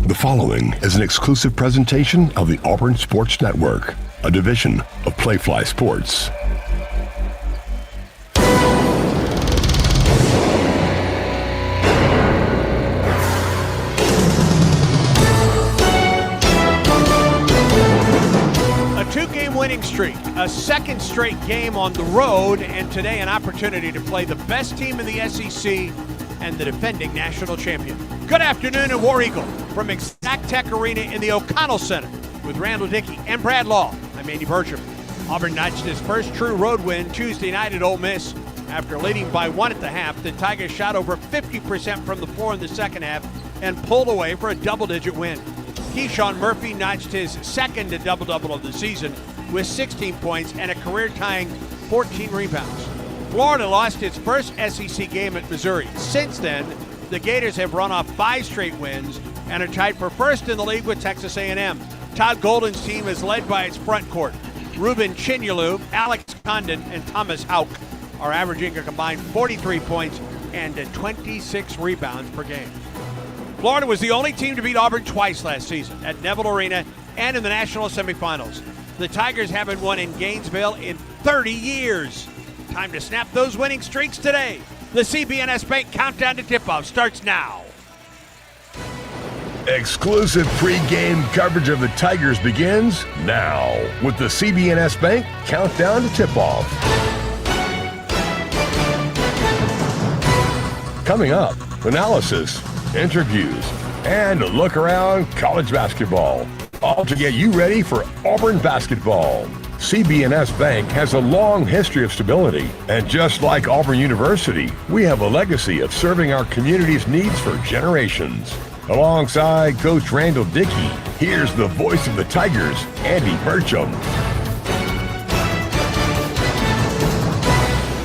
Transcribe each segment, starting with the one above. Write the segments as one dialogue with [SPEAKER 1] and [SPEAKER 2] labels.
[SPEAKER 1] The following is an exclusive presentation of the Auburn Sports Network, a division of Playfly Sports.
[SPEAKER 2] A two-game winning streak, a second straight game on the road, and today an opportunity to play the best team in the SEC and the defending national champion. Good afternoon in War Eagle from Exact Tech Arena in the O'Connell Center with Randall Dickey and Brad Law. I'm Andy Bertram. Auburn notched his first true road win Tuesday night at Ole Miss. After leading by 1 at the half, the Tigers shot over 50% from the floor in the second half and pulled away for a double-digit win. Keyshawn Murphy notched his second double-double of the season with 16 points and a career-tying 14 rebounds. Florida lost its first SEC game at Missouri. Since then, the Gators have run off 5 straight wins and are tied for first in the league with Texas A&M. Todd Golden's team is led by its front court. Ruben Chinyelu, Alex Condon, and Thomas Houck are averaging a combined 43 points and 26 rebounds per game. Florida was the only team to beat Auburn twice last season at Neville Arena and in the national semifinals. The Tigers haven't won in Gainesville in 30 years. Time to snap those winning streaks today. The CB&S Bank Countdown to Tip-Off starts now.
[SPEAKER 1] Exclusive pregame coverage of the Tigers begins now with the CB&S Bank Countdown to Tip-Off. Coming up, analysis, interviews, and a look around college basketball. All to get you ready for Auburn basketball. CB&S Bank has a long history of stability, and just like Auburn University, we have a legacy of serving our community's needs for generations. Alongside Coach Randall Dickey, here's the voice of the Tigers, Andy Bertram.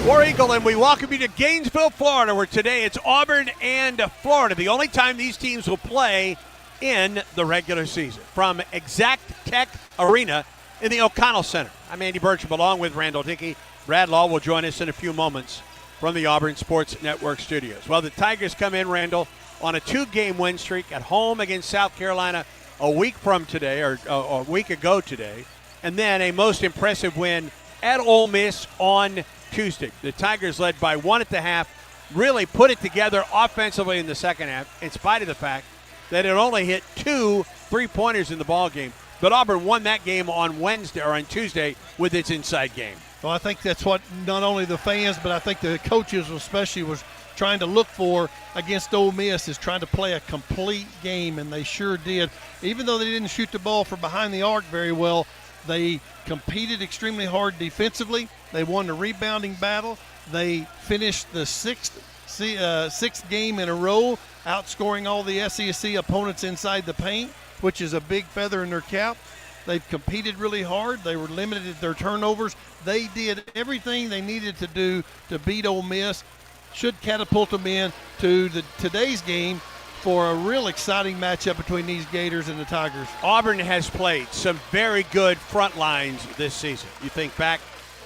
[SPEAKER 2] War Eagle, and we welcome you to Gainesville, Florida, where today it's Auburn and Florida, the only time these teams will play in the regular season. From Exact Tech Arena in the O'Connell Center, I'm Andy Bertram along with Randall Dickey. Brad Law will join us in a few moments from the Auburn Sports Network studios. Well, the Tigers come in, Randall, on a 2-game win streak at home against South Carolina a week from today, or a week ago today, and then a most impressive win at Ole Miss on Tuesday. The Tigers led by 1 at the half, really put it together offensively in the second half, in spite of the fact that it only hit 2 3-pointers in the ball game. But Auburn won that game on Tuesday with its inside game.
[SPEAKER 3] Well, I think that's what not only the fans, but I think the coaches especially was trying to look for against Ole Miss, is trying to play a complete game, and they sure did. Even though they didn't shoot the ball from behind the arc very well, they competed extremely hard defensively. They won the rebounding battle. They finished the sixth game in a row, outscoring all the SEC opponents inside the paint, which is a big feather in their cap. They've competed really hard. They were limited at their turnovers. They did everything they needed to do to beat Ole Miss. Should catapult them in to today's game for a real exciting matchup between these Gators and the Tigers.
[SPEAKER 2] Auburn has played some very good front lines this season. You think back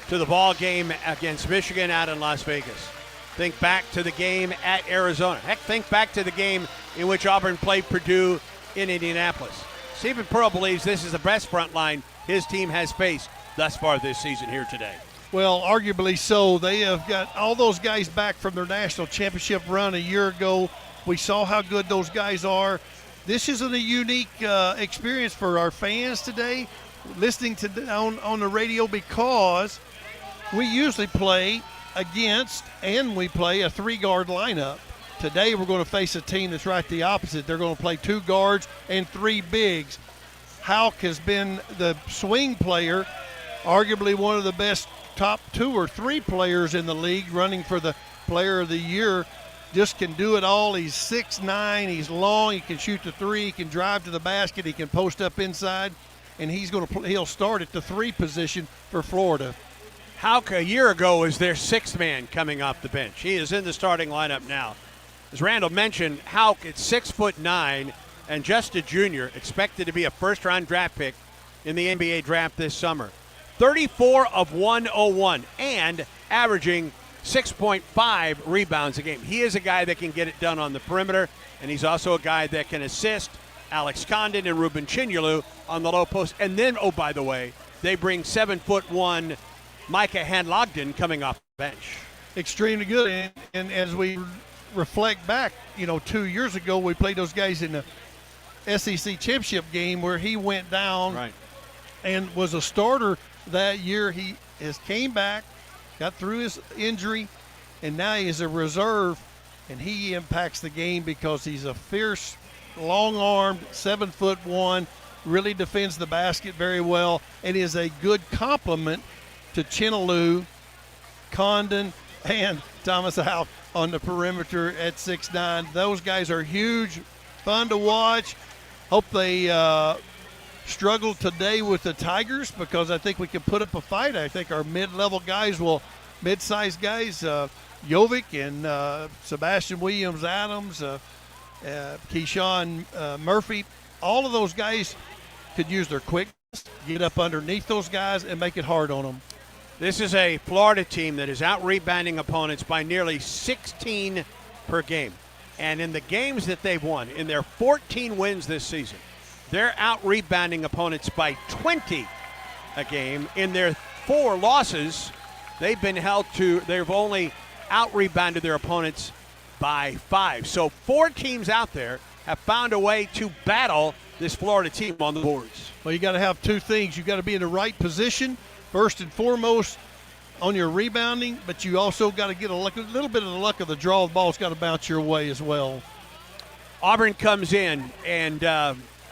[SPEAKER 2] to the ball game against Michigan out in Las Vegas. Think back to the game at Arizona. Heck, think back to the game in which Auburn played Purdue in Indianapolis. Stephen Pearl believes this is the best front line his team has faced thus far this season here today.
[SPEAKER 3] Well, arguably so. They have got all those guys back from their national championship run a year ago. We saw how good those guys are. This isn't a unique experience for our fans today, listening to on the radio, because we usually play against and we play a 3-guard lineup. Today we're going to face a team that's right the opposite. They're going to play 2 guards and 3 bigs. Houck has been the swing player, arguably one of the best top 2 or 3 players in the league, running for the player of the year. Just can do it all. He's 6'9", he's long, he can shoot the 3, he can drive to the basket, he can post up inside, and he'll start at the 3 position for Florida.
[SPEAKER 2] Houck a year ago was their 6th man coming off the bench. He is in the starting lineup now. As Randall mentioned, Houck at 6'9" and just a junior, expected to be a first-round draft pick in the NBA draft this summer. 34 of 101 and averaging 6.5 rebounds a game. He is a guy that can get it done on the perimeter, and he's also a guy that can assist Alex Condon and Ruben Chinyelu on the low post. And then, oh, by the way, they bring 7'1" Micah Handlogden coming off the bench.
[SPEAKER 3] Extremely good. And as we reflect back, 2 years ago, we played those guys in the SEC championship game where he went down and was a starter that year. He has came back, got through his injury, and now he is a reserve, and he impacts the game because he's a fierce, long-armed, 7'1", really defends the basket very well, and is a good complement to Chinyelu, Condon, and Thomas Houck on the perimeter at 6'9". Those guys are huge, fun to watch. Hope they struggle today with the Tigers because I think we can put up a fight. I think our mid-level guys mid-sized guys, Jovic and Sebastian Williams-Adams, Keyshawn Murphy, all of those guys could use their quickness, get up underneath those guys, and make it hard on them.
[SPEAKER 2] This is a Florida team that is out-rebounding opponents by nearly 16 per game. And in the games that they've won, in their 14 wins this season, they're out-rebounding opponents by 20 a game. In their 4 losses, they've only out-rebounded their opponents by 5. So 4 teams out there have found a way to battle this Florida team on the boards.
[SPEAKER 3] Well, you got to have 2 things. You got to be in the right position, first and foremost, on your rebounding, but you also got to get a little bit of the luck of the draw. The ball's got to bounce your way as well.
[SPEAKER 2] Auburn comes in, and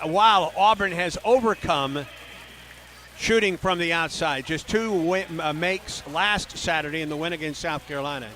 [SPEAKER 2] while Auburn has overcome shooting from the outside, just 2 makes last Saturday in the win against South Carolina,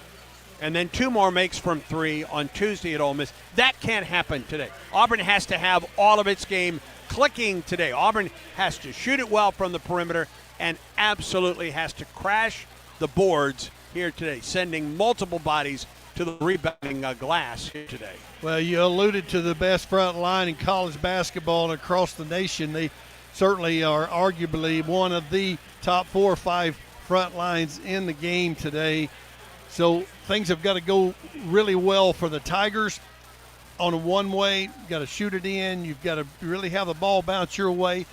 [SPEAKER 2] and then 2 more makes from 3 on Tuesday at Ole Miss. That can't happen today. Auburn has to have all of its game clicking today. Auburn has to shoot it well from the perimeter and absolutely has to crash the boards here today, sending multiple bodies to the rebounding glass here today.
[SPEAKER 3] Well, you alluded to the best front line in college basketball and across the nation. They certainly are arguably one of the top 4 or 5 front lines in the game today. So things have got to go really well for the Tigers on a one-way. You've got to shoot it in. You've got to really have the ball bounce your way.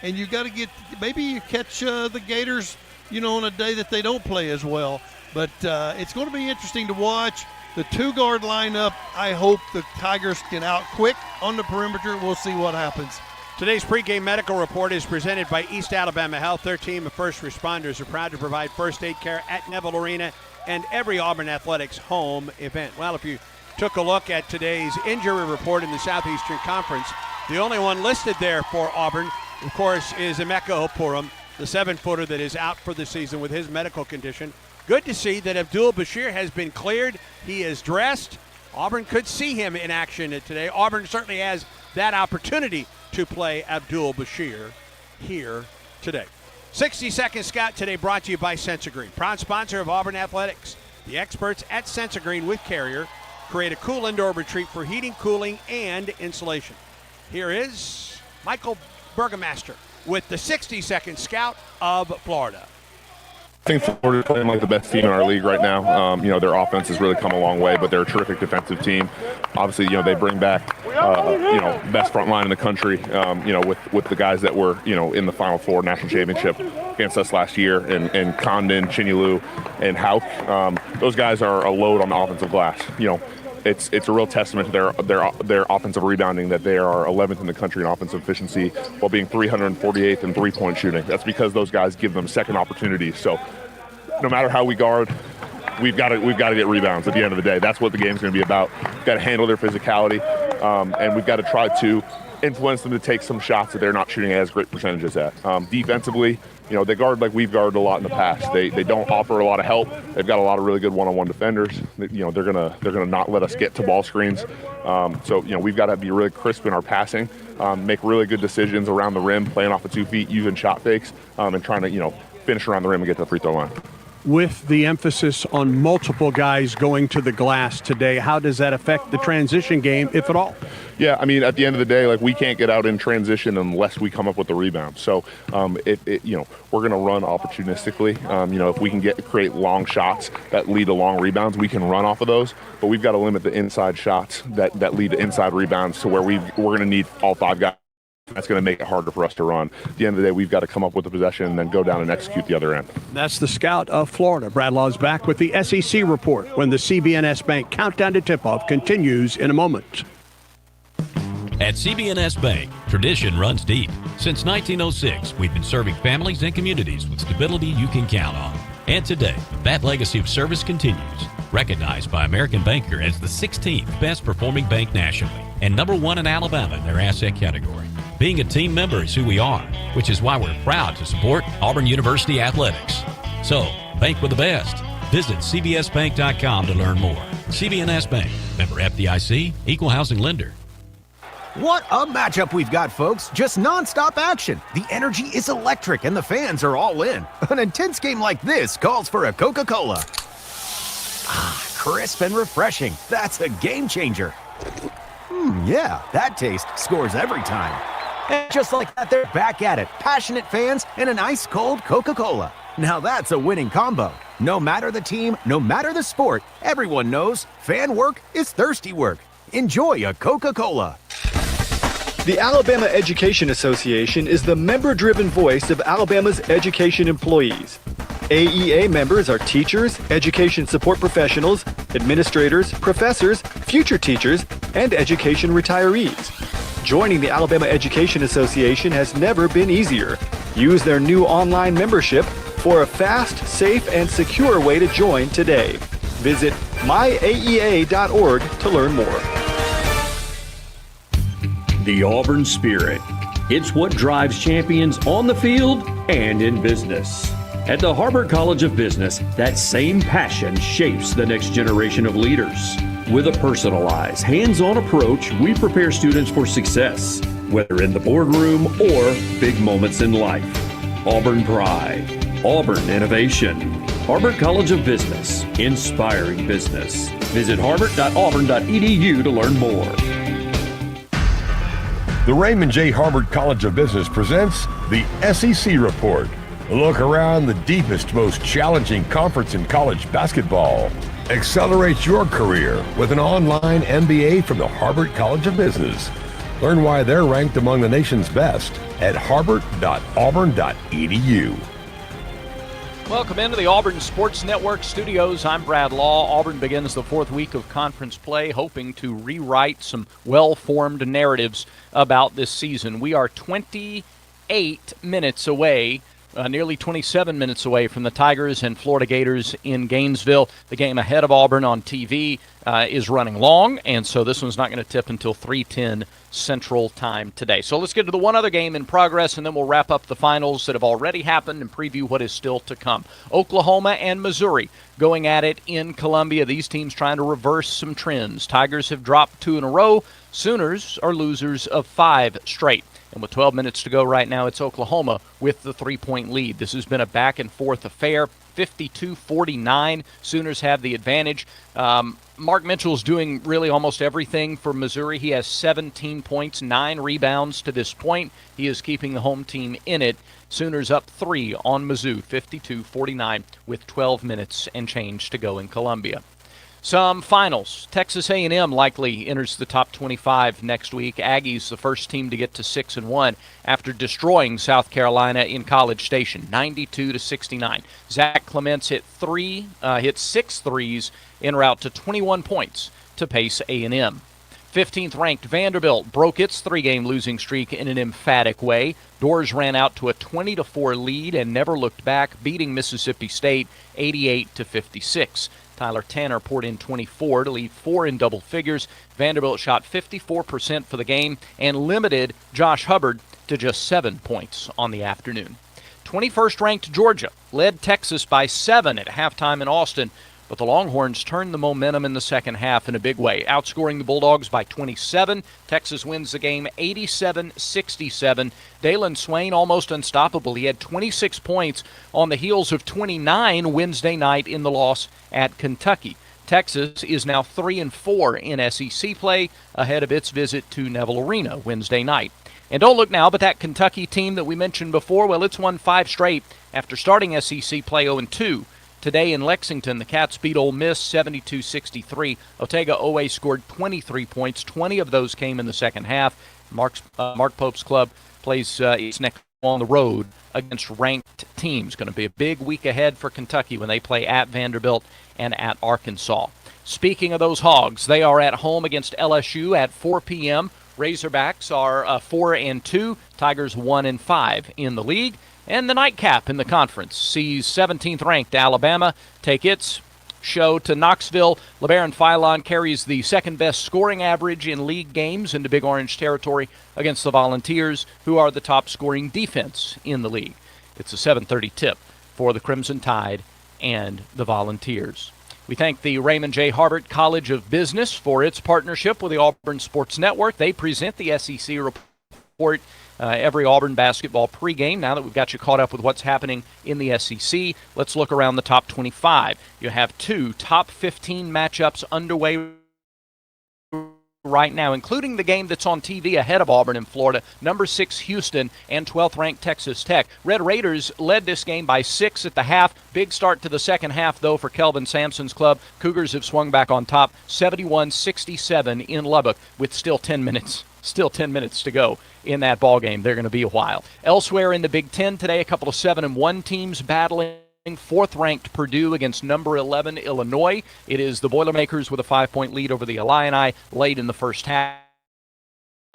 [SPEAKER 3] And you've got to maybe you catch the Gators, on a day that they don't play as well. But it's going to be interesting to watch. The 2-guard lineup, I hope the Tigers can out-quick on the perimeter. We'll see what happens.
[SPEAKER 2] Today's pregame medical report is presented by East Alabama Health. Their team of first responders are proud to provide first aid care at Neville Arena and every Auburn Athletics home event. Well, if you took a look at today's injury report in the Southeastern Conference, the only one listed there for Auburn, of course, is Emeka Oporum, the 7-footer that is out for the season with his medical condition. Good to see that Abdul Bashir has been cleared. He is dressed. Auburn could see him in action today. Auburn certainly has that opportunity to play Abdul Bashir here today. 60-second scout today brought to you by Sensagreen, proud sponsor of Auburn Athletics. The experts at Sensagreen with Carrier create a cool indoor retreat for heating, cooling, and insulation. Here is Michael Burgomaster with the 60-second scout of Florida.
[SPEAKER 4] I think Florida's playing like the best team in our league right now. Their offense has really come a long way, but they're a terrific defensive team. Obviously, they bring back, best front line in the country, with the guys that were, in the Final Four national championship against us last year, and Condon, Chinyelu, and Houck. Those guys are a load on the offensive glass. It's a real testament to their offensive rebounding that they are 11th in the country in offensive efficiency while being 348th in three-point shooting. That's because those guys give them second opportunities. So no matter how we guard, we've got to get rebounds at the end of the day. That's what the game's going to be about. We've got to handle their physicality, and we've got to try to influence them to take some shots that they're not shooting as great percentages at. Defensively, they guard like we've guarded a lot in the past. They don't offer a lot of help. They've got a lot of really good one-on-one defenders. They're gonna not let us get to ball screens. So we've got to be really crisp in our passing, make really good decisions around the rim, playing off of 2 feet, using shot fakes, and trying to finish around the rim and get to the free throw line.
[SPEAKER 2] with the emphasis on multiple guys going to the glass today, how does that affect the transition game, if at all?
[SPEAKER 4] Yeah, I mean, at the end of the day, like, we can't get out in transition unless we come up with the rebound. So, we're going to run opportunistically. If we can create long shots that lead to long rebounds, we can run off of those. But we've got to limit the inside shots that lead to inside rebounds to where we're going to need all 5 guys. That's going to make it harder for us to run. At the end of the day, we've got to come up with the possession and then go down and execute the other end.
[SPEAKER 2] That's the scout of Florida. Brad Law's back with the SEC report when the CB&S Bank countdown to tip-off continues in a moment.
[SPEAKER 5] At CB&S Bank, tradition runs deep. Since 1906, we've been serving families and communities with stability you can count on. And today, that legacy of service continues. Recognized by American Banker as the 16th best performing bank nationally and number 1 in Alabama in their asset category. Being a team member is who we are, which is why we're proud to support Auburn University athletics. So, bank with the best. Visit cbsbank.com to learn more. CB&S Bank, member FDIC, equal housing lender.
[SPEAKER 6] What a matchup we've got, folks. Just nonstop action. The energy is electric and the fans are all in. An intense game like this calls for a Coca-Cola. Crisp and refreshing. That's a game changer. Yeah, that taste scores every time. And just like that, they're back at it. Passionate fans and an ice-cold Coca-Cola. Now that's a winning combo. No matter the team, no matter the sport, everyone knows fan work is thirsty work. Enjoy a Coca-Cola.
[SPEAKER 7] The Alabama Education Association is the member-driven voice of Alabama's education employees. AEA members are teachers, education support professionals, administrators, professors, future teachers, and education retirees. Joining the Alabama Education Association has never been easier. Use their new online membership for a fast, safe, and secure way to join today. Visit myaea.org to learn more.
[SPEAKER 8] The Auburn Spirit. It's what drives champions on the field and in business. At the Harbert College of Business, that same passion shapes the next generation of leaders. With a personalized, hands-on approach, we prepare students for success, whether in the boardroom or big moments in life. Auburn Pride, Auburn Innovation, Harbert College of Business, inspiring business. Visit harbert.auburn.edu to learn more.
[SPEAKER 1] The Raymond J. Harbert College of Business presents the SEC Report. A look around the deepest, most challenging conference in college basketball. Accelerate your career with an online MBA from the Harbert College of Business. Learn why they're ranked among the nation's best at harbert.auburn.edu.
[SPEAKER 9] Welcome into the Auburn Sports Network studios. I'm Brad Law. Auburn begins the 4th week of conference play, hoping to rewrite some well-formed narratives about this season. We are 28 minutes away, nearly 27 minutes away from the Tigers and Florida Gators in Gainesville. The game ahead of Auburn on TV is running long, and so this one's not going to tip until 3:10 Central Time today. So let's get to the one other game in progress, and then we'll wrap up the finals that have already happened and preview what is still to come. Oklahoma and Missouri going at it in Columbia. These teams trying to reverse some trends. Tigers have dropped 2 in a row. Sooners are losers of 5 straight. And with 12 minutes to go right now, it's Oklahoma with the 3-point lead. This has been a back-and-forth affair. 52-49. Sooners have the advantage. Mark Mitchell's doing really almost everything for Missouri. He has 17 points, 9 rebounds to this point. He is keeping the home team in it. Sooners up 3 on Mizzou, 52-49, with 12 minutes and change to go in Columbia. Some finals. Texas A&M likely enters the top 25 next week. Aggies the first team to get to 6-1 after destroying South Carolina in College Station, 92-69. Zach Clements hit 6 threes en route to 21 points to pace A&M. 15th ranked Vanderbilt broke its 3-game losing streak in an emphatic way. Doors ran out to a 20-4 lead and never looked back, beating Mississippi State 88-56. Tyler Tanner poured in 24 to leave 4 in double figures. Vanderbilt shot 54% for the game and limited Josh Hubbard to just 7 points on the afternoon. 21st ranked Georgia led Texas by 7 at halftime in Austin, but the Longhorns turned the momentum in the second half in a big way, outscoring the Bulldogs by 27. Texas wins the game 87-67. Dalen Swain almost unstoppable. He had 26 points on the heels of 29 Wednesday night in the loss at Kentucky. Texas is now 3-4 in SEC play ahead of its visit to Neville Arena Wednesday night. And don't look now, but that Kentucky team that we mentioned before, well, it's won 5 straight after starting SEC play 0-2. Today in Lexington, the Cats beat Ole Miss 72-63. Otega Owe scored 23 points. 20 of those came in the second half. Mark Pope's club plays its next on the road against ranked teams. Going to be a big week ahead for Kentucky when they play at Vanderbilt and at Arkansas. Speaking of those Hogs, they are at home against LSU at 4 p.m. Razorbacks are 4-2, Tigers 1-5 in the league. And the nightcap in the conference sees 17th-ranked Alabama take its show to Knoxville. LeBaron Philon carries the second-best scoring average in league games into Big Orange territory against the Volunteers, who are the top-scoring defense in the league. It's a 7:30 tip for the Crimson Tide and the Volunteers. We thank the Raymond J. Harbert College of Business for its partnership with the Auburn Sports Network. They present the SEC report every Auburn basketball pregame. Now that we've got you caught up with what's happening in the SEC, let's look around the top 25. You have 2 top 15 matchups underway right now, including the game that's on TV ahead of Auburn in Florida, number 6 Houston and 12th-ranked Texas Tech. Red Raiders led this game by 6 at the half. Big start to the second half, though, for Kelvin Sampson's club. Cougars have swung back on top, 71-67 in Lubbock, with still 10 minutes to go in that ball game. They're going to be a while. Elsewhere in the Big Ten today, a couple of 7-1 teams battling. 4th-ranked Purdue against number 11 Illinois. It is the Boilermakers with a 5-point lead over the Illini late in the first half,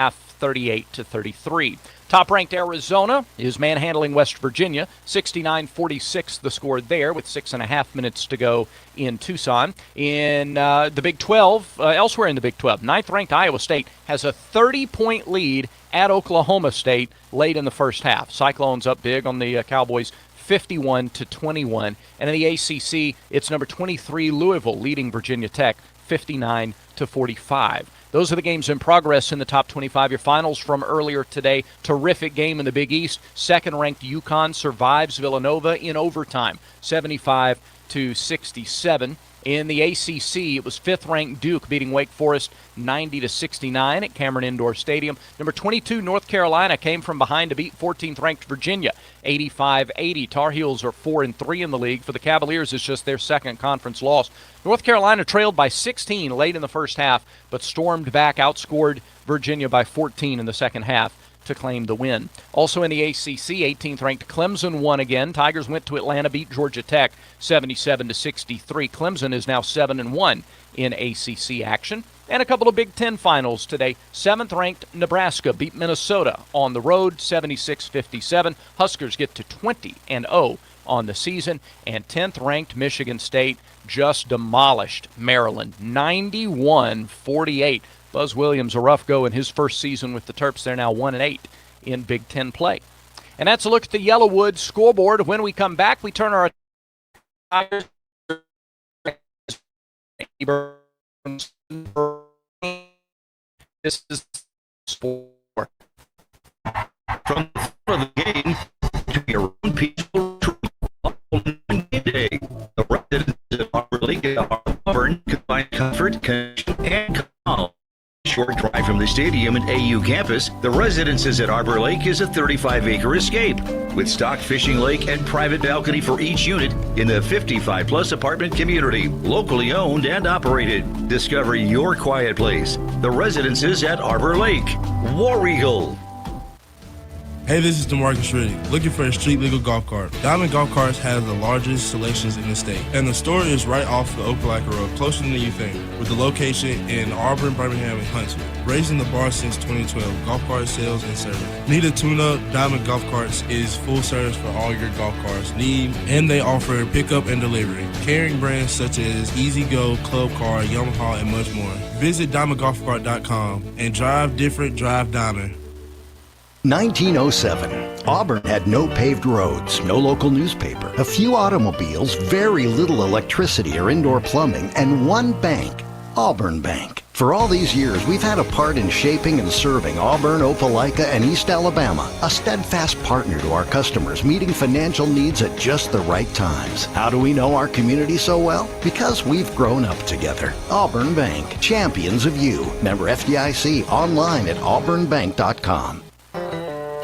[SPEAKER 9] 38-33. Top-ranked Arizona is manhandling West Virginia, 69-46 the score there with 6.5 minutes to go in Tucson. In the Big 12, elsewhere in the Big 12, 9th-ranked Iowa State has a 30-point lead at Oklahoma State late in the first half. Cyclones up big on the Cowboys, 51-21. And in the ACC, it's number 23 Louisville leading Virginia Tech 59-45. Those are the games in progress in the top 25. Your finals from earlier today. Terrific game in the Big East. 2nd-ranked UConn survives Villanova in overtime, 75-67. In the ACC, it was 5th-ranked Duke beating Wake Forest 90-69 at Cameron Indoor Stadium. Number 22 North Carolina came from behind to beat 14th-ranked Virginia 85-80. Tar Heels are 4-3 in the league. For the Cavaliers, it's just their second conference loss. North Carolina trailed by 16 late in the first half, but stormed back, outscored Virginia by 14 in the second half to claim the win. Also in the ACC, 18th-ranked Clemson won again. Tigers went to Atlanta, beat Georgia Tech 77-63. Clemson is now 7-1 in ACC action. And a couple of Big Ten finals today. 7th-ranked Nebraska beat Minnesota on the road 76-57. Huskers get to 20-0 on the season. And 10th-ranked Michigan State just demolished Maryland 91-48. Buzz Williams, a rough go in his first season with the Terps. They're now 1-8 in Big Ten play. And that's a look at the Yellowwood scoreboard. When we come back, we turn our this is sport.
[SPEAKER 10] From the front of the game to your own peaceful day. The residents of Arbor Lake and Auburn can find comfort, connection, and calm. Short drive from the stadium and AU campus, the Residences at Arbor Lake is a 35-acre escape with stocked fishing lake and private balcony for each unit in the 55-plus apartment community, locally owned and operated. Discover your quiet place. The Residences at Arbor Lake. War Eagle.
[SPEAKER 11] Hey, this is DeMarcus Riddick, looking for a street legal golf cart. Diamond Golf Carts has the largest selections in the state, and the store is right off the Opelika Road, closer than you think, with the location in Auburn, Birmingham, and Huntsville. Raising the bar since 2012, golf cart sales and service. Need a tune-up? Diamond Golf Carts is full service for all your golf carts need, and they offer pickup and delivery. Carrying brands such as Easy Go, Club Car, Yamaha, and much more. Visit DiamondGolfCart.com and drive different, drive Diamond.
[SPEAKER 12] 1907. Auburn had no paved roads, no local newspaper, a few automobiles, very little electricity or indoor plumbing, and one bank, Auburn Bank. For all these years, we've had a part in shaping and serving Auburn, Opelika, and East Alabama, a steadfast partner to our customers, meeting financial needs at just the right times. How do we know our community so well? Because we've grown up together. Auburn Bank, champions of you. Member FDIC, online at auburnbank.com.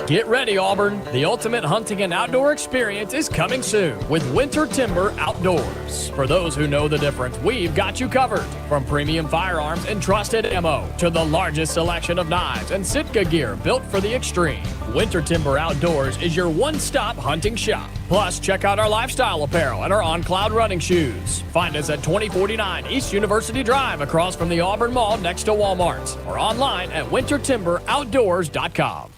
[SPEAKER 13] Get ready, Auburn. The ultimate hunting and outdoor experience is coming soon with Winter Timber Outdoors. For those who know the difference, we've got you covered. From premium firearms and trusted ammo to the largest selection of knives and Sitka gear built for the extreme. Winter Timber Outdoors is your one-stop hunting shop. Plus, check out our lifestyle apparel and our On Cloud running shoes. Find us at 2049 East University Drive across from the Auburn Mall next to Walmart or online at wintertimberoutdoors.com.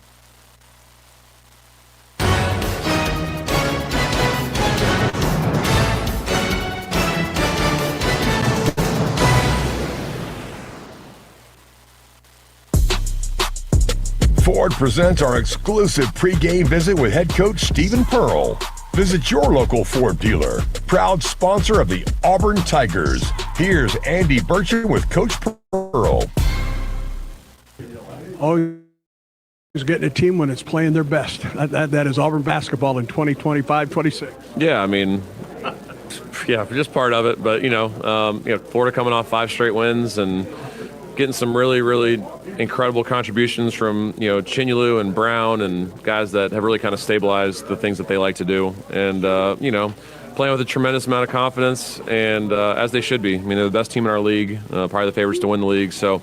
[SPEAKER 1] Ford presents our exclusive pregame visit with head coach Stephen Pearl. Visit your local Ford dealer, proud sponsor of the Auburn Tigers. Here's Andy Burcham with Coach Pearl.
[SPEAKER 14] Always getting a team when it's playing their best. That is Auburn basketball in 2025-26.
[SPEAKER 15] Yeah, I mean, yeah, just part of it. But, Florida coming off 5 straight wins and getting some really, really incredible contributions from, Chinyalu and Brown and guys that have really kind of stabilized the things that they like to do. And, playing with a tremendous amount of confidence and as they should be. I mean, they're the best team in our league, probably the favorites to win the league. So,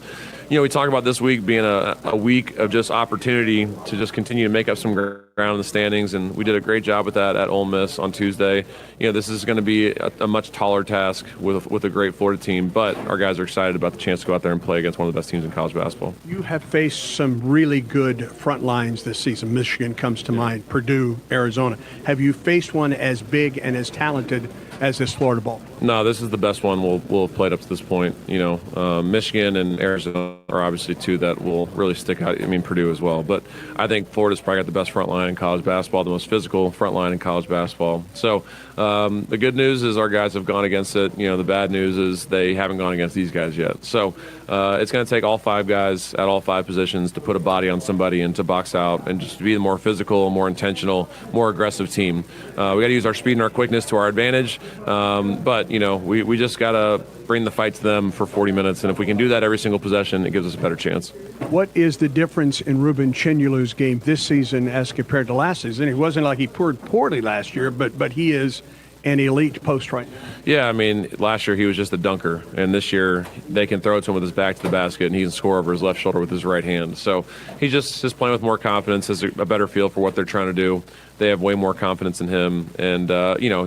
[SPEAKER 15] we talk about this week being a week of just opportunity to just continue to make up some ground in the standings, and we did a great job with that at Ole Miss on Tuesday. This is going to be a much taller task with a great Florida team, but our guys are excited about the chance to go out there and play against one of the best teams in college basketball.
[SPEAKER 14] You have faced some really good front lines this season. Michigan comes to mind, Purdue, Arizona. Have you faced one as big and as talented as this Florida ball?
[SPEAKER 15] No, this is the best one we'll have played up to this point. Michigan and Arizona are obviously two that will really stick out. I mean, Purdue as well. But I think Florida's probably got the best front line in college basketball, the most physical front line in college basketball. So the good news is our guys have gone against it. The bad news is they haven't gone against these guys yet. So it's going to take all 5 guys at all 5 positions to put a body on somebody and to box out and just to be the more physical, more intentional, more aggressive team. We got to use our speed and our quickness to our advantage. But we just got to bring the fight to them for 40 minutes. And if we can do that every single possession, it gives us a better chance.
[SPEAKER 14] What is the difference in Ruben Chinyalu's game this season as compared to last season? It wasn't like he poured poorly last year, but he is an elite post right now.
[SPEAKER 15] Yeah, I mean, last year he was just a dunker, and this year they can throw it to him with his back to the basket, and he can score over his left shoulder with his right hand. So he's just playing with more confidence, has a better feel for what they're trying to do. They have way more confidence in him, and,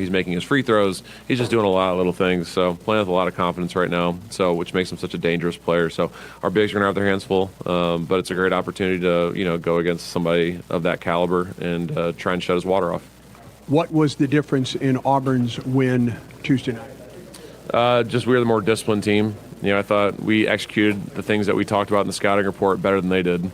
[SPEAKER 15] he's making his free throws. He's just doing a lot of little things, so playing with a lot of confidence right now, which makes him such a dangerous player. So our bigs are going to have their hands full, but it's a great opportunity to, go against somebody of that caliber and try and shut his water off.
[SPEAKER 14] What was the difference in Auburn's win Tuesday night?
[SPEAKER 15] Just we were the more disciplined team. I thought we executed the things that we talked about in the scouting report better than they did.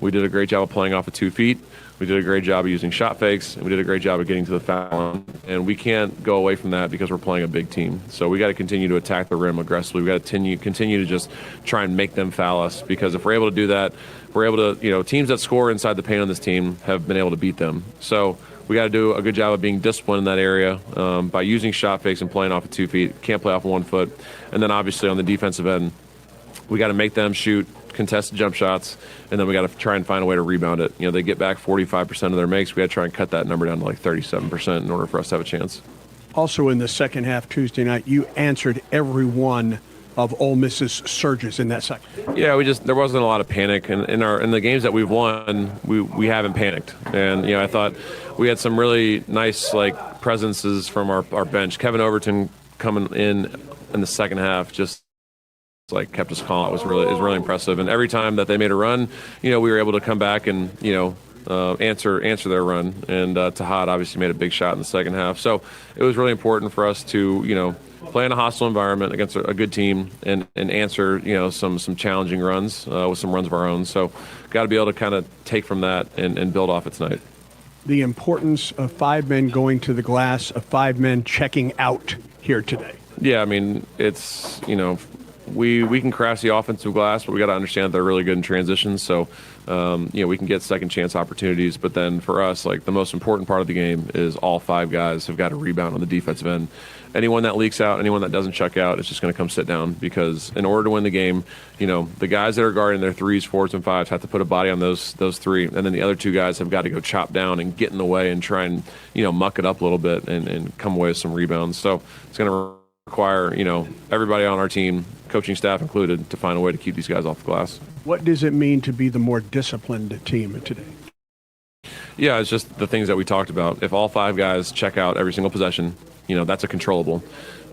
[SPEAKER 15] We did a great job of playing off of 2 feet. We did a great job of using shot fakes, and we did a great job of getting to the foul line. And we can't go away from that because we're playing a big team. So we got to continue to attack the rim aggressively. We got to continue to just try and make them foul us, because if we're able to do that, we're able to, teams that score inside the paint on this team have been able to beat them. So we got to do a good job of being disciplined in that area by using shot fakes and playing off of 2 feet. Can't play off of 1 foot. And then obviously on the defensive end, we got to make them shoot contested jump shots, and then we got to try and find a way to rebound it. They get back 45% of their makes. We got to try and cut that number down to like 37% in order for us to have a chance.
[SPEAKER 14] Also in the second half Tuesday night, you answered every one of Ole Miss's surges in that second.
[SPEAKER 15] Yeah, there wasn't a lot of panic, and in the games that we've won, we haven't panicked. And I thought we had some really nice presences from our bench. Kevin Overton coming in the second half just kept us calm. It was really impressive. And every time that they made a run, we were able to come back and answer their run. And Tahad obviously made a big shot in the second half. So it was really important for us to play in a hostile environment against a good team and answer, some challenging runs with some runs of our own. So got to be able to kind of take from that and build off it tonight.
[SPEAKER 14] The importance of 5 men going to the glass, of 5 men checking out here today.
[SPEAKER 15] Yeah, I mean, it's, we can crash the offensive glass, but we got to understand that they're really good in transitions. So, we can get second chance opportunities. But then for us, like, the most important part of the game is all 5 guys have got to rebound on the defensive end. Anyone that leaks out, anyone that doesn't check out, it's just going to come sit down, because in order to win the game, the guys that are guarding their 3s, 4s, and 5s have to put a body on those 3, and then the other 2 guys have got to go chop down and get in the way and try and muck it up a little bit and come away with some rebounds. So it's going to require everybody on our team, coaching staff included, to find a way to keep these guys off the glass.
[SPEAKER 14] What does it mean to be the more disciplined team today?
[SPEAKER 15] Yeah, it's just the things that we talked about. If all 5 guys check out every single possession, that's a controllable.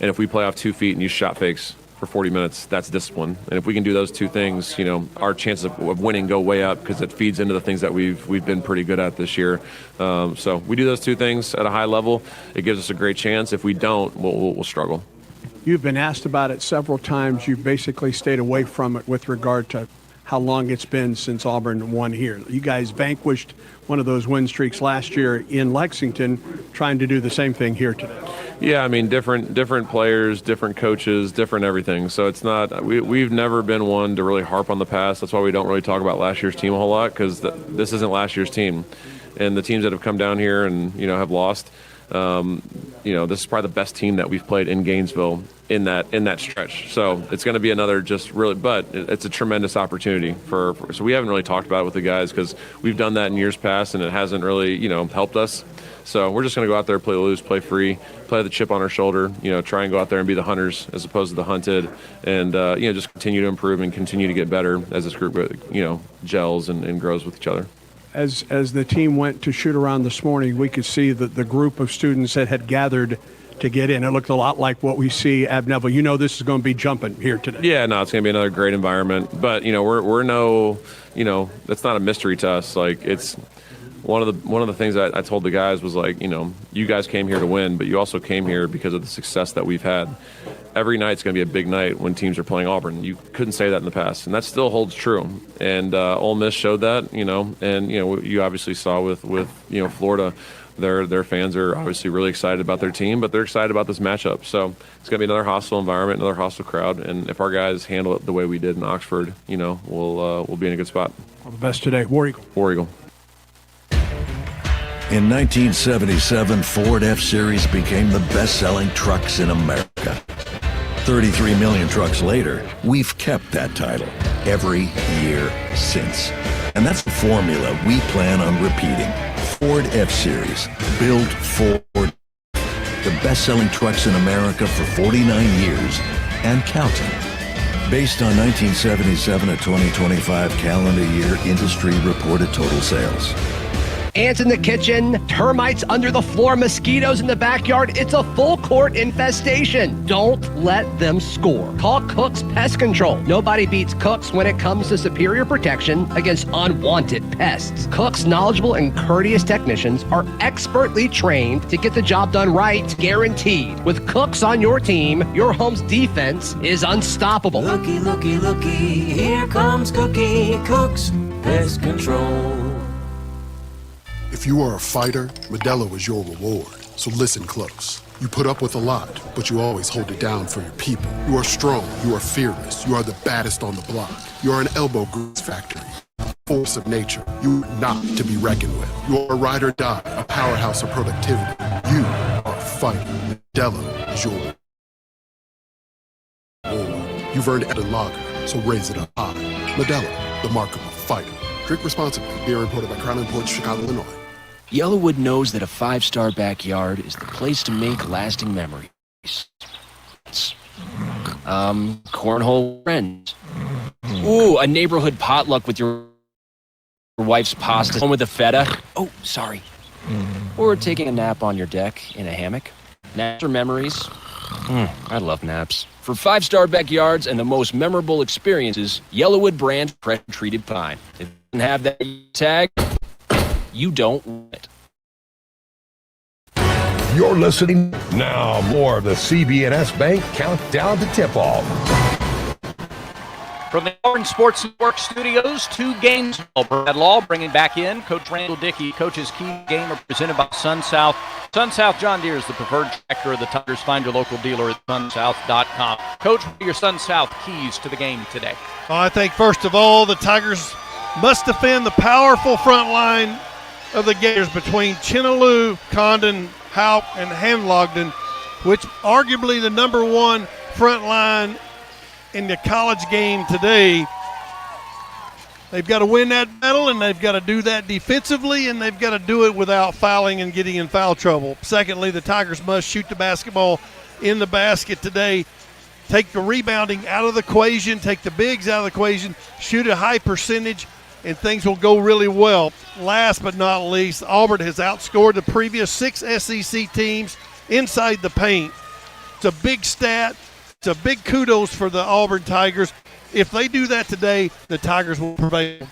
[SPEAKER 15] And if we play off 2 feet and use shot fakes for 40 minutes, that's discipline. And if we can do those 2 things, our chances of winning go way up, because it feeds into the things that we've been pretty good at this year. So we do those 2 things at a high level, it gives us a great chance. If we don't, we'll struggle.
[SPEAKER 14] You've been asked about it several times. You've basically stayed away from it with regard to how long it's been since Auburn won here. You guys vanquished one of those win streaks last year in Lexington, trying to do the same thing here today.
[SPEAKER 15] Yeah, I mean, different players, different coaches, different everything. So it's not, we've never been one to really harp on the past. That's why we don't really talk about last year's team a whole lot, because this isn't last year's team. And the teams that have come down here and, have lost, this is probably the best team that we've played in Gainesville in that stretch. So it's going to be another but it's a tremendous opportunity so we haven't really talked about it with the guys, because we've done that in years past and it hasn't really, helped us. So we're just going to go out there, play loose, play free, play the chip on our shoulder, try and go out there and be the hunters as opposed to the hunted, and, just continue to improve and continue to get better as this group, gels and grows with each other.
[SPEAKER 14] As the team went to shoot around this morning, we could see that the group of students that had gathered to get in, it looked a lot like what we see at Neville. This is going to be jumping here today.
[SPEAKER 15] Yeah, no, it's going to be another great environment. But, we're no, that's not a mystery to us. Like, it's one of the things that I told the guys was, like, you guys came here to win, but you also came here because of the success that we've had. Every night's going to be a big night when teams are playing Auburn. You couldn't say that in the past, and that still holds true. And Ole Miss showed that, and you obviously saw with Florida, their fans are obviously really excited about their team, but they're excited about this matchup. So it's going to be another hostile environment, another hostile crowd, and if our guys handle it the way we did in Oxford, we'll be in a good spot.
[SPEAKER 14] All the best today, War Eagle.
[SPEAKER 15] War Eagle.
[SPEAKER 16] In 1977, Ford F-Series became the best-selling trucks in America. 33 million trucks later, we've kept that title every year since. And that's the formula we plan on repeating. Ford F-Series, built Ford. The best-selling trucks in America for 49 years and counting. Based on 1977 to 2025 calendar year industry reported total sales.
[SPEAKER 17] Ants in the kitchen, termites under the floor, mosquitoes in the backyard. It's a full court infestation. Don't let them score. Call Cook's Pest Control. Nobody beats Cook's when it comes to superior protection against unwanted pests. Cook's knowledgeable and courteous technicians are expertly trained to get the job done right, guaranteed. With Cook's on your team, your home's defense is unstoppable.
[SPEAKER 18] Looky, looky, looky, here comes Cookie. Cook's Pest Control.
[SPEAKER 19] If you are a fighter, Modelo is your reward. So listen close. You put up with a lot, but you always hold it down for your people. You are strong, you are fearless, you are the baddest on the block. You are an elbow grease factory, a force of nature. You are not to be reckoned with. You are a ride or die, a powerhouse of productivity. You are a fighter. Modelo is your reward. You've earned Ed Lager, so raise it up high. Modelo, the mark of a fighter. Drink responsibly. Beer imported by Crown Imports, Chicago, Illinois.
[SPEAKER 20] Yellowwood knows that a 5-star backyard is the place to make lasting memories. Cornhole friends. Ooh, a neighborhood potluck with your wife's pasta. Home with a feta. Oh, sorry. Or taking a nap on your deck in a hammock. Naps or memories. I love naps. For 5-star backyards and the most memorable experiences, Yellowwood brand fresh treated pine. If it doesn't have that tag, you don't want it.
[SPEAKER 1] You're listening now. More of the CB&S Bank Countdown to Tip-Off.
[SPEAKER 9] From the Auburn Sports Network studios, 2 games. Brad Law bringing back in Coach Randall Dickey. Coach's key game are presented by Sun South. Sun South John Deere is the preferred tractor of the Tigers. Find your local dealer at sunsouth.com. Coach, what are your Sun South keys to the game today?
[SPEAKER 3] Well, I think, first of all, the Tigers must defend the powerful front line of the Gators between Chinaloo, Condon, Houck, and Hanlogden, which arguably the number 1 front line in the college game today. They've got to win that battle, and they've got to do that defensively, and they've got to do it without fouling and getting in foul trouble. Secondly, the Tigers must shoot the basketball in the basket today. Take the rebounding out of the equation, take the bigs out of the equation, shoot a high percentage, and things will go really well. Last but not least, Auburn has outscored the previous 6 SEC teams inside the paint. It's a big stat. It's a big kudos for the Auburn Tigers. If they do that today, the Tigers will prevail.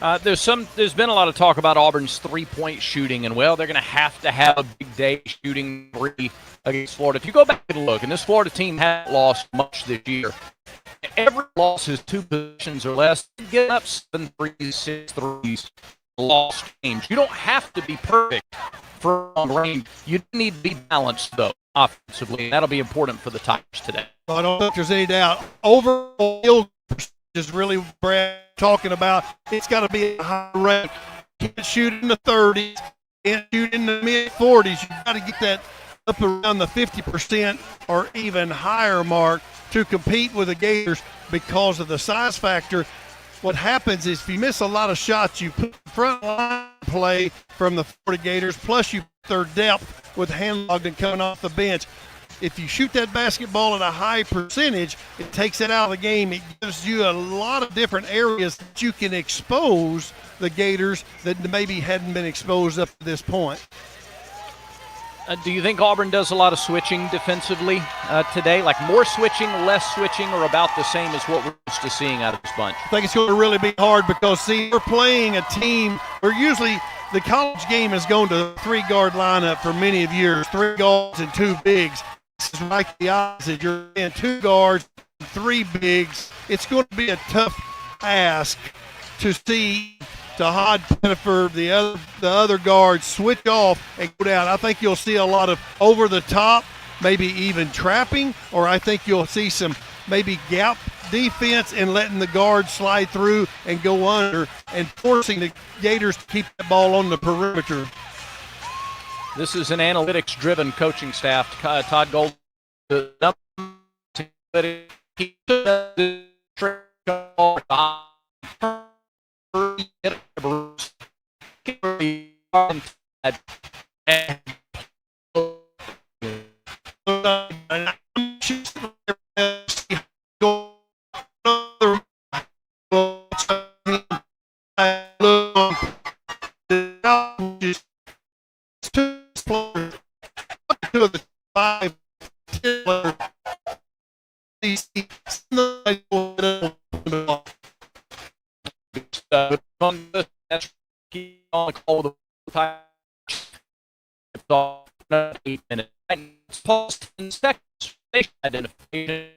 [SPEAKER 9] There's been a lot of talk about Auburn's three-point shooting, and, well, they're going to have a big day shooting 3 against Florida. If you go back and look, and this Florida team hasn't lost much this year, every loss is 2 possessions or less. Get up 7 threes, 6 threes, lost games. You don't have to be perfect for long range. You need to be balanced, though, offensively, and that'll be important for the Tigers today.
[SPEAKER 3] I don't think there's any doubt. Overall is really Brad talking about. It's got to be a high rate. Can't shoot in the 30s, can't shoot in the mid-40s. You've got to get that up around the 50% or even higher mark to compete with the Gators because of the size factor. What happens is if you miss a lot of shots, you put front line play from the Florida Gators, plus you put their depth with Hanlogden coming off the bench. If you shoot that basketball at a high percentage, it takes it out of the game. It gives you a lot of different areas that you can expose the Gators that maybe hadn't been exposed up to this point.
[SPEAKER 9] Do you think Auburn does a lot of switching defensively today? Like more switching, less switching, or about the same as what we're used to seeing out of this bunch?
[SPEAKER 3] I think it's going to really be hard because, see, we're playing a team where usually the college game has gone to a 3-guard lineup for many of years, 3 guards and 2 bigs. This is right the opposite. You're in 2 guards, 3 bigs. It's going to be a tough ask to see Tahad Pettiford, the other guards, switch off and go down. I think you'll see a lot of over the top, maybe even trapping, or I think you'll see some maybe gap defense and letting the guards slide through and go under and forcing the Gators to keep the ball on the perimeter.
[SPEAKER 9] This is an analytics-driven coaching staff. Todd Gold, It's 8 minutes. Pause 10 seconds. Identification.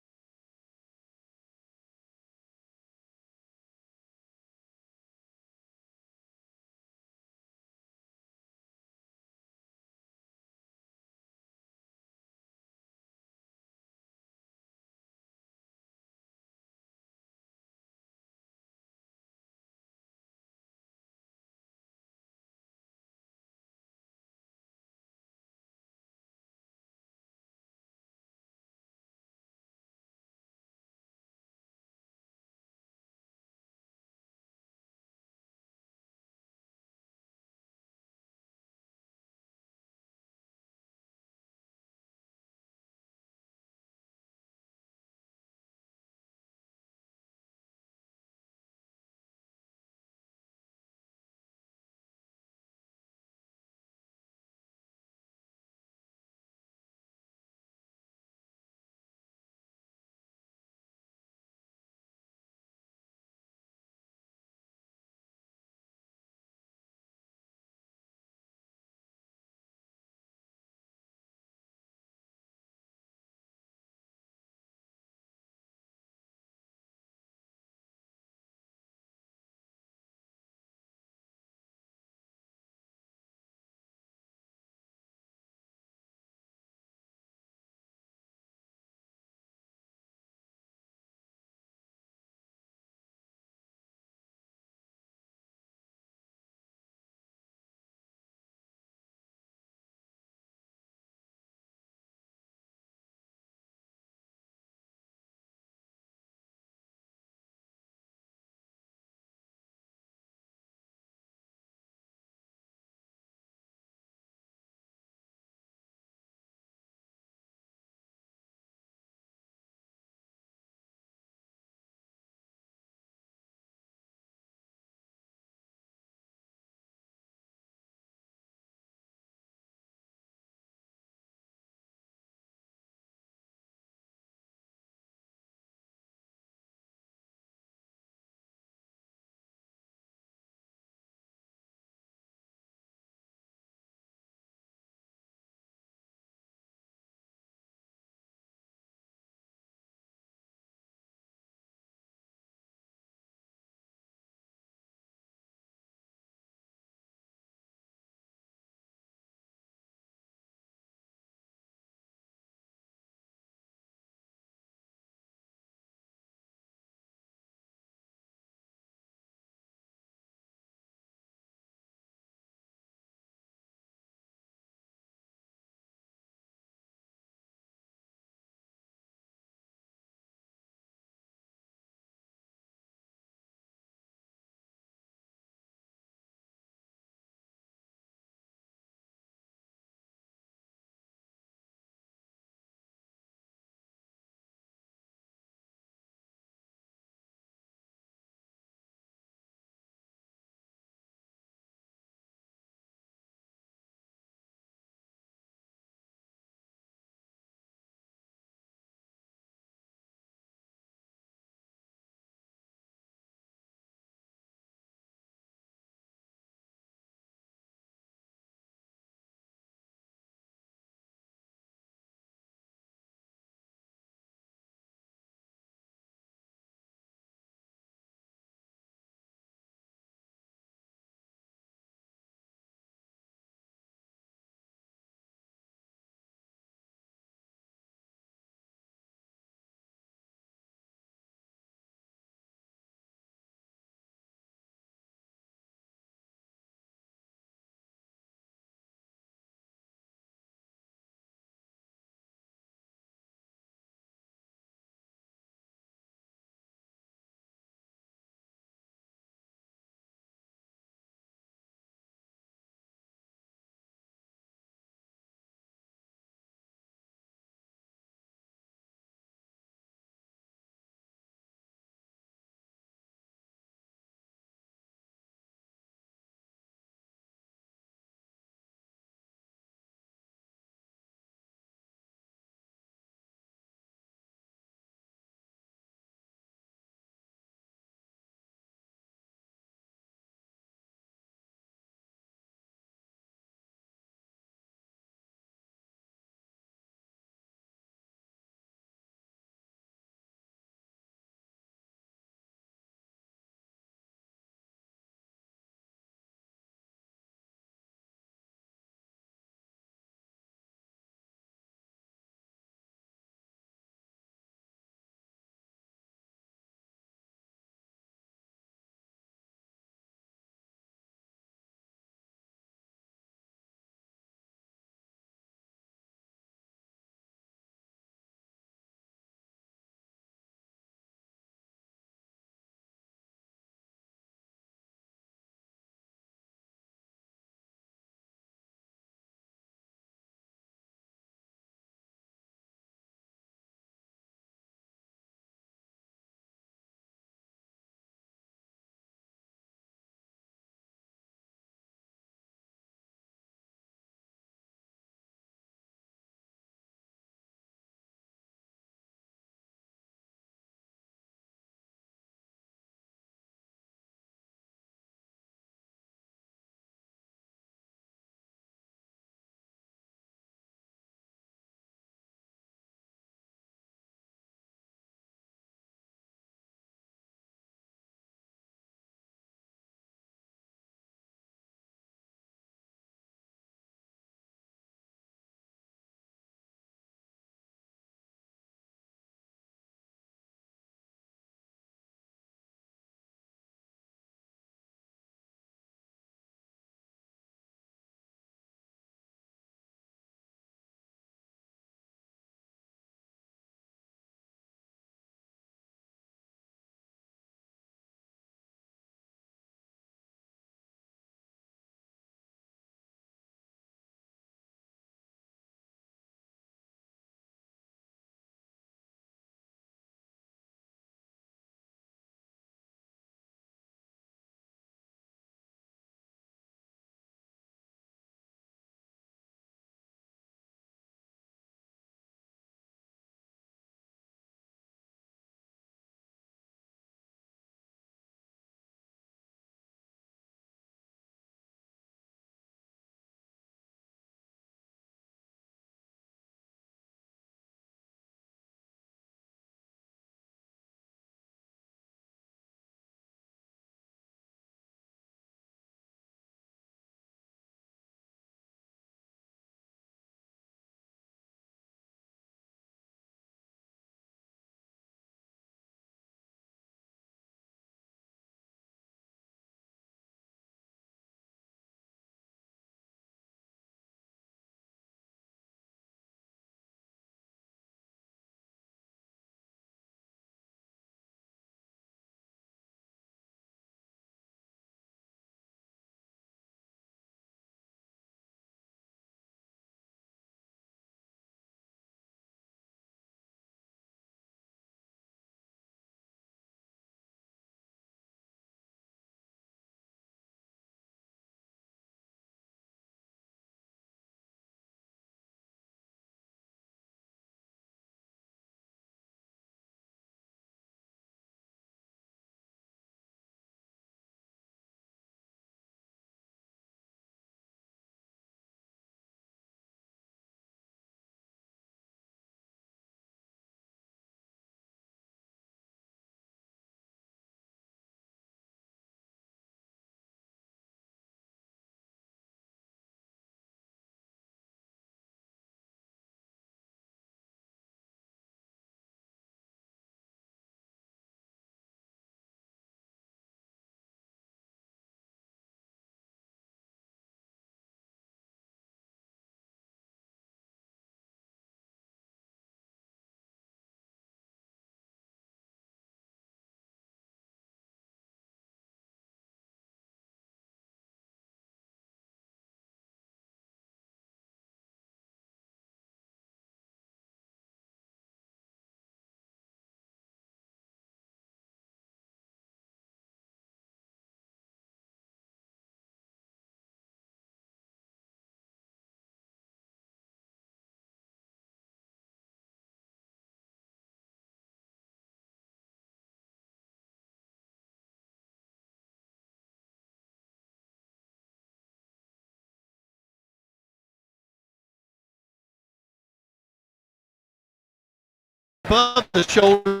[SPEAKER 3] above the shoulder,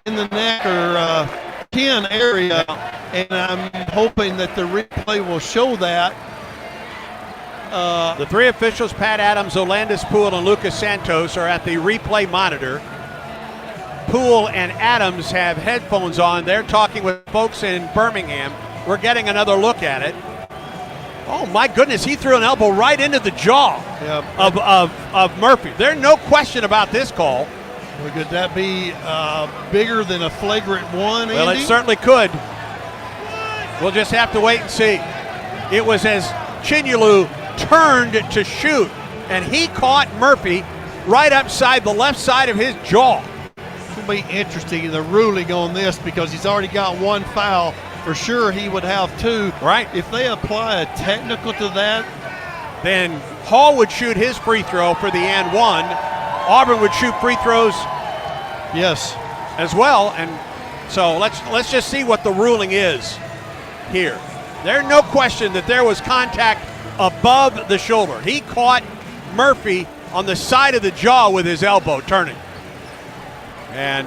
[SPEAKER 3] in the neck or chin area, and I'm hoping that the replay will show that.
[SPEAKER 2] The three officials, Pat Adams, Olandis Poole, and Lucas Santos, are at the replay monitor. Poole and Adams have headphones on. They're talking with folks in Birmingham. We're getting another look at it. Oh, my goodness, he threw an elbow right into the jaw of Murphy. There's no question about this call.
[SPEAKER 3] Well, could that be bigger than a flagrant one, Andy?
[SPEAKER 2] Well, it certainly could. We'll just have to wait and see. It was as Chinyalu turned to shoot, and he caught Murphy right upside the left side of his jaw.
[SPEAKER 3] It'll be interesting, the ruling on this, because he's already got one foul. For sure he would have two.
[SPEAKER 2] Right.
[SPEAKER 3] If they apply a technical to that,
[SPEAKER 2] then Hall would shoot his free throw for the and one. Auburn would shoot free throws,
[SPEAKER 3] yes,
[SPEAKER 2] as well. And so let's just see what the ruling is here. There's no question that there was contact above the shoulder. He caught Murphy on the side of the jaw with his elbow turning. And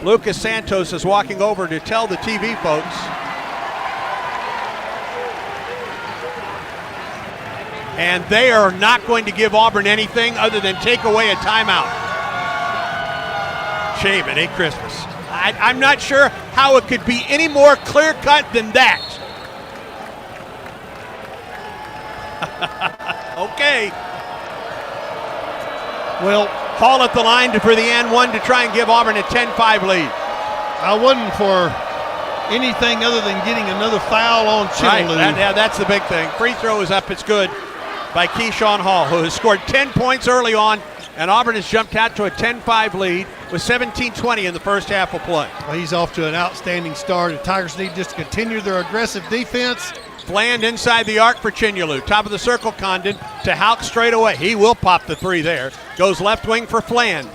[SPEAKER 2] Lucas Santos is walking over to tell the TV folks. And they are not going to give Auburn anything other than take away a timeout. Shame it, ain't Christmas. I'm not sure how it could be any more clear-cut than that. Okay. Well, Hall at the line for the and one to try and give Auburn a 10-5 lead.
[SPEAKER 3] I wasn't for anything other than getting another foul on Chinyalu.
[SPEAKER 2] Right, that's the big thing. Free throw is up, it's good by Keyshawn Hall, who has scored 10 points early on, and Auburn has jumped out to a 10-5 lead with 17:20 in the first half of play.
[SPEAKER 3] Well, he's off to an outstanding start. The Tigers need just to continue their aggressive defense.
[SPEAKER 2] Fland inside the arc for Chinyalu. Top of the circle, Condon to Houck straight away. He will pop the three there. Goes left wing for Fland.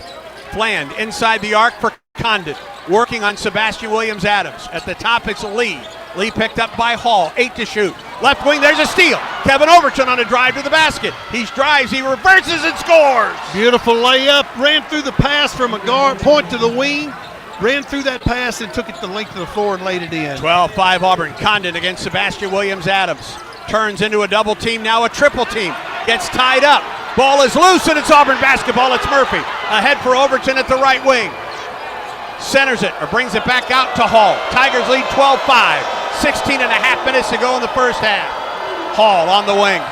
[SPEAKER 2] Fland inside the arc for Condon. Working on Sebastian Williams-Adams. At the top, it's Lee. Lee picked up by Hall. 8 to shoot. Left wing, there's a steal. Kevin Overton on a drive to the basket. He drives, he reverses and scores.
[SPEAKER 3] Beautiful layup. Ran through the pass from a guard point to the wing. Ran through that pass and took it the length of the floor and laid it in.
[SPEAKER 2] 12-5 Auburn. Condon against Sebastian Williams-Adams. Turns into a double team, now a triple team. Gets tied up. Ball is loose and it's Auburn basketball. It's Murphy. Ahead for Overton at the right wing. Centers it or brings it back out to Hall. Tigers lead 12-5. 16 and a half minutes to go in the first half. Hall on the wing.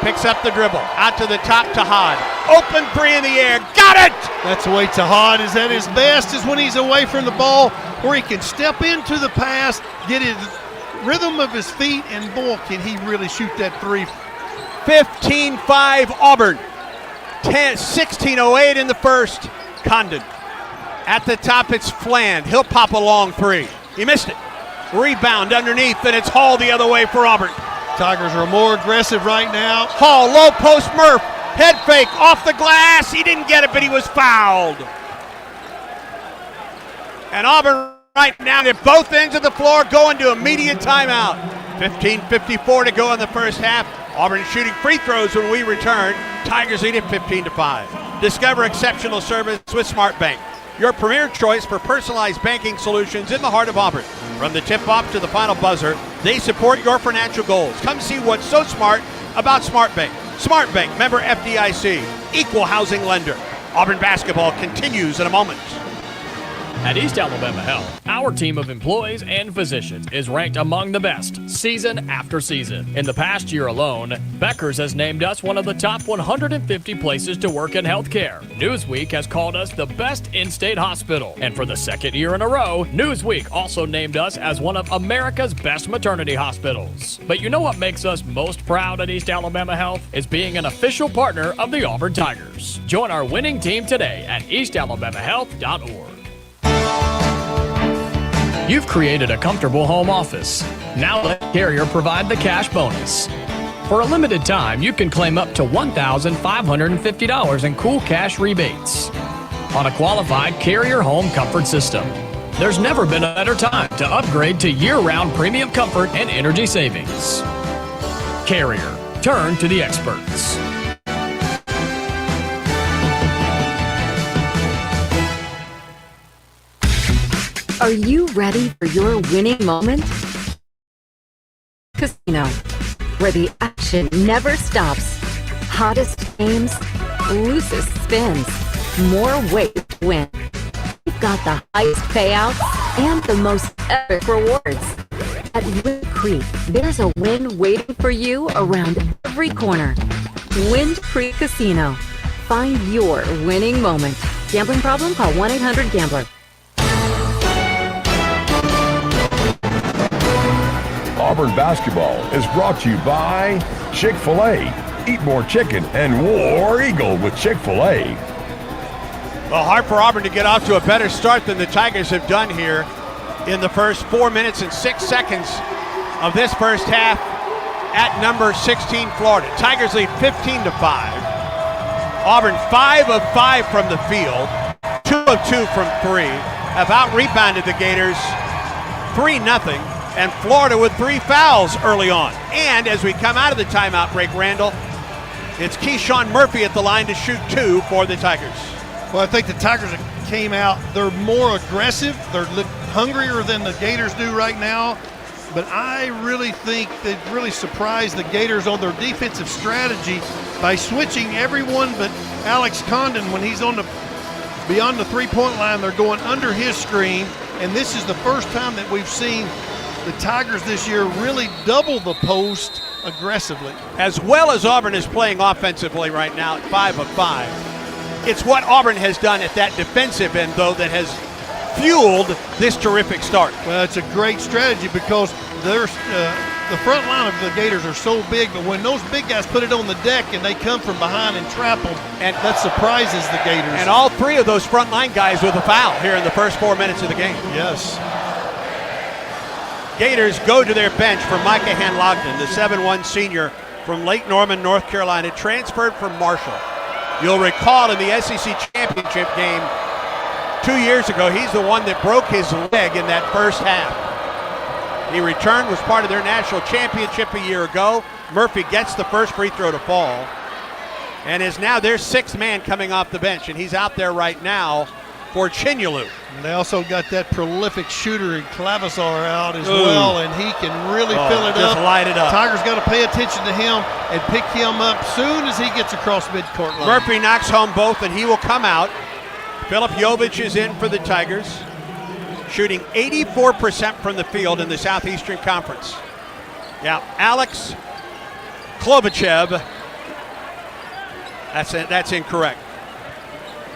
[SPEAKER 2] Picks up the dribble. Out to the top to Hod. Open three in the air. Got it!
[SPEAKER 3] That's the way Tahad is at his best, is when he's away from the ball, where he can step into the pass, get his rhythm of his feet, and boy, can he really shoot that three.
[SPEAKER 2] 15-5 Auburn. 16:08 in the first. Condon. At the top, it's Fland. He'll pop a long three. He missed it. Rebound underneath, and it's Hall the other way for Auburn.
[SPEAKER 3] Tigers are more aggressive right now.
[SPEAKER 2] Hall, low post Murph. Head fake off the glass. He didn't get it, but he was fouled. And Auburn right now at both ends of the floor going to immediate timeout. 15:54 to go in the first half. Auburn shooting free throws when we return. Tigers lead at 15-5. Discover exceptional service with Smart Bank, your premier choice for personalized banking solutions in the heart of Auburn. From the tip-off to the final buzzer, they support your financial goals. Come see what's so smart about Smart Bank. Smart Bank, member FDIC, equal housing lender. Auburn basketball continues in a moment.
[SPEAKER 13] At East Alabama Health, our team of employees and physicians is ranked among the best season after season. In the past year alone, Becker's has named us one of the top 150 places to work in healthcare. Newsweek has called us the best in-state hospital. And for the second year in a row, Newsweek also named us as one of America's best maternity hospitals. But you know what makes us most proud at East Alabama Health? Is being an official partner of the Auburn Tigers. Join our winning team today at eastalabamahealth.org. You've created a comfortable home office. Now let Carrier provide the cash bonus. For a limited time, you can claim up to $1,550 in cool cash rebates on a qualified Carrier home comfort system. There's never been a better time to upgrade to year-round premium comfort and energy savings. Carrier, turn to the experts.
[SPEAKER 21] Are you ready for your winning moment? Casino, where the action never stops. Hottest games, loosest spins, more ways to win. We've got the highest payouts and the most epic rewards. At Wind Creek, there's a win waiting for you around every corner. Wind Creek Casino. Find your winning moment. Gambling problem? Call 1-800-GAMBLER.
[SPEAKER 1] Auburn basketball is brought to you by Chick-fil-A. Eat more chicken and War Eagle with Chick-fil-A.
[SPEAKER 2] Well, hard for Auburn to get off to a better start than the Tigers have done here in the first 4 minutes and 6 seconds of this first half at number 16, Florida. Tigers lead 15-5. Auburn 5 of 5 from the field, 2 of 2 from 3, have out-rebounded the Gators 3-0, and Florida with 3 fouls early on. And as we come out of the timeout break, Randall, it's Keyshawn Murphy at the line to shoot 2 for the Tigers.
[SPEAKER 3] Well, I think the Tigers came out, they're more aggressive, they're hungrier than the Gators do right now, but I really think they've really surprised the Gators on their defensive strategy by switching everyone but Alex Condon. When he's on the beyond the three-point line, they're going under his screen, and this is the first time that we've seen the Tigers this year really double the post aggressively.
[SPEAKER 2] As well as Auburn is playing offensively right now at 5 of 5. It's what Auburn has done at that defensive end, though, that has fueled this terrific start.
[SPEAKER 3] Well, it's a great strategy because there's the front line of the Gators are so big, but when those big guys put it on the deck and they come from behind and trap them, and that surprises the Gators.
[SPEAKER 2] And all 3 of those front line guys with a foul here in the first 4 minutes of the game.
[SPEAKER 3] Yes.
[SPEAKER 2] Gators go to their bench for Micah Hanlogden, the 7'1 senior from Lake Norman, North Carolina, transferred from Marshall. You'll recall in the SEC championship game 2 years ago, he's the one that broke his leg in that first half. He returned, was part of their national championship a year ago. Murphy gets the first free throw to fall and is now their 6th man coming off the bench, and he's out there right now for Chinyalu.
[SPEAKER 3] And they also got that prolific shooter in Clavasar out as well, and he can really fill it
[SPEAKER 2] just
[SPEAKER 3] up.
[SPEAKER 2] light it up.
[SPEAKER 3] Tigers got to pay attention to him and pick him up soon as he gets across midcourt line.
[SPEAKER 2] Murphy knocks home both, and he will come out. Philip Jovich is in for the Tigers, shooting 84% from the field in the Southeastern Conference. Yeah, Alex Klobuchev, that's incorrect.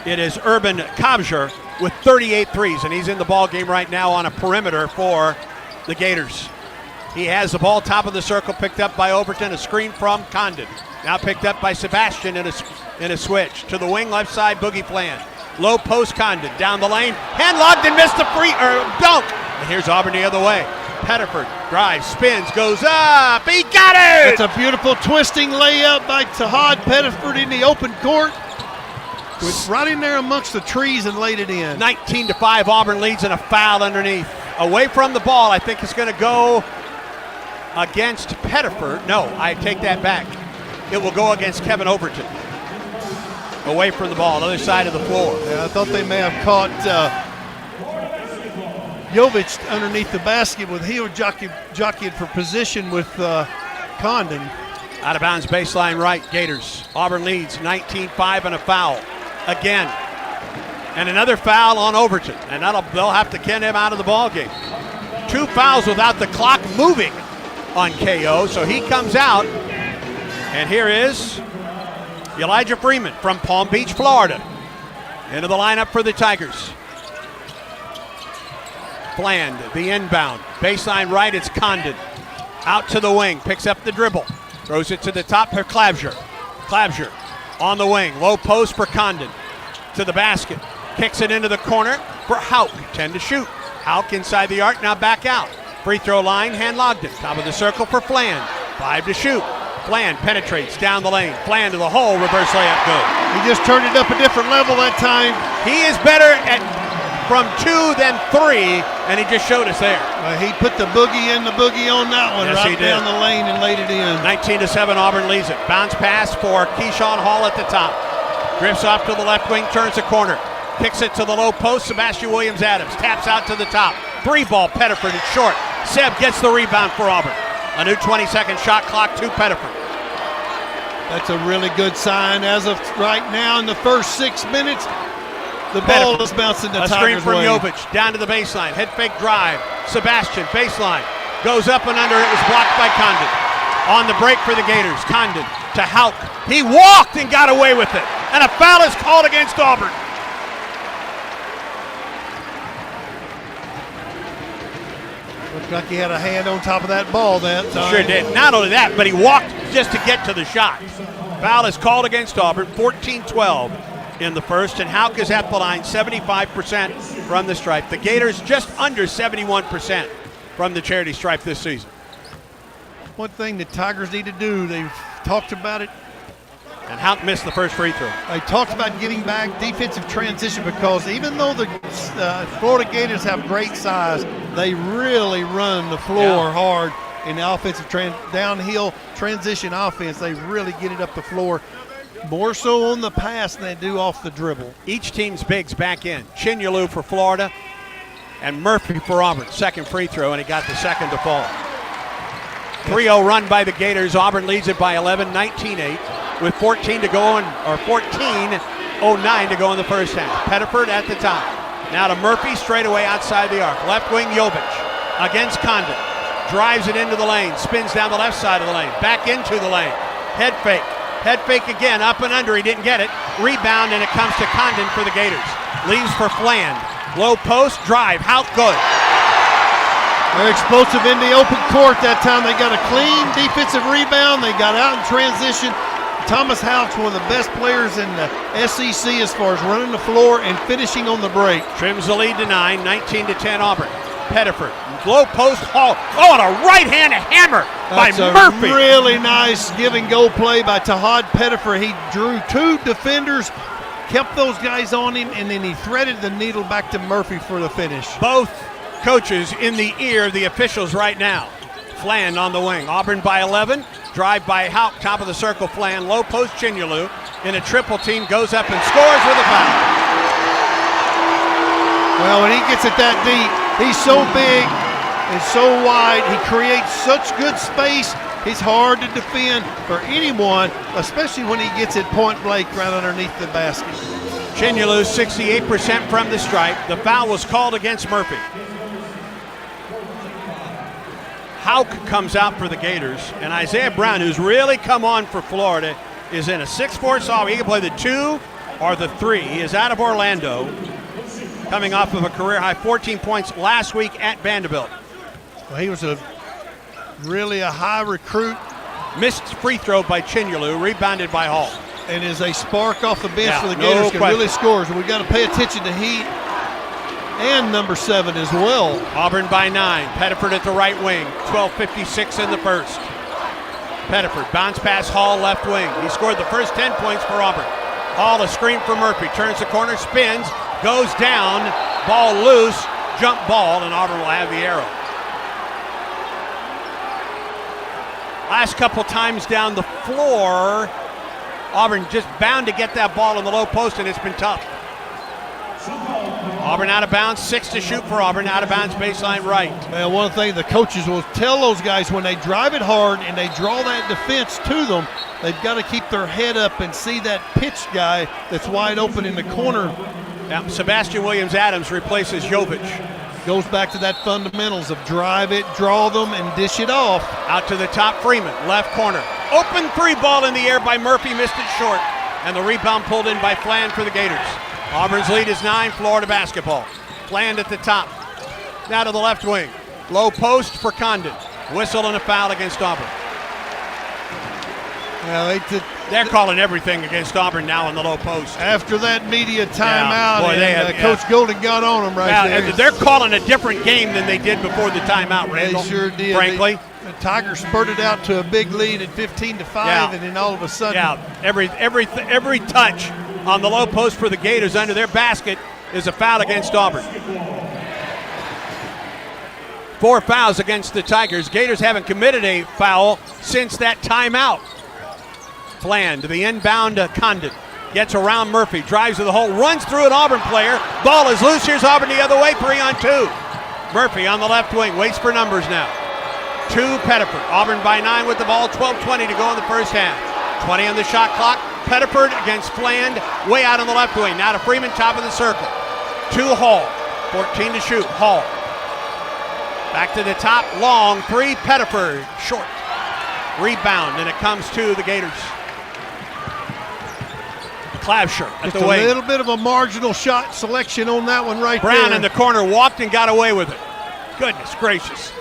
[SPEAKER 2] It is Urban Kobzer with 38 threes, and he's in the ball game right now on a perimeter for the Gators. He has the ball top of the circle, picked up by Overton, a screen from Condon. Now picked up by Sebastian in a switch. To the wing, left side, Boogie Flan. Low post Condon, down the lane. Hanlogden missed the dunk. And here's Auburn the other way. Pettiford drives, spins, goes up. He got it!
[SPEAKER 3] It's a beautiful twisting layup by Tahad Pettiford in the open court. Right in there amongst the trees and laid it in.
[SPEAKER 2] 19-5, Auburn leads and a foul underneath. Away from the ball, I think it's going to go against Pettiford. No, I take that back. It will go against Kevin Overton. Away from the ball, other side of the floor.
[SPEAKER 3] Yeah, I thought they may have caught Jovich underneath the basket with heel jockeying for position with Condon.
[SPEAKER 2] Out of bounds, baseline right, Gators. Auburn leads 19-5 and a foul. Again. And another foul on Overton. And they'll have to get him out of the ball game. 2 fouls without the clock moving on KO. So he comes out. And here is Elijah Freeman from Palm Beach, Florida. Into the lineup for the Tigers. Bland, the inbound. Baseline right, it's Condon. Out to the wing, picks up the dribble. Throws it to the top for Clavzer. Clavzer on the wing. Low post for Condon. To the basket. Kicks it into the corner for Hauk. 10 to shoot. Hauk inside the arc, now back out. Free throw line, Hanlogden. Top of the circle for Flan. 5 to shoot. Flan penetrates down the lane. Flan to the hole, reverse layup good.
[SPEAKER 3] He just turned it up a different level that time.
[SPEAKER 2] He is better from 2 than 3, and he just showed us there.
[SPEAKER 3] He put the boogie on that one,
[SPEAKER 2] yes,
[SPEAKER 3] right down the lane and laid it in.
[SPEAKER 2] 19-7, Auburn leads it. Bounce pass for Keyshawn Hall at the top. Drifts off to the left wing, turns the corner. Kicks it to the low post. Sebastian Williams-Adams taps out to the top. 3-ball, Pettiford is short. Seb gets the rebound for Auburn. A new 20-second shot clock to Pettiford.
[SPEAKER 3] That's a really good sign. As of right now, in the first 6 minutes, the ball is bouncing the Tigers' way.
[SPEAKER 2] A screen from Jovic down to the baseline. Head fake drive. Sebastian, baseline. Goes up and under. It was blocked by Condon. On the break for the Gators, Condon to Houck. He walked and got away with it. And a foul is called against Auburn.
[SPEAKER 3] Looked like he had a hand on top of that ball that time.
[SPEAKER 2] Sure did. Not only that, but he walked just to get to the shot. Foul is called against Auburn, 14-12 in the first, and Houck is at the line, 75% from the stripe. The Gators just under 71% from the charity stripe this season.
[SPEAKER 3] One thing the Tigers need to do, they've talked about it.
[SPEAKER 2] And Houck missed the first free throw.
[SPEAKER 3] They talked about getting back defensive transition because even though the Florida Gators have great size, they really run the floor hard in the offensive downhill transition offense. They really get it up the floor more so on the pass than they do off the dribble.
[SPEAKER 2] Each team's bigs back in. Chinyelu for Florida and Murphy for Auburn. Second free throw, and he got the second to fall. 3-0 run by the Gators. Auburn leads it by 11, 19-8. With 14 to go, or 14:09 to go in the first half. Pettiford at the top. Now to Murphy, straight away outside the arc. Left wing Jovic against Condon. Drives it into the lane, spins down the left side of the lane, back into the lane. Head fake. Head fake again, up and under. He didn't get it. Rebound, and it comes to Condon for the Gators. Leaves for Fland. Low post, drive. How good.
[SPEAKER 3] They're explosive in the open court that time. They got a clean defensive rebound. They got out in transition. Thomas Houck's one of the best players in the SEC as far as running the floor and finishing on the break.
[SPEAKER 2] Trims the lead to 9, 19-10 Auburn. Pettiford, low post, Hall. Oh, and a right-hand hammer by Murphy.
[SPEAKER 3] That's a really nice give-and-go play by Tahad Pettiford. He drew two defenders, kept those guys on him, and then he threaded the needle back to Murphy for the finish.
[SPEAKER 2] Both coaches in the ear of the officials right now. Fland on the wing. Auburn by 11. Drive by Houck, top of the circle, Fland. Low post, Chinyelu. In a triple team, goes up and scores with a foul.
[SPEAKER 3] Well, when he gets it that deep, he's so big and so wide. He creates such good space. He's hard to defend for anyone, especially when he gets it point blank right underneath the basket.
[SPEAKER 2] Chinyelu, 68% from the stripe. The foul was called against Murphy. Houck comes out for the Gators, and Isaiah Brown, who's really come on for Florida, is in a 6'4" sophomore. He can play the 2 or the 3. He is out of Orlando, coming off of a career-high 14 points last week at Vanderbilt.
[SPEAKER 3] Well, he was really a high recruit.
[SPEAKER 2] Missed free throw by Chinyelu, rebounded by Hall.
[SPEAKER 3] And is a spark off the bench for the Gators, can really score. So we got to pay attention to he and number 7 as well.
[SPEAKER 2] Auburn by 9. Pettiford at the right wing. 12:56 in the first. Pettiford, bounce pass Hall, left wing. He scored the first 10 points for Auburn. Hall, a screen for Murphy. Turns the corner, spins, goes down, ball loose, jump ball, and Auburn will have the arrow. Last couple times down the floor, Auburn just bound to get that ball in the low post, and it's been tough. Auburn out of bounds, 6 to shoot for Auburn, out of bounds, baseline right.
[SPEAKER 3] Well, one thing the coaches will tell those guys when they drive it hard and they draw that defense to them, they've got to keep their head up and see that pitch guy that's wide open in the corner.
[SPEAKER 2] Now, Sebastian Williams-Adams replaces Jovic.
[SPEAKER 3] Goes back to that fundamentals of drive it, draw them, and dish it off.
[SPEAKER 2] Out to the top, Freeman, left corner. Open 3 ball in the air by Murphy, missed it short. And the rebound pulled in by Fland for the Gators. Auburn's lead is 9, Florida basketball. Fland at the top. Now to the left wing. Low post for Condon. Whistle and a foul against Auburn.
[SPEAKER 3] Well,
[SPEAKER 2] they're calling everything against Auburn now in the low post.
[SPEAKER 3] After that media timeout,
[SPEAKER 2] yeah,
[SPEAKER 3] Coach Golden got on them there.
[SPEAKER 2] They're calling a different game than they did before the timeout, Randall.
[SPEAKER 3] They sure did.
[SPEAKER 2] Frankly.
[SPEAKER 3] The Tigers spurted out to a big lead at 15-5, and then all of a sudden.
[SPEAKER 2] Yeah, every touch on the low post for the Gators under their basket is a foul against Auburn. 4 fouls against the Tigers. Gators haven't committed a foul since that timeout. Fland to the inbound Condon. Gets around Murphy, drives to the hole, runs through an Auburn player. Ball is loose. Here's Auburn the other way, 3-on-2. Murphy on the left wing, waits for numbers now. 2 Pettiford. Auburn by 9 with the ball, 12:20 to go in the first half. 20 on the shot clock. Pettiford against Fland, way out on the left wing. Now to Freeman, top of the circle. 2 Hall, 14 to shoot. Hall. Back to the top, long 3, Pettiford, short. Rebound, and it comes to the Gators. Clavsher at the wing.
[SPEAKER 3] A little bit of a marginal shot selection on that one right there.
[SPEAKER 2] Brown in the corner walked and got away with it. Goodness gracious.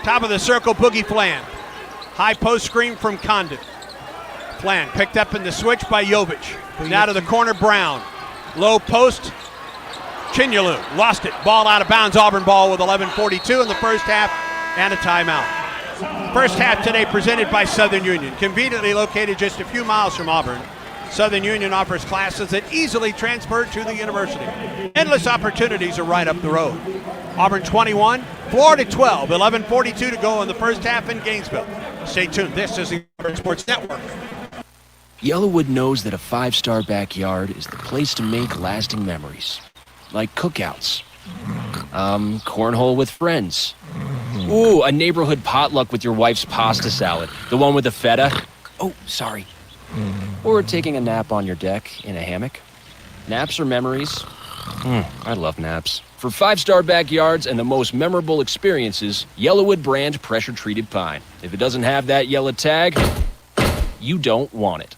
[SPEAKER 2] Top of the circle, Boogie Fland. High post screen from Condon. Fland picked up in the switch by Jovic. Now to the corner, Brown. Low post, Chinyalu. Lost it. Ball out of bounds. Auburn ball with 11:42 in the first half and a timeout. First half today presented by Southern Union. Conveniently located just a few miles from Auburn, Southern Union offers classes that easily transfer to the university. Endless opportunities are right up the road. Auburn 21, Florida 12, 11:42 to go in the first half in Gainesville. Stay tuned. This is the Auburn Sports Network.
[SPEAKER 20] Yellowwood knows that a 5-star backyard is the place to make lasting memories. Like cookouts. Cornhole with friends. Ooh, a neighborhood potluck with your wife's pasta salad. The one with the feta. Oh, sorry. Or taking a nap on your deck in a hammock. Naps are memories. I love naps. For 5-star backyards and the most memorable experiences, Yellowwood brand pressure-treated pine. If it doesn't have that yellow tag, you don't want it.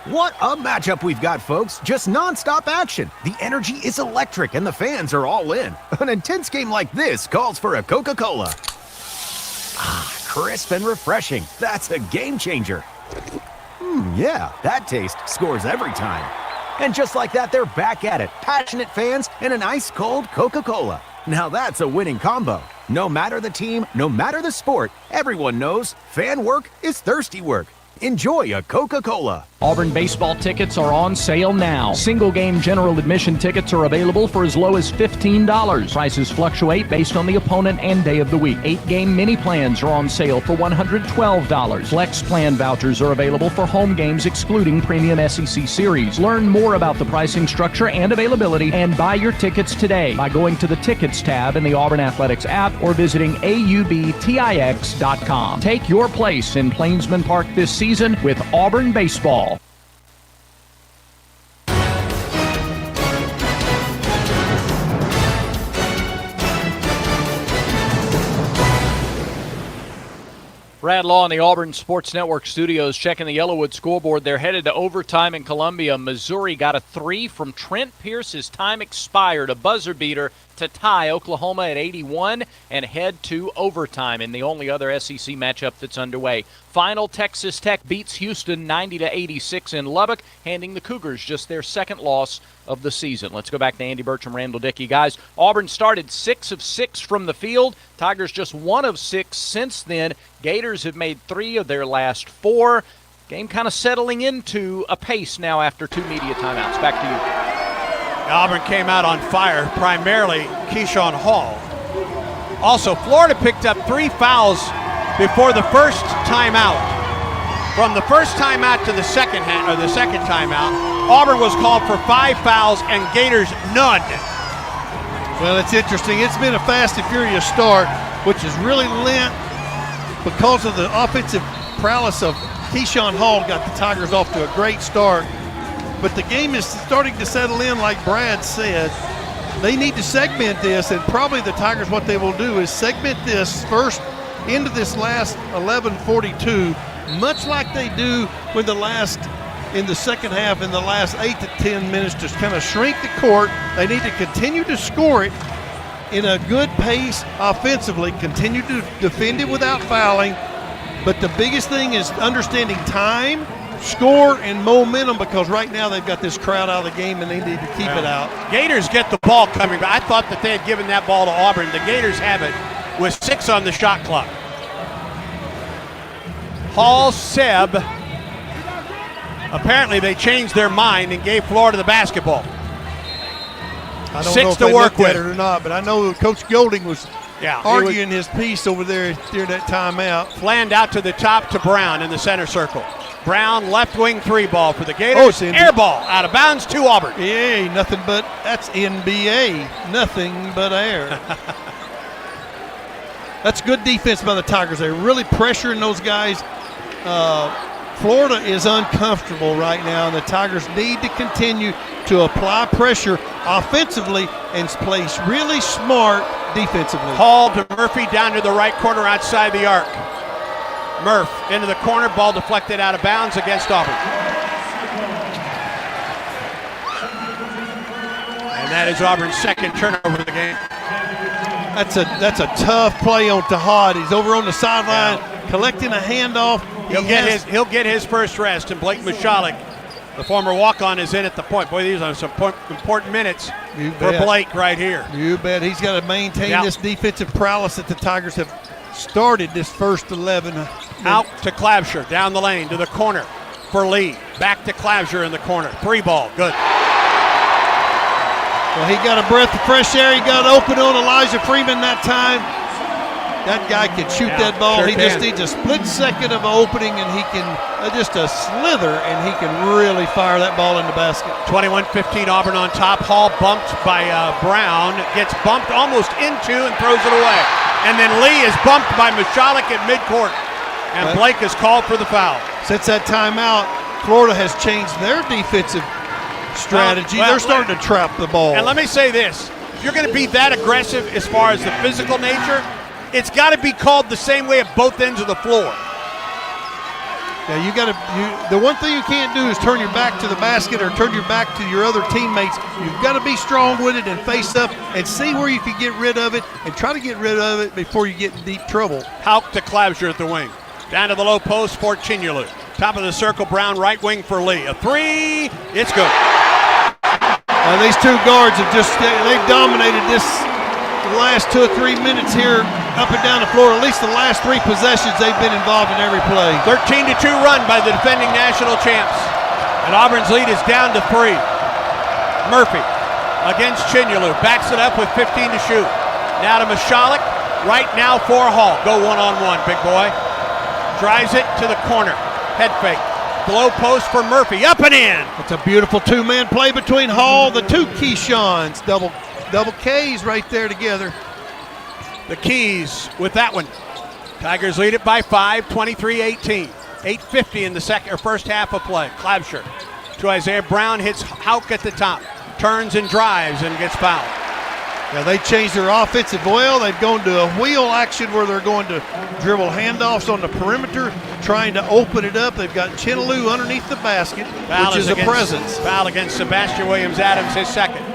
[SPEAKER 6] What a matchup we've got, folks. Just non-stop action. The energy is electric and the fans are all in. An intense game like this calls for a Coca-Cola. Crisp and refreshing. That's a game changer. Yeah, that taste scores every time. And just like that, they're back at it. Passionate fans and an ice-cold Coca-Cola. Now that's a winning combo. No matter the team, no matter the sport, everyone knows fan work is thirsty work. Enjoy a Coca-Cola.
[SPEAKER 9] Auburn baseball tickets are on sale now. Single game general admission tickets are available for as low as $15. Prices fluctuate based on the opponent and day of the week. 8-game mini plans are on sale for $112. Flex plan vouchers are available for home games excluding premium SEC series. Learn more about the pricing structure and availability and buy your tickets today by going to the Tickets tab in the Auburn Athletics app or visiting aubtix.com. Take your place in Plainsman Park this season with Auburn baseball. Brad Law in the Auburn Sports Network studios checking the Yellowwood scoreboard. They're headed to overtime in Columbia. Missouri got a 3 from Trent Pierce. His time expired. A buzzer beater to tie Oklahoma at 81 and head to overtime in the only other SEC matchup that's underway. Final, Texas Tech beats Houston 90-86 in Lubbock, handing the Cougars just their second loss of the season. Let's go back to Andy Bertram, Randall Dickey. Guys, Auburn started 6 of 6 from the field. Tigers just 1 of 6 since then. Gators have made 3 of their last 4. Game kind of settling into a pace now after 2 media timeouts. Back to you.
[SPEAKER 2] Auburn came out on fire, primarily Keyshawn Hall. Also, Florida picked up 3 fouls before the first timeout. From the first timeout to the second timeout, Auburn was called for 5 fouls and Gators none.
[SPEAKER 3] Well, it's interesting. It's been a fast and furious start, which has really lent because of the offensive prowess of Keyshawn Hall. Got the Tigers off to a great start. But the game is starting to settle in, like Brad said. They need to segment this, and probably the Tigers, what they will do is segment this first into this last 11:42, much like they do with in the second half, in the last 8 to 10 minutes, to kind of shrink the court. They need to continue to score it in a good pace offensively, continue to defend it without fouling. But the biggest thing is understanding time, score, and momentum, because right now they've got this crowd out of the game and they need to keep it out.
[SPEAKER 2] Gators get the ball coming back. I thought that they had given that ball to Auburn. The Gators have it with 6 on the shot clock. Hall, Seb. Apparently they changed their mind and gave Florida the basketball.
[SPEAKER 3] I don't
[SPEAKER 2] 6
[SPEAKER 3] know if
[SPEAKER 2] to
[SPEAKER 3] they
[SPEAKER 2] work
[SPEAKER 3] looked
[SPEAKER 2] with
[SPEAKER 3] at it or not, but I know Coach Golding was
[SPEAKER 2] Yeah,
[SPEAKER 3] arguing his piece over there during that timeout.
[SPEAKER 2] Fland out to the top to Brown in the center circle. Brown, left wing 3 ball for the Gators. Air ball out of bounds to Auburn.
[SPEAKER 3] Yeah, nothing but, that's NBA, nothing but air. That's good defense by the Tigers. They're really pressuring those guys. Florida is uncomfortable right now, and the Tigers need to continue to apply pressure offensively and play really smart defensively.
[SPEAKER 2] Hall to Murphy down to the right corner outside the arc. Murph into the corner, ball deflected out of bounds against Auburn. And that is Auburn's second turnover of the game.
[SPEAKER 3] That's a tough play on Tahad. He's over on the sideline collecting a handoff.
[SPEAKER 2] He'll get his first rest, and Blake Mishalik, the former walk-on, is in at the point. Boy, these are some important minutes for Blake right here.
[SPEAKER 3] You bet. He's got to maintain this defensive prowess that the Tigers have started this first 11.
[SPEAKER 2] Out to Clabsher, down the lane to the corner for Lee. Back to Clabsher in the corner. 3 ball, good.
[SPEAKER 3] Well, he got a breath of fresh air. He got open on Elijah Freeman that time. That guy can shoot that ball. He just needs a split second of an opening, and he can just a slither, and he can really fire that ball in the basket.
[SPEAKER 2] 21-15 Auburn on top. Hall bumped by Brown. Gets bumped almost into and throws it away. And then Lee is bumped by Mishalik at midcourt. And Blake is called for the foul.
[SPEAKER 3] Since that timeout, Florida has changed their defensive strategy. They're starting to trap the ball.
[SPEAKER 2] And let me say this. If you're going to be that aggressive as far as the physical nature, it's got to be called the same way at both ends of the floor.
[SPEAKER 3] Yeah, the one thing you can't do is turn your back to the basket or turn your back to your other teammates. You've got to be strong with it and face up and see where you can get rid of it and try to get rid of it before you get in deep trouble.
[SPEAKER 2] Hauk to Clabsher at the wing. Down to the low post for Chinyalu. Top of the circle, Brown right wing for Lee. A 3, it's good.
[SPEAKER 3] These two guards have they've dominated this the last 2 or 3 minutes here up and down the floor. At least the last 3 possessions they've been involved in every play.
[SPEAKER 2] 13-2 run by the defending national champs. And Auburn's lead is down to 3. Murphy against Chinyalu. Backs it up with 15 to shoot. Now to Mishalik. Right now for Hall. Go one-on-one, big boy. Drives it to the corner. Head fake. Low post for Murphy. Up and in.
[SPEAKER 3] It's a beautiful 2-man play between Hall, the 2 Keyshawn's. Double K's right there together.
[SPEAKER 2] The Keys with that one. Tigers lead it by 5, 23-18. 8:50 in the first half of play. Clabsher to Isaiah Brown, hits Hauk at the top. Turns and drives and gets fouled.
[SPEAKER 3] Yeah, they changed their offensive oil. They've gone to a wheel action where they're going to dribble handoffs on the perimeter, trying to open it up. They've got Chinyalu underneath the basket, which is a presence.
[SPEAKER 2] Foul against Sebastian Williams-Adams, his second.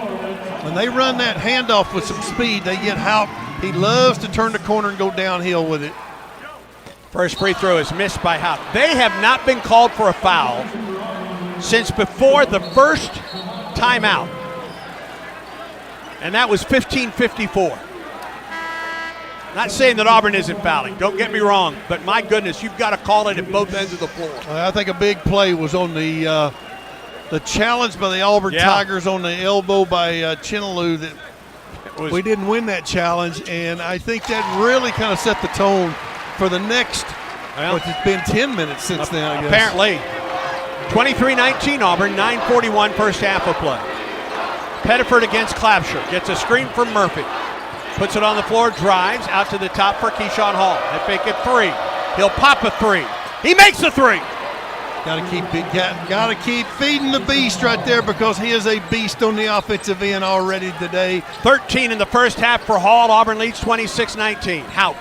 [SPEAKER 3] When they run that handoff with some speed, they get Hauk. He loves to turn the corner and go downhill with it.
[SPEAKER 2] First free throw is missed by Hauk. They have not been called for a foul since before the first timeout. And that was 15:54. Not saying that Auburn isn't fouling. Don't get me wrong. But my goodness, you've got to call it at both ends of the floor.
[SPEAKER 3] I think a big play was on the challenge by the Auburn Tigers on the elbow by Chinyalu. That we didn't win that challenge, and I think that really kind of set the tone for the next. Well, it's been 10 minutes since then, I guess.
[SPEAKER 2] Apparently. 23-19 Auburn, 9:41 first half of play. Pettiford against Clabsher. Gets a screen from Murphy. Puts it on the floor, drives out to the top for Keyshawn Hall. Head fake at 3. He'll pop a 3. He makes a 3.
[SPEAKER 3] Got to keep feeding the beast right there because he is a beast on the offensive end already today.
[SPEAKER 2] 13 in the first half for Hall. Auburn leads 26-19. Hauk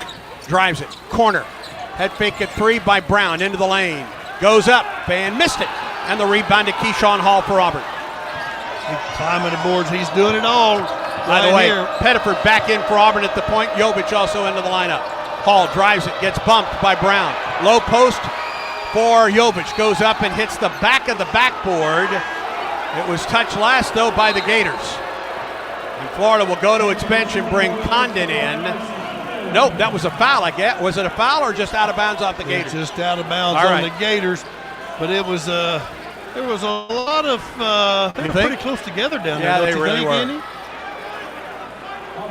[SPEAKER 2] drives it. Corner. Head fake at 3 by Brown into the lane. Goes up and missed it. And the rebound to Keyshawn Hall for Auburn.
[SPEAKER 3] He's climbing the boards. He's doing it all.
[SPEAKER 2] By the way, Pettiford back in for Auburn at the point. Jovic also into the lineup. Hall drives it, gets bumped by Brown. Low post for Jovic. Goes up and hits the back of the backboard. It was touched last, though, by the Gators. And Florida will go to its bench and bring Condon in. Nope, that was a foul, I guess. Was it a foul or just out of bounds off the Gators?
[SPEAKER 3] Just out of bounds on the Gators. But it was there was a lot of they were pretty close together down there.
[SPEAKER 2] Yeah, they really were.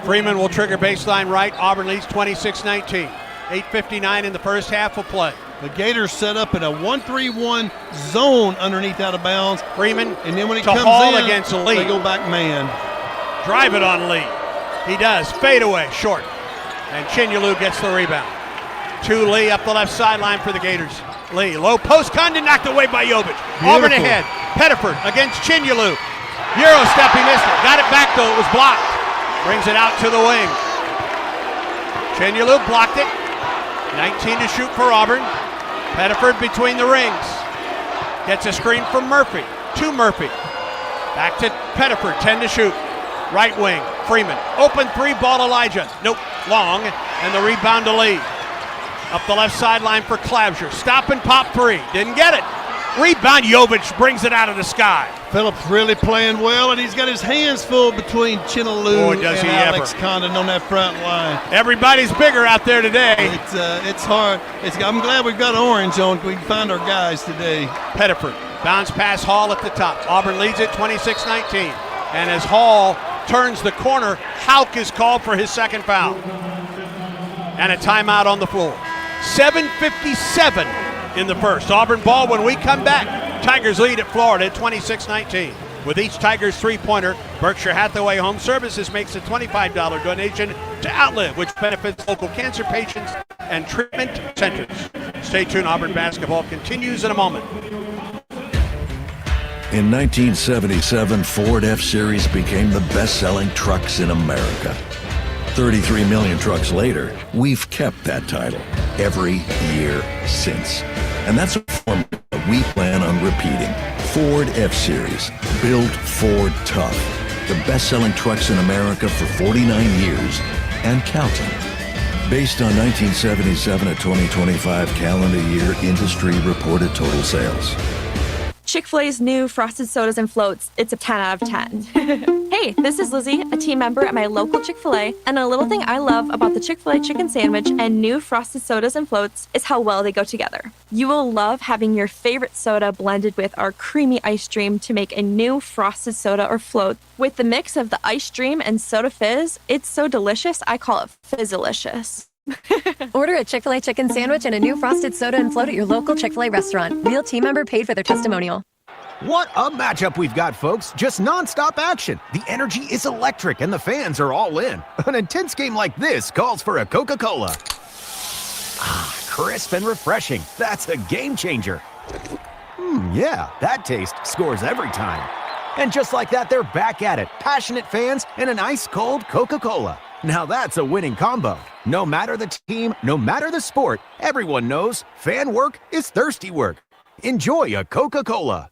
[SPEAKER 2] Freeman will trigger baseline right. Auburn leads 26-19. 8:59 in the first half of play.
[SPEAKER 3] The Gators set up in a 1-3-1 zone underneath out of bounds.
[SPEAKER 2] Freeman
[SPEAKER 3] and then when it
[SPEAKER 2] to
[SPEAKER 3] comes
[SPEAKER 2] Hall
[SPEAKER 3] in,
[SPEAKER 2] against Lee.
[SPEAKER 3] they go back man.
[SPEAKER 2] Drive it on Lee. He does. Fade away, short. And Chinyelu gets the rebound. To Lee up the left sideline for the Gators. Lee, low post, Condon knocked away by Jovic. Auburn ahead. Pettiford against Chinyelu. Euro step, he missed it. Got it back though, it was blocked. Brings it out to the wing. Chinyelu blocked it. 19 to shoot for Auburn. Pettiford between the rings. Gets a screen from Murphy. To Murphy. Back to Pettiford, 10 to shoot. Right wing, Freeman. Open three, ball Elijah. Nope, long. And the rebound to Lee. Up the left sideline for Clabsher. Stop and pop three. Didn't get it. Rebound, Jovic brings it out of the sky.
[SPEAKER 3] Phillips really playing well, and he's got his hands full between Chinyelu and Alex Condon on that front line.
[SPEAKER 2] Everybody's bigger out there today.
[SPEAKER 3] It's hard. I'm glad we've got orange on. We can find our guys today.
[SPEAKER 2] Pettiford, bounce pass Hall at the top. Auburn leads it 26-19. And as Hall turns the corner, Houck is called for his second foul. And a timeout on the floor. 7:57 in the first. Auburn ball when we come back. Tigers lead at Florida at 26-19. With each Tigers three-pointer, Berkshire Hathaway Home Services makes a $25 donation to Outlive, which benefits local cancer patients and treatment centers. Stay tuned. Auburn basketball continues in a moment.
[SPEAKER 16] In 1977, Ford F-Series became the best-selling trucks in America. 33 million trucks later, we've kept that title every year since. And that's a formula we plan on repeating. Ford F-Series, built Ford tough. The best-selling trucks in America for 49 years and counting. Based on 1977 to 2025 calendar year industry reported total sales.
[SPEAKER 4] Chick-fil-A's new Frosted Sodas and Floats, it's a 10 out of 10. Hey, this is Lizzie, a team member at my local Chick-fil-A, and a little thing I love about the Chick-fil-A chicken sandwich and new Frosted Sodas and Floats is how well they go together. You will love having your favorite soda blended with our creamy ice dream to make a new Frosted Soda or Float. With the mix of the ice dream and soda fizz, it's so delicious, I call it Fizzalicious.
[SPEAKER 22] Order a Chick-fil-A chicken sandwich and a new Frosted Soda and Float at your local Chick-fil-A restaurant. Real team member paid for their testimonial.
[SPEAKER 6] What a matchup we've got, folks. Just nonstop action. The energy is electric and the fans are all in. An intense game like this calls for a Coca-Cola. Ah, crisp and refreshing. That's a game changer. Yeah, that taste scores every time. And just like that, they're back at it. Passionate fans and an ice-cold Coca-Cola. Now that's a winning combo. No matter the team, no matter the sport, everyone knows fan work is thirsty work. Enjoy a Coca-Cola.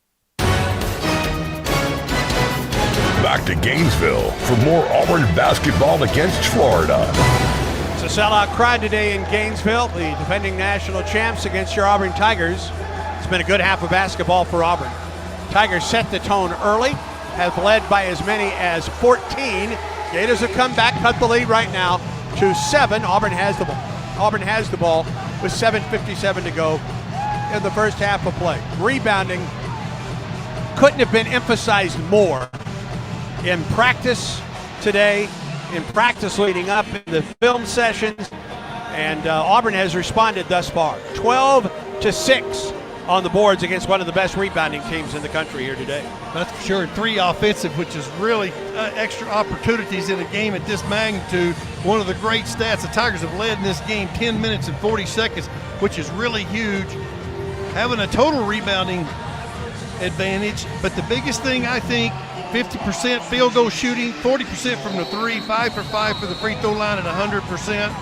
[SPEAKER 1] Back to Gainesville for more Auburn basketball against Florida.
[SPEAKER 2] It's a sellout crowd today in Gainesville. The defending national champs against your Auburn Tigers. It's been a good half of basketball for Auburn. Tigers set the tone early, have led by as many as 14. Gators have come back, cut the lead right now to 7. Auburn has the ball. Auburn has the ball with 7:57 to go in the first half of play. Rebounding couldn't have been emphasized more in practice today, in practice leading up in the film sessions, and Auburn has responded thus far. 12-6 on the boards against one of the best rebounding teams in the country here today.
[SPEAKER 3] That's for sure. 3 offensive, which is really extra opportunities in a game at this magnitude. One of the great stats, the Tigers have led in this game 10 minutes and 40 seconds, which is really huge. Having a total rebounding advantage, but the biggest thing, I think, 50% field goal shooting, 40% from the 3, 5 for 5 for the free throw line at 100%.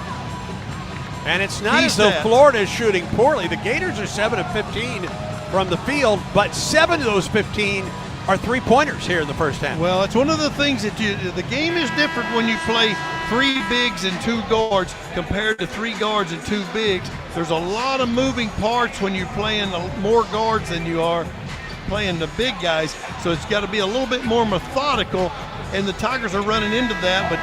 [SPEAKER 2] And it's not as though Florida is shooting poorly. The Gators are 7 of 15 from the field, but 7 of those 15 are three-pointers here in the first half.
[SPEAKER 3] Well, it's one of the things that the game is different when you play 3 bigs and 2 guards compared to 3 guards and 2 bigs. There's a lot of moving parts when you're playing more guards than you are playing the big guys, so it's got to be a little bit more methodical, and the Tigers are running into that, but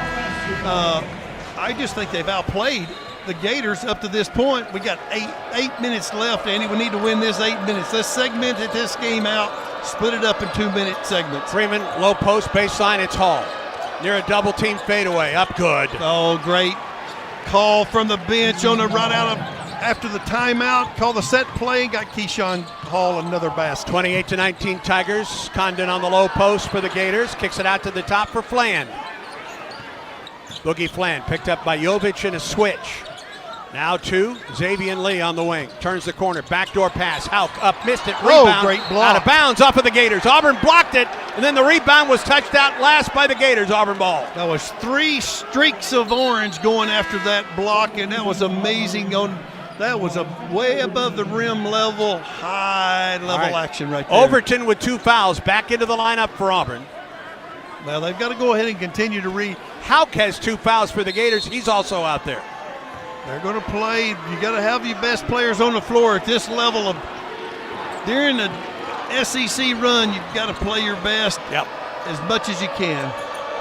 [SPEAKER 3] I just think they've outplayed the Gators up to this point. We got 8 minutes left, Andy. We need to win this 8 minutes. Let's segment this game out, split it up in 2-minute segments.
[SPEAKER 2] Freeman, low post, baseline, it's Hall. Near a double team fadeaway, up good.
[SPEAKER 3] Oh, great call from the bench on the run out of after the timeout, call the set play, got Keyshawn Hall another basket.
[SPEAKER 2] 28-19 Tigers. Condon on the low post for the Gators. Kicks it out to the top for Fland. Boogie Fland picked up by Jovic in a switch. Now to Xavier Lee on the wing. Turns the corner. Backdoor pass. Hauk up. Missed it. Rebound.
[SPEAKER 3] Great block.
[SPEAKER 2] Out of bounds off of the Gators. Auburn blocked it. And then the rebound was touched out last by the Gators. Auburn ball.
[SPEAKER 3] That was 3 streaks of orange going after that block. And that was amazing. That was a way above the rim level, high level action right there.
[SPEAKER 2] Overton with 2 fouls. Back into the lineup for Auburn.
[SPEAKER 3] Well, they've got to go ahead and continue to read.
[SPEAKER 2] Hauk has 2 fouls for the Gators. He's also out there.
[SPEAKER 3] They're going to play. You got to have your best players on the floor at this level. During the SEC run, you've got to play your best as much as you can.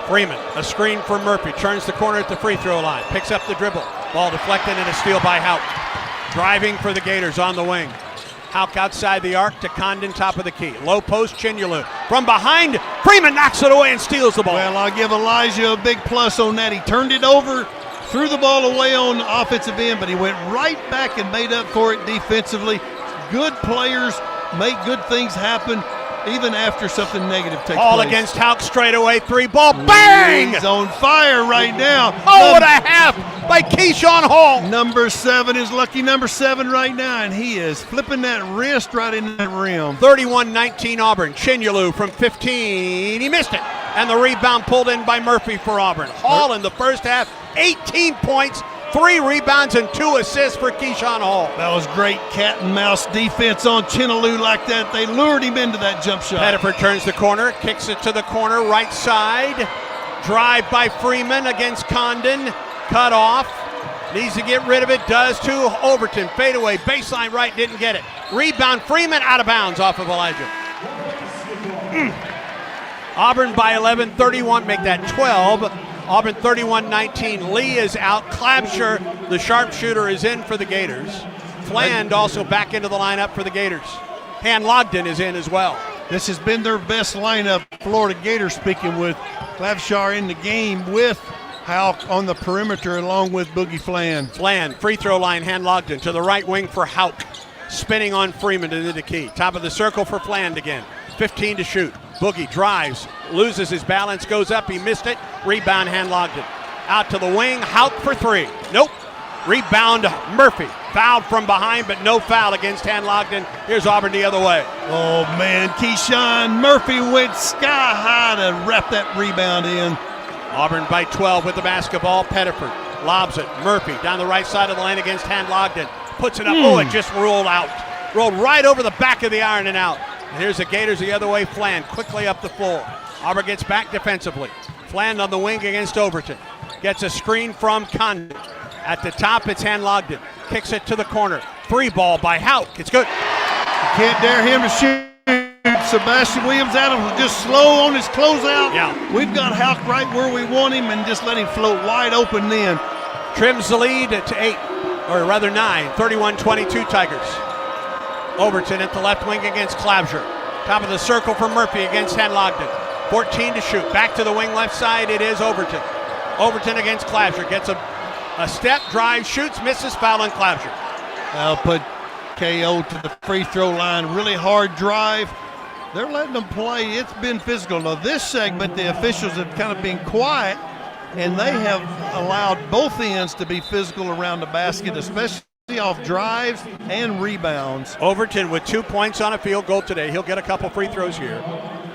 [SPEAKER 2] Freeman, a screen for Murphy. Turns the corner at the free throw line. Picks up the dribble. Ball deflected and a steal by Hauk. Driving for the Gators on the wing. Hauk outside the arc to Condon, top of the key. Low post, Chinyelu. From behind, Freeman knocks it away and steals the ball.
[SPEAKER 3] Well, I'll give Elijah a big plus on that. He turned it over, threw the ball away on the offensive end, but he went right back and made up for it defensively. Good players make good things happen even after something negative takes
[SPEAKER 2] All
[SPEAKER 3] place.
[SPEAKER 2] against Hauk, straight away, 3-ball, bang!
[SPEAKER 3] He's on fire right now.
[SPEAKER 2] Oh, what a half by Keyshawn Hall.
[SPEAKER 3] Number 7 is lucky number 7 right now, and he is flipping that wrist right into that rim.
[SPEAKER 2] 31-19 Auburn. Chinyelu from 15. He missed it. And the rebound pulled in by Murphy for Auburn. Hall in the first half, 18 points, 3 rebounds, and 2 assists for Keyshawn Hall.
[SPEAKER 3] That was great cat and mouse defense on Chinyelu like that. They lured him into that jump shot.
[SPEAKER 2] Pettiford turns the corner, kicks it to the corner, right side. Drive by Freeman against Condon. Cut off. Needs to get rid of it. Does to Overton. Fadeaway. Baseline right. Didn't get it. Rebound. Freeman out of bounds off of Elijah. Auburn by 11. 31. Make that 12. Auburn 31-19. Lee is out. Clabsher, the sharpshooter, is in for the Gators. Fland also back into the lineup for the Gators. Han Logden is in as well.
[SPEAKER 3] This has been their best lineup. Florida Gators speaking with Clabsher in the game with Hauk on the perimeter along with Boogie Fland.
[SPEAKER 2] Fland, free throw line, Han Logden to the right wing for Hauk. Spinning on Freeman into the key. Top of the circle for Fland again. 15 to shoot. Boogie drives, loses his balance, goes up, he missed it. Rebound, Han Logden. Out to the wing, Hauk for 3. Nope. Rebound, Murphy. Fouled from behind, but no foul against Han Logden. Here's Auburn the other way.
[SPEAKER 3] Oh, man, Keyshawn Murphy went sky high to wrap that rebound in.
[SPEAKER 2] Auburn by 12 with the basketball. Pettiford lobs it. Murphy down the right side of the lane against Han Logden. Puts it up. Oh, it just rolled out. Rolled right over the back of the iron and out. And here's the Gators the other way. Fland quickly up the floor. Auburn gets back defensively. Fland on the wing against Overton. Gets a screen from Condon. At the top, it's Han Logden. Kicks it to the corner. 3-ball by Hauk. It's good.
[SPEAKER 3] You can't dare him to shoot. Sebastian Williams Adams was just slow on his closeout.
[SPEAKER 2] Yeah.
[SPEAKER 3] We've got Hauk right where we want him and just let him float wide open then.
[SPEAKER 2] Trims the lead to 8, or rather 9. 31-22 Tigers. Overton at the left wing against Clabsher. Top of the circle for Murphy against Han Logden. 14 to shoot. Back to the wing left side, it is Overton. Overton against Clabsher. Gets a step, drive, shoots, misses, foul on Clabsher.
[SPEAKER 3] I'll put KO to the free throw line. Really hard drive. They're letting them play. It's been physical. Now this segment, the officials have kind of been quiet, and they have allowed both ends to be physical around the basket, especially off drives and rebounds.
[SPEAKER 2] Overton with 2 points on a field goal today. He'll get a couple free throws here.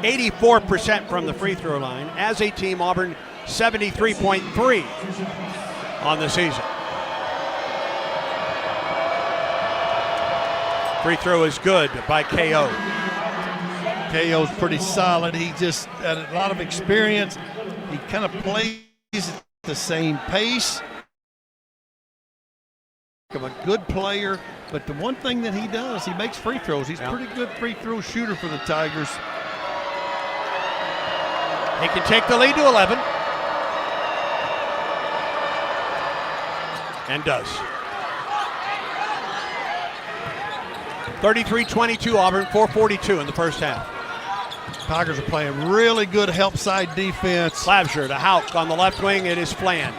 [SPEAKER 2] 84% from the free throw line. As a team, Auburn 73.3 on the season. Free throw is good by KO.
[SPEAKER 3] KO's pretty solid. He just had a lot of experience. He kind of plays at the same pace. Of a good player, but the one thing that he does, he makes free throws. He's a pretty good free throw shooter for the Tigers.
[SPEAKER 2] He can take the lead to 11. And does. 33-22 Auburn, 4:42 in the first half.
[SPEAKER 3] Tigers are playing really good help side defense.
[SPEAKER 2] Clabsher to Hauk on the left wing, it is Fland.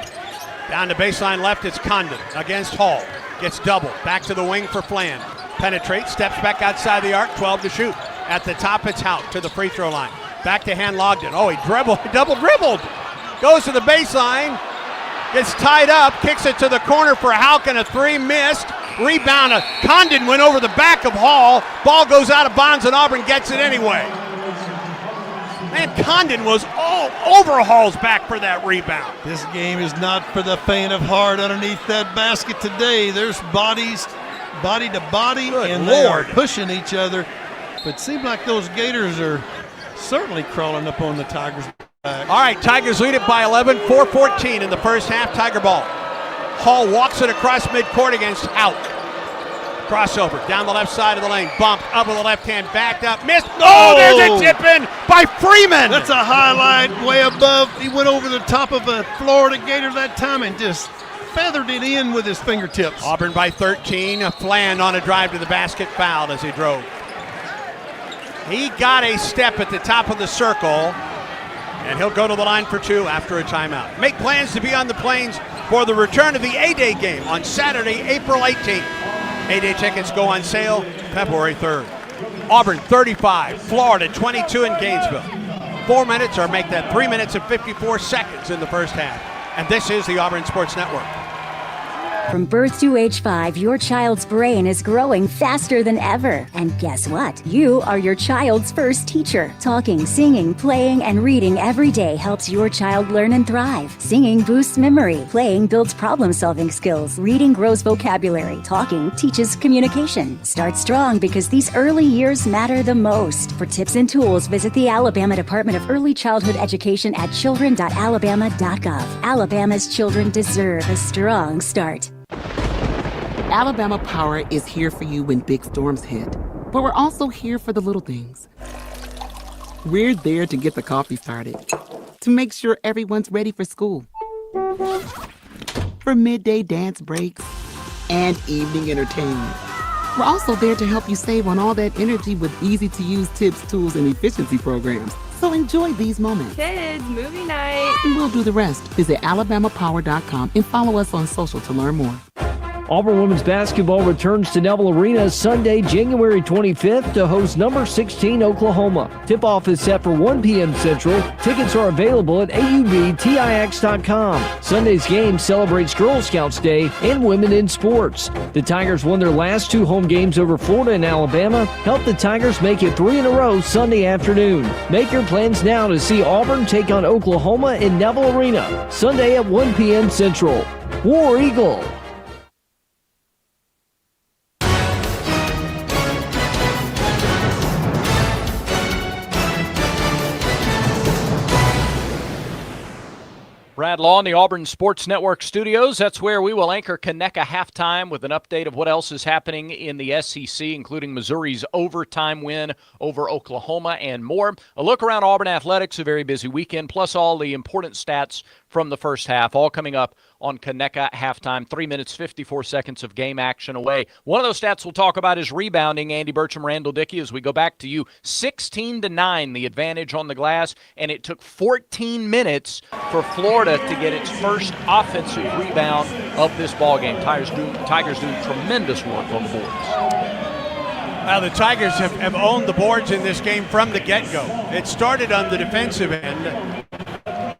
[SPEAKER 2] Down to baseline left, it's Condon against Hall. Gets doubled. Back to the wing for Flan. Penetrates, steps back outside the arc, 12 to shoot. At the top, it's Hout to the free throw line. Back to Han Logden. Oh, he double dribbled. Goes to the baseline. Gets tied up, kicks it to the corner for Hauk, and a three missed. Rebound. Condon went over the back of Hall. Ball goes out of bounds, and Auburn gets it anyway. Man, Condon was all over Hall's back for that rebound.
[SPEAKER 3] This game is not for the faint of heart underneath that basket today. There's bodies, body to body, and they are pushing each other. But it seems like those Gators are certainly crawling up on the Tigers' back.
[SPEAKER 2] All right, Tigers lead it by 11, 4:14 in the first half. Tiger ball. Hall walks it across midcourt against Hout. Crossover down the left side of the lane. Bumped up with the left hand, backed up, missed. Oh, there's a tip in by Freeman.
[SPEAKER 3] That's a highlight way above. He went over the top of a Florida Gator that time and just feathered it in with his fingertips.
[SPEAKER 2] Auburn by 13. Flan on a drive to the basket, fouled as he drove. He got a step at the top of the circle, and he'll go to the line for two after a timeout. Make plans to be on the plains for the return of the A-Day game on Saturday, April 18th. A-Day tickets go on sale February 3rd. Auburn 35, Florida 22 in Gainesville. 4 minutes, or make that 3 minutes and 54 seconds in the first half. And this is the Auburn Sports Network.
[SPEAKER 5] From birth to age 5, your child's brain is growing faster than ever. And guess what? You are your child's first teacher. Talking, singing, playing, and reading every day helps your child learn and thrive. Singing boosts memory. Playing builds problem-solving skills. Reading grows vocabulary. Talking teaches communication. Start strong because these early years matter the most. For tips and tools, visit the Alabama Department of Early Childhood Education at children.alabama.gov. Alabama's children deserve a strong start.
[SPEAKER 7] Alabama Power is here for you when big storms hit, but we're also here for the little things. We're there to get the coffee started, to make sure everyone's ready for school, for midday dance breaks, and evening entertainment. We're also there to help you save on all that energy with easy-to-use tips, tools, and efficiency programs. So enjoy these moments.
[SPEAKER 4] Kids, movie night.
[SPEAKER 7] And we'll do the rest. Visit alabamapower.com and follow us on social to learn more.
[SPEAKER 23] Auburn women's basketball returns to Neville Arena Sunday, January 25th to host number 16 Oklahoma. Tip-off is set for 1 p.m. Central. Tickets are available at aubtix.com. Sunday's game celebrates Girl Scouts Day and Women in Sports. The Tigers won their last 2 home games over Florida and Alabama. Help the Tigers make it 3 in a row Sunday afternoon. Make your plans now to see Auburn take on Oklahoma in Neville Arena, Sunday at 1 p.m. Central. War Eagle.
[SPEAKER 9] Brad Law in the Auburn Sports Network studios. That's where we will anchor Connecticut halftime with an update of what else is happening in the SEC, including Missouri's overtime win over Oklahoma and more. A look around Auburn athletics, a very busy weekend, plus all the important stats from the first half, all coming up on Connecticut halftime. 3 minutes, 54 seconds of game action away. One of those stats we'll talk about is rebounding. Andy Burcham, Randall Dickey, as we go back to you. 16-9, the advantage on the glass, and it took 14 minutes for Florida to get its first offensive rebound of this ballgame. Tigers doing tremendous work on the boards.
[SPEAKER 2] Well, the Tigers have owned the boards in this game from the get-go. It started on the defensive end.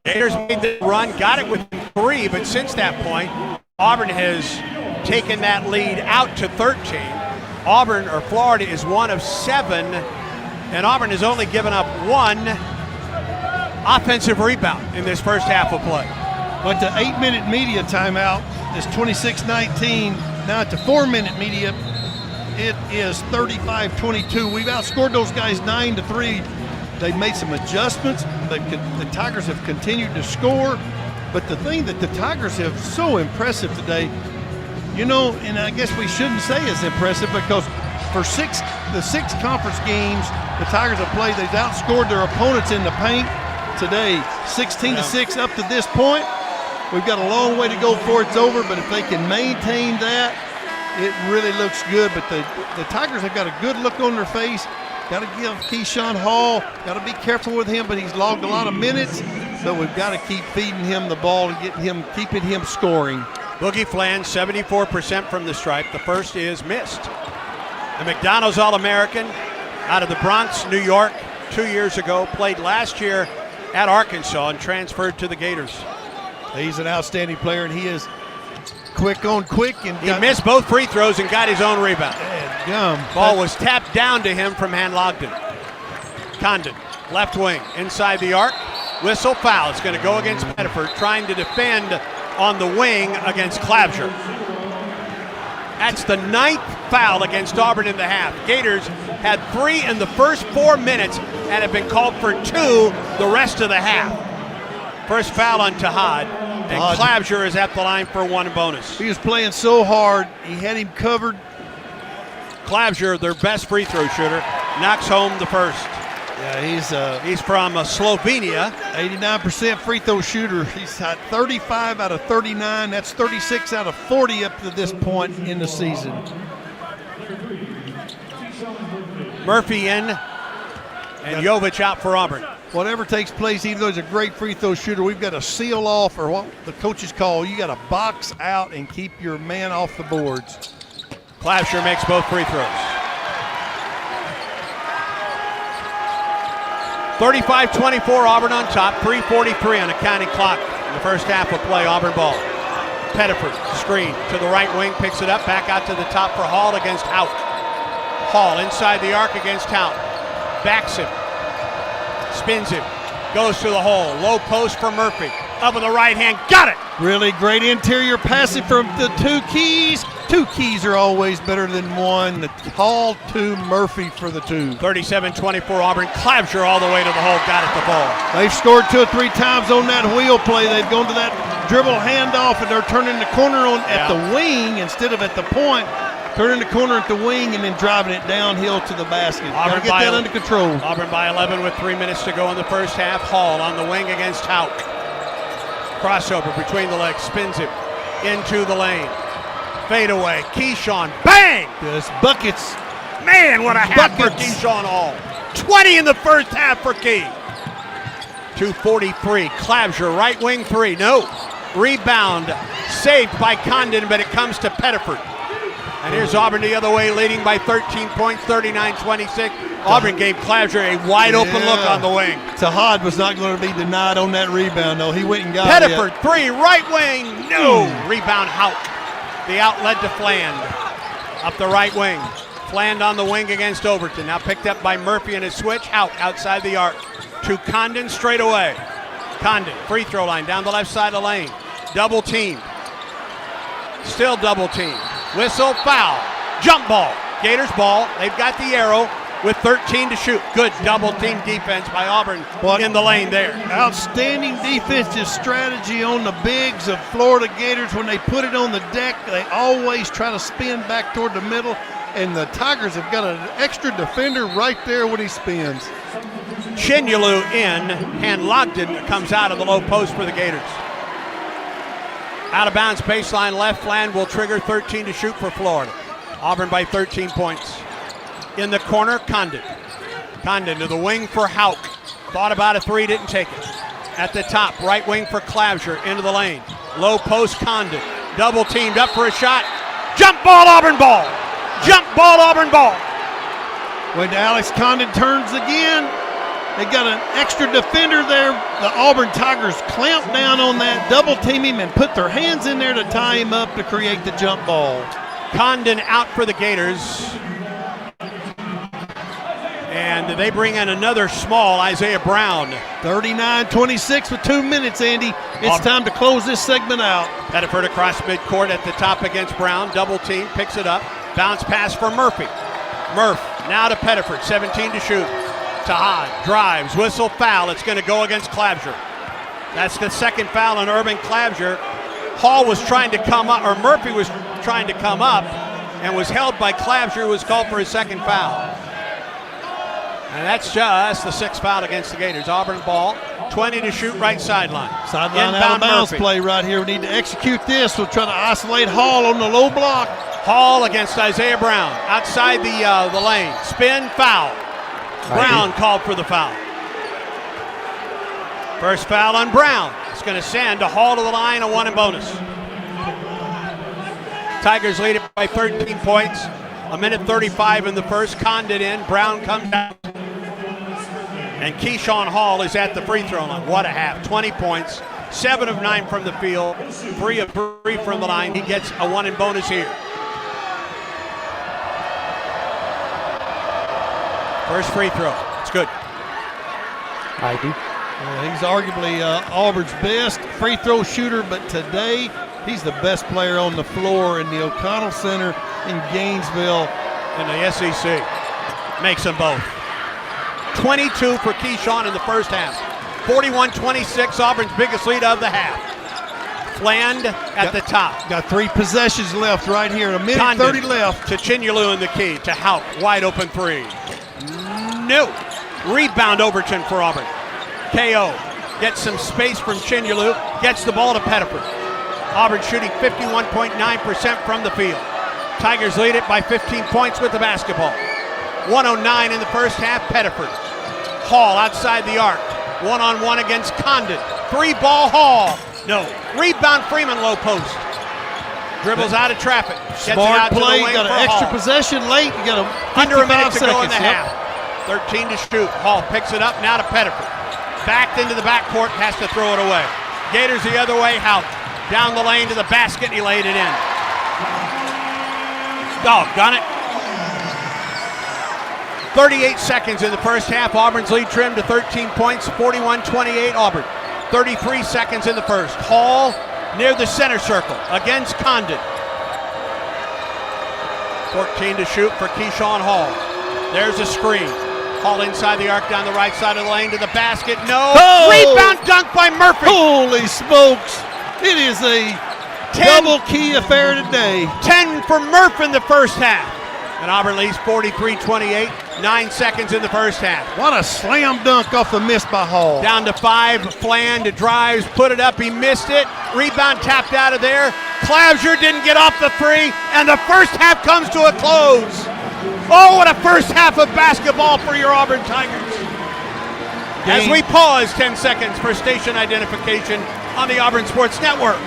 [SPEAKER 2] Gators made the run, got it within 3, but since that point, Auburn has taken that lead out to 13. Florida is 1 of 7, and Auburn has only given up 1 offensive rebound in this first half of play.
[SPEAKER 3] Went to 8-minute media timeout. It's 26-19. Now at the 4-minute media, it is 35-22. We've outscored those guys 9-3. They've made some adjustments. The Tigers have continued to score. But the thing that the Tigers have so impressive today, you know, and I guess we shouldn't say it's impressive because for the 6 conference games the Tigers have played, they've outscored their opponents in the paint. Today, 16-6 up to this point. We've got a long way to go before it's over, but if they can maintain that, it really looks good. But the Tigers have got a good look on their face. Got to give Keyshawn Hall, got to be careful with him, but he's logged a lot of minutes. But we've got to keep feeding him the ball and keeping him scoring.
[SPEAKER 2] Boogie Flan, 74% from the stripe. The first is missed. The McDonald's All-American out of the Bronx, New York, 2 years ago. Played last year at Arkansas and transferred to the Gators.
[SPEAKER 3] He's an outstanding player, and he is quick on quick. And
[SPEAKER 2] he missed both free throws and got his own rebound.
[SPEAKER 3] Gum.
[SPEAKER 2] Ball was tapped down to him from Logden. Condon, left wing, inside the arc. Whistle, foul. It's going to go against Pettiford, trying to defend on the wing against Clabsher. That's the 9th foul against Auburn in the half. Gators had 3 in the first 4 minutes and have been called for 2 the rest of the half. First foul on Tahad, and Clabsher is at the line for 1 bonus.
[SPEAKER 3] He was playing so hard, he had him covered.
[SPEAKER 2] Clabsher, their best free throw shooter, knocks home the first.
[SPEAKER 3] Yeah,
[SPEAKER 2] he's from Slovenia.
[SPEAKER 3] 89% free throw shooter. He's had 35 out of 39. That's 36 out of 40 up to this point in the season.
[SPEAKER 2] Murphy in, and Jovic out for Auburn.
[SPEAKER 3] Whatever takes place, even though he's a great free throw shooter, we've got to seal off, or what the coaches call, you got to box out and keep your man off the boards.
[SPEAKER 2] Clabsher makes both free throws. 35-24, Auburn on top. 3:43 on the counting clock in the first half of play. Auburn ball. Pettiford, screen to the right wing, picks it up, back out to the top for Hall against Hout. Hall inside the arc against Hout. Backs him. Spins him. Goes to the hole. Low post for Murphy. Up with the right hand. Got it!
[SPEAKER 3] Really great interior passing from the 2 keys. 2 keys are always better than 1. The Hall to Murphy for the 2.
[SPEAKER 2] 37-24 Auburn. Clabsher all the way to the hole. Got it, the ball.
[SPEAKER 3] They've scored 2 or 3 times on that wheel play. They've gone to that dribble handoff, and they're turning the corner at the wing instead of at the point. Turning the corner at the wing and then driving it downhill to the basket. Got to get that under control.
[SPEAKER 2] Auburn by 11 with 3 minutes to go in the first half. Hall on the wing against Hout. Crossover between the legs, spins him into the lane. Fade away, Keyshawn, bang!
[SPEAKER 3] Yes, buckets.
[SPEAKER 2] Man, what a half for Keyshawn Hall. 20 in the first half for Key. 2:43, Clabsher, right wing 3, no. Rebound, saved by Condon, but it comes to Pettiford. And here's Auburn the other way, leading by 13 points, 39-26. Auburn gave Clabsher a wide-open look on the wing.
[SPEAKER 3] Tahad was not going to be denied on that rebound, though. He went and got
[SPEAKER 2] Pettiford, 3, right wing, no. Rebound, Hout. The outlet to Fland. Up the right wing. Fland on the wing against Overton. Now picked up by Murphy in a switch. Hout outside the arc. To Condon straight away. Condon, free throw line, down the left side of the lane. Double team. Still double team. Whistle, foul. Jump ball. Gators ball. They've got the arrow with 13 to shoot. Good double team defense by Auburn in the lane there.
[SPEAKER 3] Outstanding defensive strategy on the bigs of Florida Gators. When they put it on the deck, they always try to spin back toward the middle, and the Tigers have got an extra defender right there when he spins.
[SPEAKER 2] Chinyalu in, and Logden comes out of the low post for the Gators. Out of bounds, baseline left. Fland will trigger 13 to shoot for Florida. Auburn by 13 points. In the corner, Condon. Condon to the wing for Hauk. Thought about a 3, didn't take it. At the top, right wing for Clabsher, into the lane. Low post, Condon. Double teamed up for a shot. Jump ball, Auburn ball. Jump ball, Auburn ball.
[SPEAKER 3] When Alex Condon turns again, they got an extra defender there. The Auburn Tigers clamp down on that, double team him, and put their hands in there to tie him up to create the jump ball.
[SPEAKER 2] Condon out for the Gators. And they bring in another small, Isaiah Brown.
[SPEAKER 3] 39-26 with 2 minutes, Andy. It's time to close this segment out.
[SPEAKER 2] Pettiford across midcourt at the top against Brown. Double team, picks it up. Bounce pass for Murphy. Murph now to Pettiford, 17 to shoot. Tahad drives, whistle, foul. It's going to go against Clabsher. That's the second foul on Urban Clabsher. Hall was trying to come up, or Murphy was trying to come up, and was held by Clabsher, who was called for his second foul. And that's just the sixth foul against the Gators. Auburn ball, 20 to shoot, right sideline.
[SPEAKER 3] Sideline out of bounds play right here. We need to execute this. We'll try to isolate Hall on the low block.
[SPEAKER 2] Hall against Isaiah Brown, outside the lane. Spin, foul. Brown called for the foul. First foul on Brown. It's going to send a Hall to the line, a 1 and bonus. Tigers lead it by 13 points. A minute 35 in the first. Condon in. Brown comes out. And Keyshawn Hall is at the free throw line. What a half. 20 points. 7 of 9 from the field. 3 of 3 from the line. He gets a 1 in bonus here. First free throw. It's good.
[SPEAKER 3] He's arguably Auburn's best free throw shooter, but today he's the best player on the floor in the O'Connell Center in Gainesville.
[SPEAKER 2] In the SEC. Makes them both. 22 for Keyshawn in the first half. 41-26, Auburn's biggest lead of the half. Fland at the top.
[SPEAKER 3] Got 3 possessions left right here. A minute
[SPEAKER 2] Condon
[SPEAKER 3] 30 left.
[SPEAKER 2] To Chinyelu in the key. To Houck. Wide open 3. No. Rebound Overton for Auburn. KO gets some space from Chinyelu. Gets the ball to Pettiford. Auburn shooting 51.9% from the field. Tigers lead it by 15 points with the basketball. 109 in the first half. Pettiford. Hall outside the arc. 1-on-1 against Condon. 3-ball Hall. No. Rebound Freeman, low post. Dribbles out of traffic. Gets it
[SPEAKER 3] Smart
[SPEAKER 2] out
[SPEAKER 3] play.
[SPEAKER 2] to the wing
[SPEAKER 3] You got
[SPEAKER 2] for
[SPEAKER 3] an extra
[SPEAKER 2] Hall.
[SPEAKER 3] possession late. You got
[SPEAKER 2] Under a minute to
[SPEAKER 3] seconds.
[SPEAKER 2] go in the half. 13 to shoot. Hall picks it up now to Pettiford. Backed into the backcourt. Has to throw it away. Gators the other way. Houck. Down the lane to the basket. He laid it in. Doggone it. 38 seconds in the first half. Auburn's lead trimmed to 13 points, 41-28 Auburn. 33 seconds in the first. Hall near the center circle against Condon. 14 to shoot for Keyshawn Hall. There's a screen. Hall inside the arc down the right side of the lane to the basket. No.
[SPEAKER 3] Oh!
[SPEAKER 2] Rebound dunk by Murphy.
[SPEAKER 3] Holy smokes. It is a double key affair today.
[SPEAKER 2] 10 for Murph in the first half. And Auburn leads 43-28. 9 seconds in the first half.
[SPEAKER 3] What a slam dunk off the miss by Hall.
[SPEAKER 2] Down to 5. Fland drives, put it up. He missed it. Rebound tapped out of there. Clauser didn't get off the 3. And the first half comes to a close. Oh, what a first half of basketball for your Auburn Tigers. As we pause 10 seconds for station identification on the Auburn Sports Network.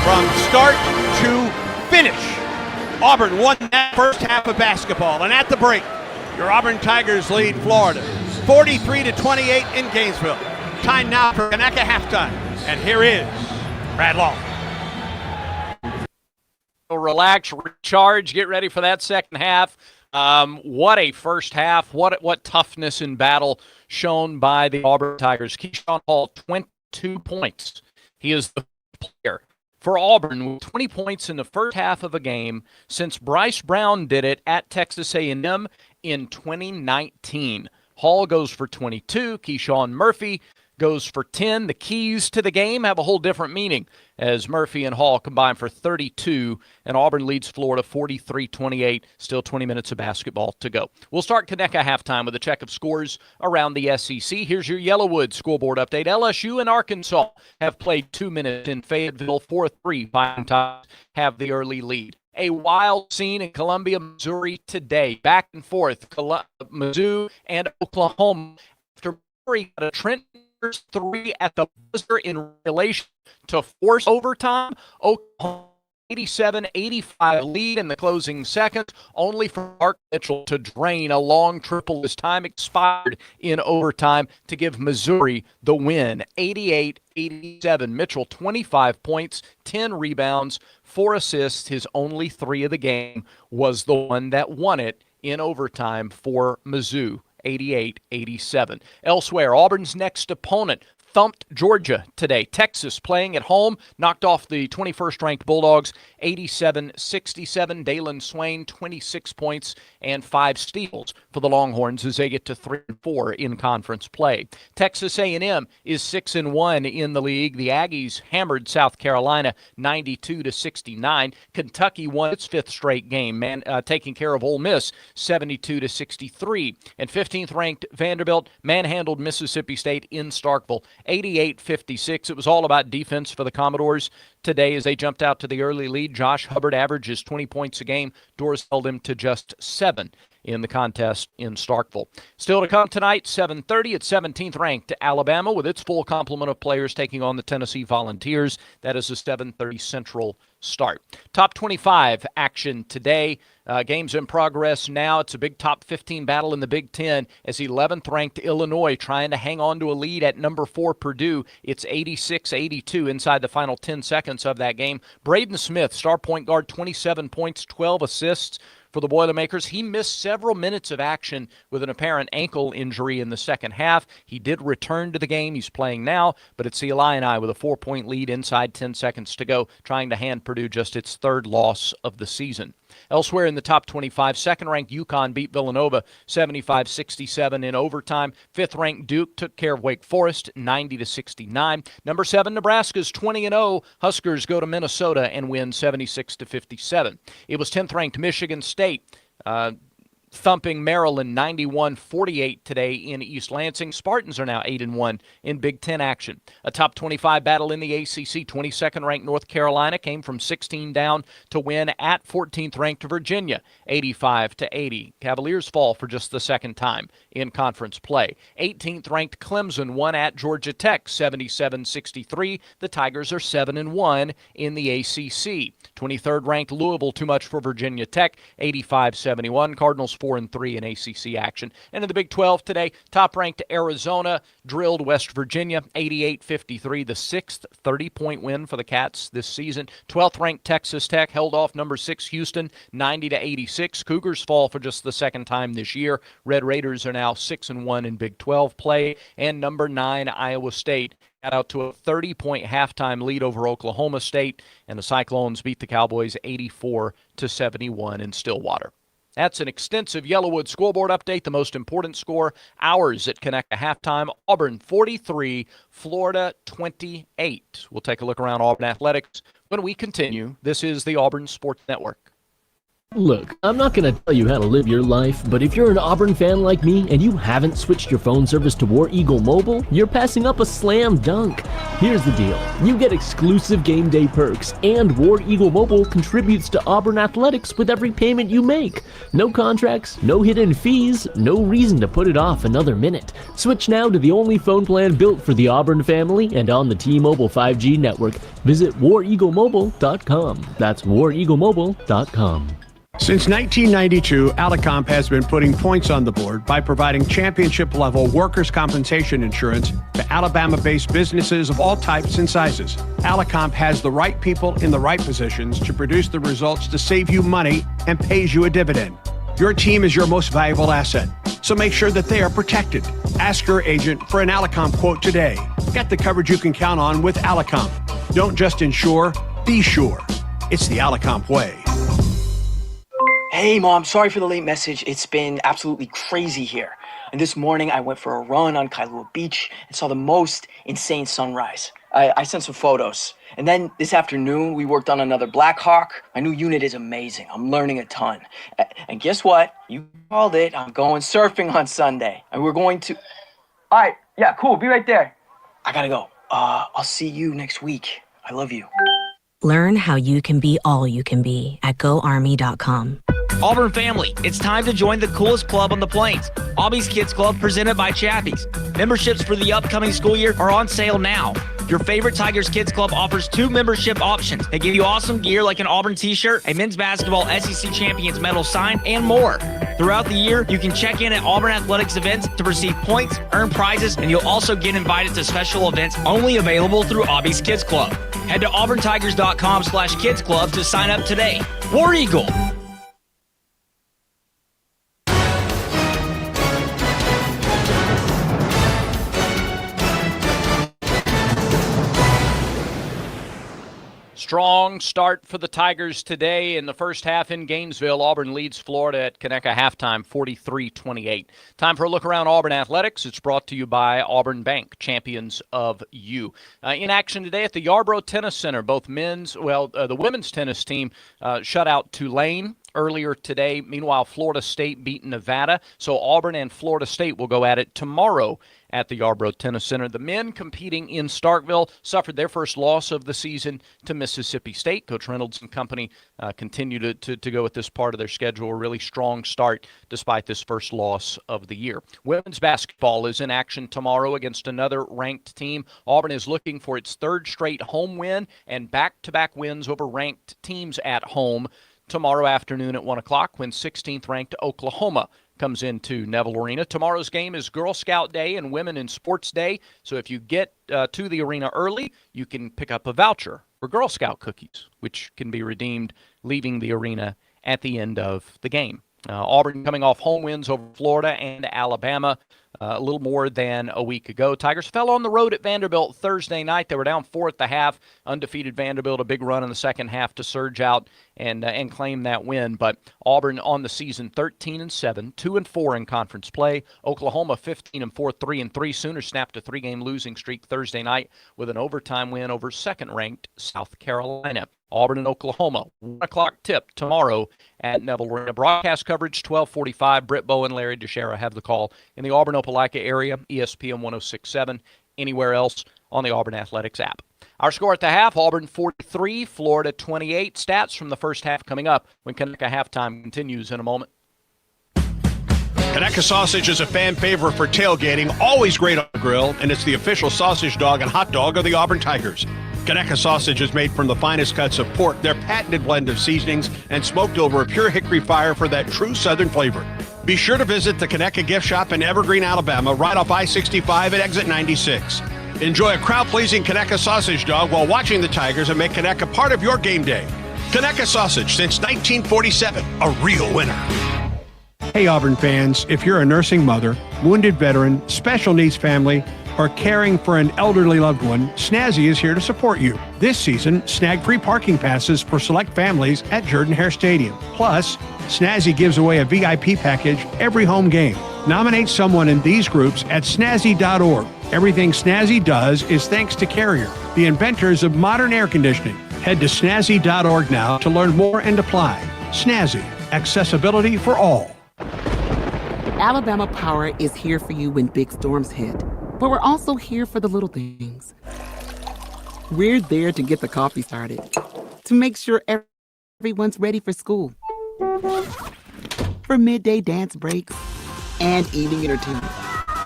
[SPEAKER 2] From start to finish, Auburn won that first half of basketball. And at the break, your Auburn Tigers lead Florida 43-28 in Gainesville. Time now for Conecuh halftime. And here is Brad Law.
[SPEAKER 9] Relax, recharge, get ready for that second half. What a first half. What toughness in battle shown by the Auburn Tigers. Keyshawn Hall, 22 points. He is the player for Auburn with 20 points in the first half of a game since Bryce Brown did it at Texas A&M in 2019. Hall goes for 22. Keyshawn Murphy goes for 10. The keys to the game have a whole different meaning as Murphy and Hall combine for 32, and Auburn leads Florida 43-28. Still 20 minutes of basketball to go. We'll start Conecuh halftime with a check of scores around the SEC. Here's your Yellowwood scoreboard update. LSU and Arkansas have played 2 minutes in Fayetteville. 4-3 Pine Tigers have the early lead. A wild scene in Columbia, Missouri today. Back and forth, Mizzou and Oklahoma. After Missouri got a Trenton 3 at the buzzer in relation to force overtime, Oklahoma 87-85 lead in the closing seconds, only for Mark Mitchell to drain a long triple as time expired in overtime to give Missouri the win, 88-87. Mitchell, 25 points, 10 rebounds, 4 assists. His only 3 of the game was the one that won it in overtime for Mizzou, 88-87. Elsewhere, Auburn's next opponent thumped Georgia today. Texas playing at home, knocked off the 21st-ranked Bulldogs 87-67. Dalen Swain, 26 points and 5 steals for the Longhorns as they get to 3-4 in conference play. Texas A&M is 6-1 in the league. The Aggies hammered South Carolina 92-69. Kentucky won its 5th straight game, taking care of Ole Miss 72-63. And 15th-ranked Vanderbilt manhandled Mississippi State in Starkville 88-56. It was all about defense for the Commodores today as they jumped out to the early lead. Josh Hubbard averages 20 points a game. Doors held him to just 7 in the contest in Starkville. Still to come tonight, 7:30 at 17th ranked Alabama with its full complement of players taking on the Tennessee Volunteers. That is a 7:30 Central start. Top 25 action today. Games in progress now. It's a big top 15 battle in the Big Ten as 11th ranked Illinois trying to hang on to a lead at number 4 Purdue. It's 86-82 inside the final 10 seconds of that game. Braden Smith, star point guard, 27 points, 12 assists for the Boilermakers. He missed several minutes of action with an apparent ankle injury in the second half. He did return to the game. He's playing now, but it's the Illini with a 4-point lead inside 10 seconds to go, trying to hand Purdue just its third loss of the season. Elsewhere in the top 25, second-ranked UConn beat Villanova 75-67 in overtime. Fifth-ranked Duke took care of Wake Forest 90-69. Number 7, Nebraska's 20-0. Huskers go to Minnesota and win 76-57. It was 10th-ranked Michigan State thumping Maryland 91-48 today in East Lansing. Spartans are now 8-1 in Big Ten action. A top 25 battle in the ACC. 22nd-ranked North Carolina came from 16 down to win at 14th-ranked Virginia, 85-80. Cavaliers fall for just the second time in conference play. 18th-ranked Clemson won at Georgia Tech, 77-63. The Tigers are 7-1 in the ACC. 23rd-ranked Louisville, too much for Virginia Tech, 85-71. Cardinals 4-3 in ACC action. And in the Big 12 today, top-ranked Arizona drilled West Virginia 88-53, the sixth 30-point win for the Cats this season. 12th-ranked Texas Tech held off number 6 Houston 90-86. Cougars fall for just the second time this year. Red Raiders are now 6-1 in Big 12 play. And number 9 Iowa State got out to a 30-point halftime lead over Oklahoma State, and the Cyclones beat the Cowboys 84-71 in Stillwater. That's an extensive Yellowwood scoreboard update. The most important score, ours at Connect a halftime. Auburn 43, Florida 28. We'll take a look around Auburn athletics when we continue. This is the Auburn Sports Network.
[SPEAKER 8] Look, I'm not going to tell you how to live your life, but if you're an Auburn fan like me and you haven't switched your phone service to War Eagle Mobile, you're passing up a slam dunk. Here's the deal. You get exclusive game day perks, and War Eagle Mobile contributes to Auburn athletics with every payment you make. No contracts, no hidden fees, no reason to put it off another minute. Switch now to the only phone plan built for the Auburn family and on the T-Mobile 5G network. Visit wareaglemobile.com. That's wareaglemobile.com.
[SPEAKER 14] Since 1992, Alicomp has been putting points on the board by providing championship-level workers' compensation insurance to Alabama-based businesses of all types and sizes. Alicomp has the right people in the right positions to produce the results to save you money and pays you a dividend. Your team is your most valuable asset, so make sure that they are protected. Ask your agent for an Alicomp quote today. Get the coverage you can count on with Alicomp. Don't just insure, be sure. It's the Alicomp way.
[SPEAKER 10] Hey, Mom, sorry for the late message. It's been absolutely crazy here. And this morning, I went for a run on Kailua Beach and saw the most insane sunrise. I sent some photos. And then this afternoon, we worked on another Black Hawk. My new unit is amazing. I'm learning a ton. And guess what? You called it. I'm going surfing on Sunday. And we're going to... All right. Yeah, cool. Be right there. I gotta go. I'll see you next week. I love you.
[SPEAKER 11] Learn how you can be all you can be at GoArmy.com.
[SPEAKER 24] Auburn family, it's time to join the coolest club on the plains, Aubie's Kids Club, presented by Chappie's. Memberships for the upcoming school year are on sale now. Your favorite Tigers Kids Club offers 2 membership options. They give you awesome gear like an Auburn t-shirt, a men's basketball SEC Champions medal sign, and more. Throughout the year, you can check in at Auburn Athletics events to receive points, earn prizes, and you'll also get invited to special events only available through Aubie's Kids Club. Head to auburntigers.com/kids club to sign up today. War Eagle.
[SPEAKER 9] Strong start for the Tigers today in the first half in Gainesville. Auburn leads Florida at Conecuh halftime 43-28. Time for a look around Auburn athletics. It's brought to you by Auburn Bank, champions of you. In action today at the Yarborough Tennis Center, both the women's tennis team shut out Tulane earlier today. Meanwhile, Florida State beat Nevada, so Auburn and Florida State will go at it tomorrow at the Yarborough Tennis Center. The men competing in Starkville suffered their first loss of the season to Mississippi State. Coach Reynolds and company continue to go at this part of their schedule. A really strong start despite this first loss of the year. Women's basketball is in action tomorrow against another ranked team. Auburn is looking for its third straight home win and back-to-back wins over ranked teams at home tomorrow afternoon at 1 o'clock when 16th-ranked Oklahoma comes into Neville Arena. Tomorrow's game is Girl Scout Day and Women in Sports Day, so if you get to the arena early, you can pick up a voucher for Girl Scout cookies, which can be redeemed leaving the arena at the end of the game. Auburn coming off home wins over Florida and Alabama a little more than a week ago. Tigers fell on the road at Vanderbilt Thursday night. They were down 4 at the half. Undefeated Vanderbilt, a big run in the second half to surge out and claim that win. But Auburn on the season 13-7, 2-4 in conference play. Oklahoma 15-4, 3-3. Sooners snapped a 3-game losing streak Thursday night with an overtime win over second-ranked South Carolina. Auburn and Oklahoma, 1 o'clock tip tomorrow at Neville Arena. Broadcast coverage, 12:45. Britt Bowen, Larry DeShera have the call in the Auburn-Opelika area, ESPN 106.7. Anywhere else on the Auburn Athletics app. Our score at the half, Auburn 43, Florida 28. Stats from the first half coming up when Conecuh halftime continues in a moment.
[SPEAKER 2] Conecuh sausage is a fan favorite for tailgating, always great on the grill, and it's the official sausage dog and hot dog of the Auburn Tigers. Conecuh sausage is made from the finest cuts of pork, their patented blend of seasonings, and smoked over a pure hickory fire for that true Southern flavor. Be sure to visit the Conecuh Gift Shop in Evergreen, Alabama, right off I-65 at exit 96. Enjoy a crowd-pleasing Conecuh sausage dog while watching the Tigers and make Conecuh part of your game day. Conecuh sausage since 1947, a real winner.
[SPEAKER 14] Hey Auburn fans, if you're a nursing mother, wounded veteran, special needs family, or caring for an elderly loved one, Snazzy is here to support you. This season, snag free parking passes for select families at Jordan-Hare Stadium. Plus, Snazzy gives away a VIP package every home game. Nominate someone in these groups at snazzy.org. Everything Snazzy does is thanks to Carrier, the inventors of modern air conditioning. Head to snazzy.org now to learn more and apply. Snazzy, accessibility for all.
[SPEAKER 7] Alabama Power is here for you when big storms hit. But we're also here for the little things. We're there to get the coffee started, to make sure everyone's ready for school, for midday dance breaks, and evening entertainment.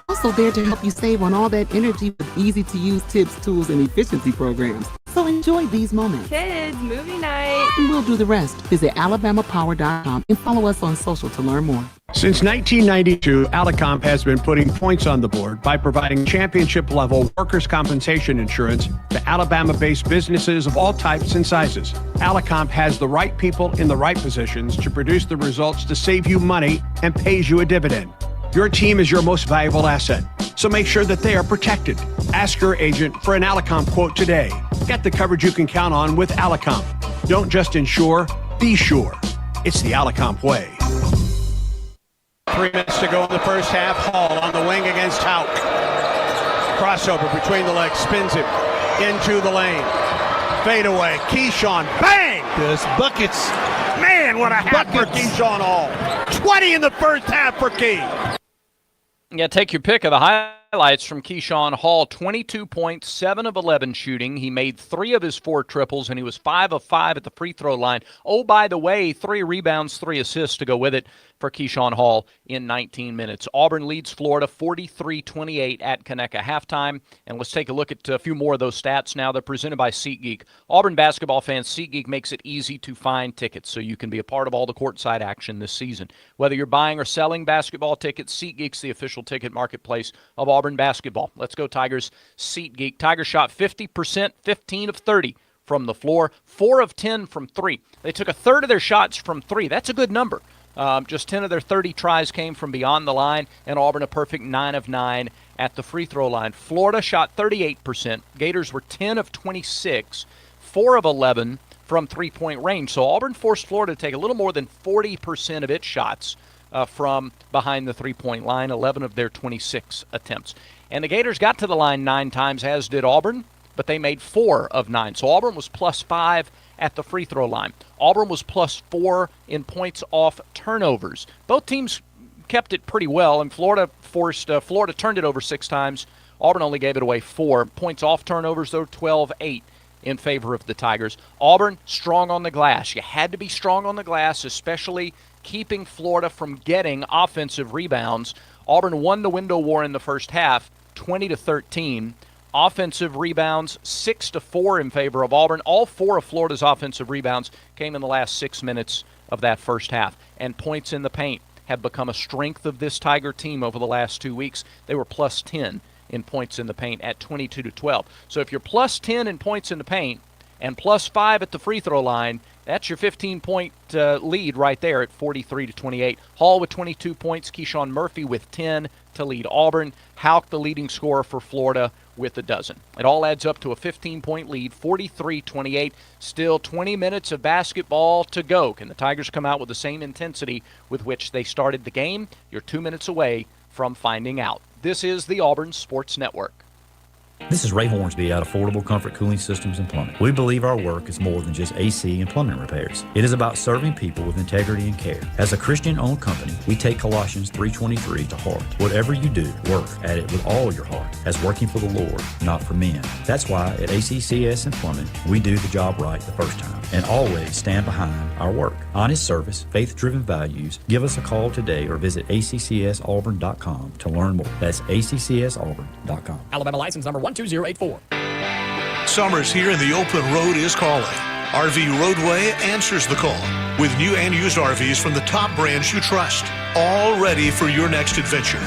[SPEAKER 7] Also there to help you save on all that energy with easy-to-use tips, tools, and efficiency programs. So enjoy these moments.
[SPEAKER 4] Kids, movie night.
[SPEAKER 7] And we'll do the rest. Visit alabamapower.com and follow us on social to learn more.
[SPEAKER 14] Since 1992, Alicomp has been putting points on the board by providing championship-level workers' compensation insurance to Alabama-based businesses of all types and sizes. Alicomp has the right people in the right positions to produce the results to save you money and pays you a dividend. Your team is your most valuable asset, so make sure that they are protected. Ask your agent for an Alicomp quote today. Get the coverage you can count on with Alicomp. Don't just insure, be sure. It's the Alicomp way.
[SPEAKER 2] 3 minutes to go in the first half. Hall on the wing against Hauk. Crossover between the legs, spins him into the lane. Fade away. Keyshawn, bang!
[SPEAKER 3] There's buckets.
[SPEAKER 2] Man, what a half for Keyshawn Hall. 20 in the first half for Key.
[SPEAKER 9] Yeah, take your pick of the highlights from Keyshawn Hall. 22 points, 7 of 11 shooting. He made 3 of his 4 triples, and he was 5 of 5 at the free throw line. Oh, by the way, 3 rebounds, 3 assists to go with it for Keyshawn Hall in 19 minutes. Auburn leads Florida 43-28 at Conecuh halftime. And let's take a look at a few more of those stats now. They're presented by SeatGeek. Auburn basketball fans, SeatGeek makes it easy to find tickets so you can be a part of all the courtside action this season. Whether you're buying or selling basketball tickets, SeatGeek's the official ticket marketplace of Auburn basketball. Let's go Tigers. SeatGeek. Tigers shot 50%, 15 of 30 from the floor, 4 of 10 from 3. They took a third of their shots from 3. That's a good number. Just 10 of their 30 tries came from beyond the line, and Auburn a perfect 9 of 9 at the free throw line. Florida shot 38%. Gators were 10 of 26, 4 of 11 from three-point range. So Auburn forced Florida to take a little more than 40% of its shots from behind the three-point line, 11 of their 26 attempts. And the Gators got to the line 9 times, as did Auburn, but they made 4 of 9. So Auburn was plus 5 at the free throw line. Auburn was +4 in points off turnovers. Both teams kept it pretty well, and Florida turned it over 6 times. Auburn only gave it away 4. Points off turnovers, though, 12-8 in favor of the Tigers. Auburn, strong on the glass. You had to be strong on the glass, especially keeping Florida from getting offensive rebounds. Auburn won the window war in the first half, 20-13. Offensive rebounds, 6-4 in favor of Auburn. All 4 of Florida's offensive rebounds came in the last 6 minutes of that first half. And points in the paint have become a strength of this Tiger team over the last 2 weeks. They were +10 in points in the paint at 22-12. So if you're +10 in points in the paint and +5 at the free throw line, that's your 15-point lead right there at 43-28. Hall with 22 points, Keyshawn Murphy with 10 to lead Auburn. Houck, the leading scorer for Florida, with a dozen. It all adds up to a 15-point lead, 43-28. Still 20 minutes of basketball to go. Can the Tigers come out with the same intensity with which they started the game? You're 2 minutes away from finding out. This is the Auburn Sports Network.
[SPEAKER 12] This is Ray Hornsby at Affordable Comfort Cooling Systems and Plumbing. We believe our work is more than just AC and plumbing repairs. It is about serving people with integrity and care. As a Christian-owned company, we take Colossians 3:23 to heart. Whatever you do, work at it with all your heart, as working for the Lord, not for men. That's why at ACCS and Plumbing, we do the job right the first time and always stand behind our work. Honest service, faith-driven values. Give us a call today or visit accsauburn.com to learn more. That's accsauburn.com.
[SPEAKER 13] Alabama license number 12084.
[SPEAKER 15] Summer's here and the open road is calling. RV Roadway answers the call with new and used RVs from the top brands you trust, all ready for your next adventure.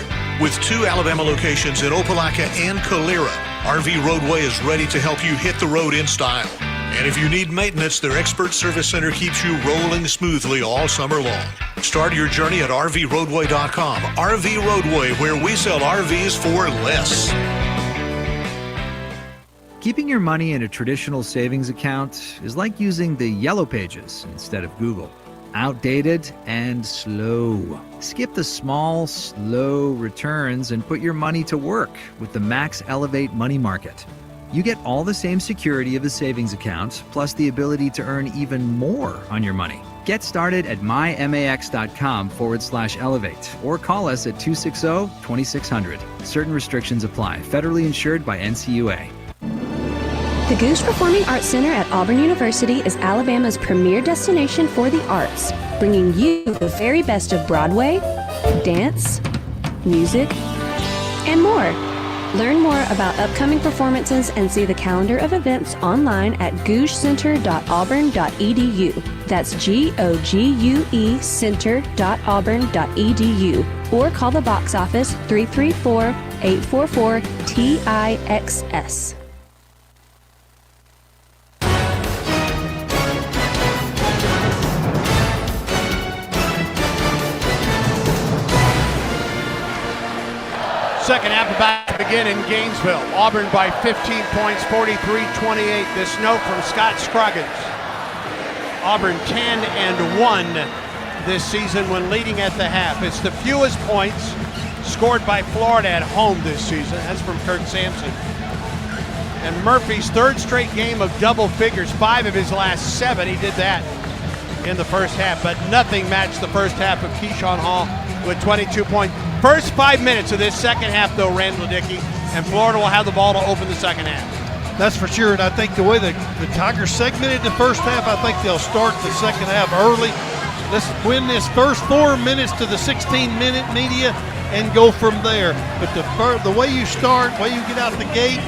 [SPEAKER 15] With 2 Alabama locations in Opelika and Calera, RV Roadway is ready to help you hit the road in style. And if you need maintenance, their expert service center keeps you rolling smoothly all summer long. Start your journey at RVRoadway.com. RV Roadway, where we sell RVs for less.
[SPEAKER 17] Keeping your money in a traditional savings account is like using the Yellow Pages instead of Google. Outdated and slow. Skip the small, slow returns and put your money to work with the Max Elevate Money Market. You get all the same security of a savings account, plus the ability to earn even more on your money. Get started at mymax.com/elevate or call us at 260-2600. Certain restrictions apply. Federally insured by NCUA.
[SPEAKER 18] The Goose Performing Arts Center at Auburn University is Alabama's premier destination for the arts, bringing you the very best of Broadway, dance, music, and more. Learn more about upcoming performances and see the calendar of events online at gougecenter.auburn.edu. That's GOGUE center.auburn.edu. Or call the box office 334-844-TIXS.
[SPEAKER 2] Second half about to begin in Gainesville. Auburn by 15 points, 43-28. This note from Scott Scroggins. Auburn 10-1 this season when leading at the half. It's the fewest points scored by Florida at home this season. That's from Kurt Sampson. And Murphy's 3rd straight game of double figures, 5 of his last 7. He did that in the first half, but nothing matched the first half of Keyshawn Hall with 22 points. First 5 minutes of this second half, though, Randall Dickey, and Florida will have the ball to open the second half.
[SPEAKER 3] That's for sure, and I think the way the Tigers segmented the first half, I think they'll start the second half early. Let's win this first 4 minutes to the 16-minute media and go from there. But the way you start, the way you get out the gate,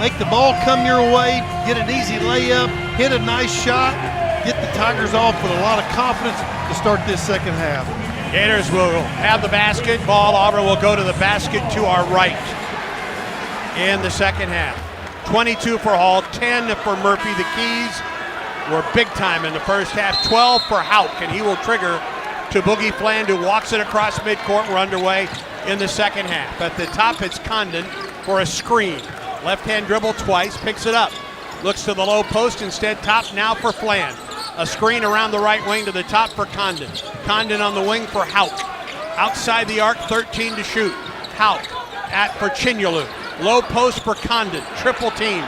[SPEAKER 3] make the ball come your way, get an easy layup, hit a nice shot, get the Tigers off with a lot of confidence to start this second half.
[SPEAKER 2] Gators will have the basketball. Auburn will go to the basket to our right in the second half. 22 for Hall, 10 for Murphy. The keys were big time in the first half. 12 for Houck, and he will trigger to Boogie Fland, who walks it across midcourt. We're underway in the second half. At the top, it's Condon for a screen. Left-hand dribble twice, picks it up. Looks to the low post instead. Top now for Fland. A screen around the right wing to the top for Condon. Condon on the wing for Houck. Outside the arc, 13 to shoot. Houck for Chinyolu. Low post for Condon. Triple team.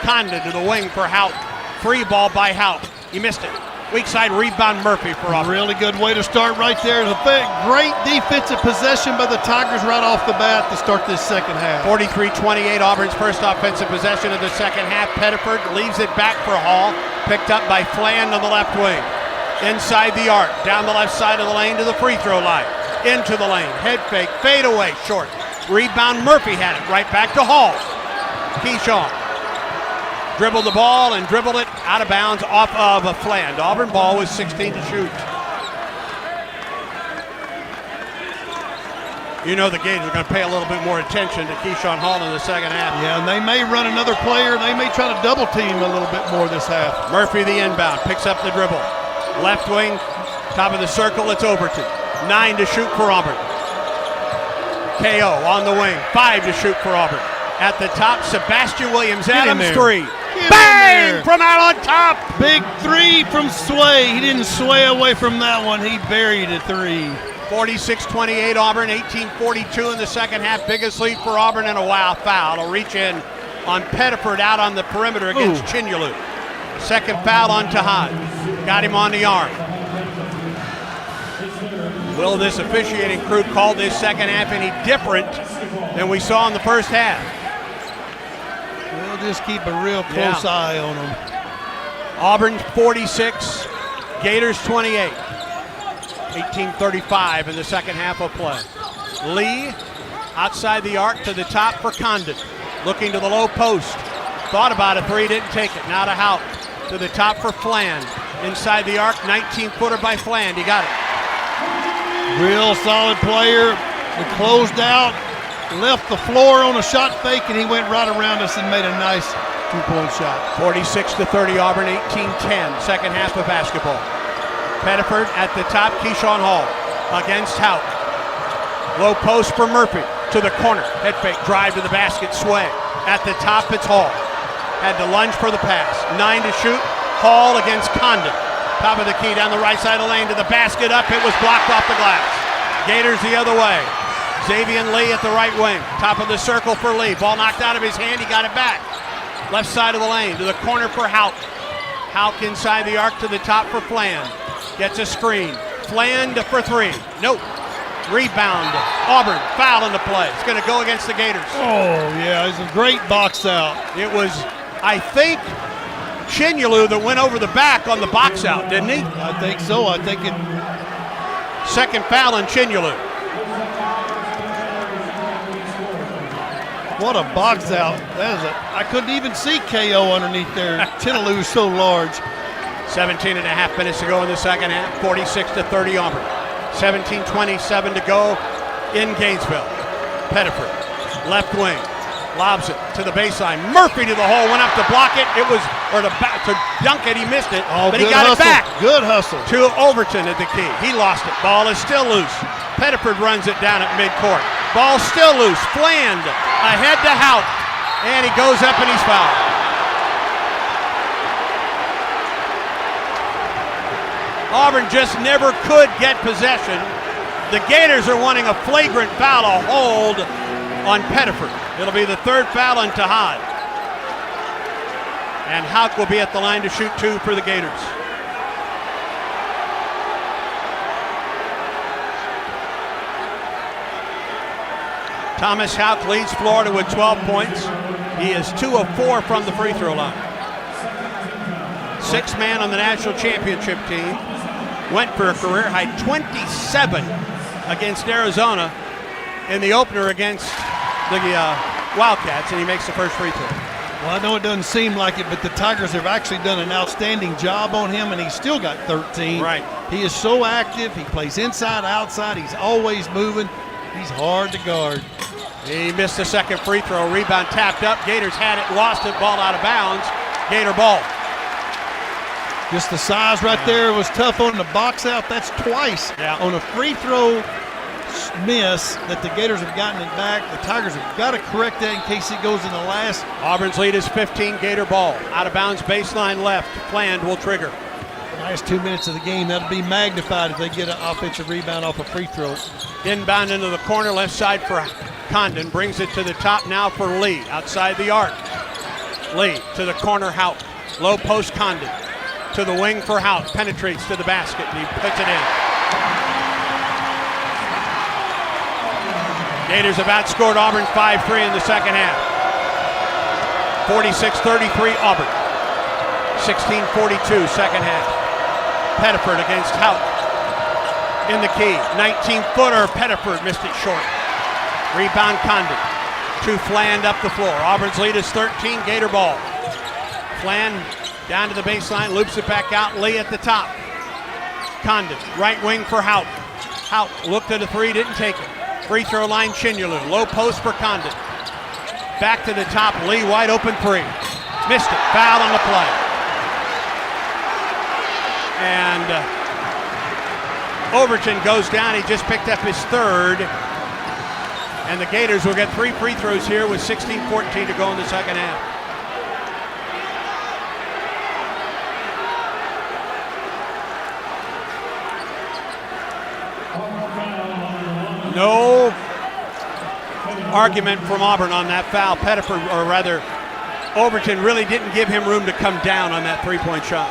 [SPEAKER 2] Condon to the wing for Houck. Free ball by Houck. He missed it. Weak side rebound Murphy for Auburn.
[SPEAKER 3] Really good way to start right there. Great defensive possession by the Tigers right off the bat to start this second half.
[SPEAKER 2] 43-28, Auburn's first offensive possession of the second half. Pettiford leaves it back for Hall. Picked up by Fland on the left wing. Inside the arc, down the left side of the lane to the free throw line. Into the lane, head fake, fade away, short. Rebound, Murphy had it, right back to Hall. Keyshawn dribbled the ball and dribbled it out of bounds off of a Fland. Auburn ball with 16 to shoot. You know the Gators are going to pay a little bit more attention to Keyshawn Hall in the second half.
[SPEAKER 3] Yeah, and they may run another player. They may try to double team a little bit more this half.
[SPEAKER 2] Murphy the inbound, picks up the dribble. Left wing, top of the circle, it's Overton. 9 to shoot for Auburn. KO on the wing, 5 to shoot for Auburn. At the top, Sebastian Williams, Adams 3. Bang! From out on top!
[SPEAKER 3] Big 3 from Sway. He didn't sway away from that one. He buried a 3.
[SPEAKER 2] 46-28 Auburn, 18-42 in the second half. Biggest lead for Auburn and a foul. A reach in on Pettiford out on the perimeter against Chinyelu. Second foul on Tahad. Got him on the arm. Will this officiating crew call this second half any different than we saw in the first half?
[SPEAKER 3] We'll just keep a real close eye on them.
[SPEAKER 2] Auburn 46, Gators 28. 18:35 in the second half of play. Lee outside the arc to the top for Condon. Looking to the low post. Thought about a 3, didn't take it. Now to Houck. To the top for Fland. Inside the arc, 19-footer by Fland. He got it.
[SPEAKER 3] Real solid player. We closed out, left the floor on a shot fake, and he went right around us and made a nice two-point shot.
[SPEAKER 2] 46-30 Auburn, 18-10, second half of basketball. Pettiford at the top, Keyshawn Hall against Houck. Low post for Murphy to the corner. Head fake, drive to the basket, Sway. At the top, it's Hall. Had to lunge for the pass. 9 to shoot. Hall against Condon. Top of the key down the right side of the lane to the basket up. It was blocked off the glass. Gators the other way. Xavier Lee at the right wing. Top of the circle for Lee. Ball knocked out of his hand. He got it back. Left side of the lane to the corner for Houck. Houck inside the arc to the top for Fland. Gets a screen. Fland for 3. Nope. Rebound. Auburn. Foul in the play. It's going to go against the Gators.
[SPEAKER 3] Oh, yeah. It's a great box out.
[SPEAKER 2] It was, I think, Chinyelu that went over the back on the box out, didn't he?
[SPEAKER 3] I think so. I think it.
[SPEAKER 2] Second foul on Chinyelu.
[SPEAKER 3] What a box out. I couldn't even see KO underneath there. Chinyelu so large.
[SPEAKER 2] 17 and a half minutes to go in the second half. 46-30 Auburn. 17:27 to go in Gainesville. Pettiford, left wing, lobs it to the baseline. Murphy to the hole, went up to block it. It was, or to dunk it, he missed it, but he got it back.
[SPEAKER 3] Good hustle.
[SPEAKER 2] To Overton at the key. He lost it. Ball is still loose. Pettiford runs it down at midcourt. Ball still loose. Fland ahead to Houck, and he goes up and he's fouled. Auburn just never could get possession. The Gators are wanting a flagrant foul, a hold on Pettiford. It'll be the third foul on Tahad. And Houck will be at the line to shoot 2 for the Gators. Thomas Houck leads Florida with 12 points. He is 2 of 4 from the free throw line. 6th man on the national championship team. Went for a career high 27 against Arizona in the opener against the Wildcats, and he makes the first free throw.
[SPEAKER 3] Well, I know it doesn't seem like it, but the Tigers have actually done an outstanding job on him, and he's still got 13.
[SPEAKER 2] Right.
[SPEAKER 3] He is so active. He plays inside, outside. He's always moving. He's hard to guard.
[SPEAKER 2] He missed the second free throw. Rebound tapped up. Gators had it, lost it, ball out of bounds. Gator ball.
[SPEAKER 3] Just the size right there was tough on the box out. That's twice on a free throw miss that the Gators have gotten it back. The Tigers have got to correct that in case it goes in the last.
[SPEAKER 2] Auburn's lead is 15, Gator ball. Out of bounds, baseline left. Fland will trigger.
[SPEAKER 3] Last 2 minutes of the game, that'll be magnified if they get an offensive rebound off a free throw.
[SPEAKER 2] Inbound into the corner, left side for Condon. Brings it to the top now for Lee, outside the arc. Lee to the corner, Houck. Low post, Condon. To the wing for Hout. Penetrates to the basket, and he puts it in. Gators have outscored Auburn 5-3 in the second half. 46-33 Auburn. 16-42 second half. Pettiford against Hout. In the key. 19-footer. Pettiford missed it short. Rebound Condon. To Fland up the floor. Auburn's lead is 13. Gator ball. Fland down to the baseline. Loops it back out. Lee at the top. Condon. Right wing for Hout. Hout looked at a three. Didn't take it. Free throw line Chinyolu. Low post for Condon. Back to the top. Lee wide open three. Missed it. Foul on the play. And Overton goes down. He just picked up his third. And the Gators will get 3 free throws here with 16-14 to go in the second half. No argument from Auburn on that foul. Pettiford, or rather, Overton really didn't give him room to come down on that three-point shot.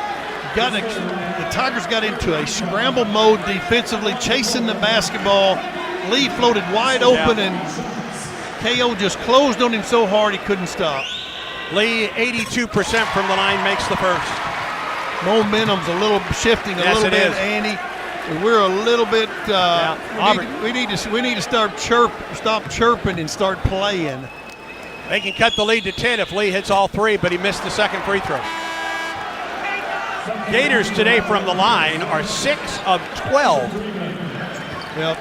[SPEAKER 3] The Tigers got into a scramble mode defensively, chasing the basketball. Lee floated wide open, and KO just closed on him so hard he couldn't stop.
[SPEAKER 2] Lee, 82% from the line, makes the first.
[SPEAKER 3] Momentum's a little shifting a little bit, Andy. We're a little bit. We need to stop chirping and start playing.
[SPEAKER 2] They can cut the lead to 10 if Lee hits all three, but he missed the second free throw. Gators today from the line are 6 of 12.
[SPEAKER 3] Yep.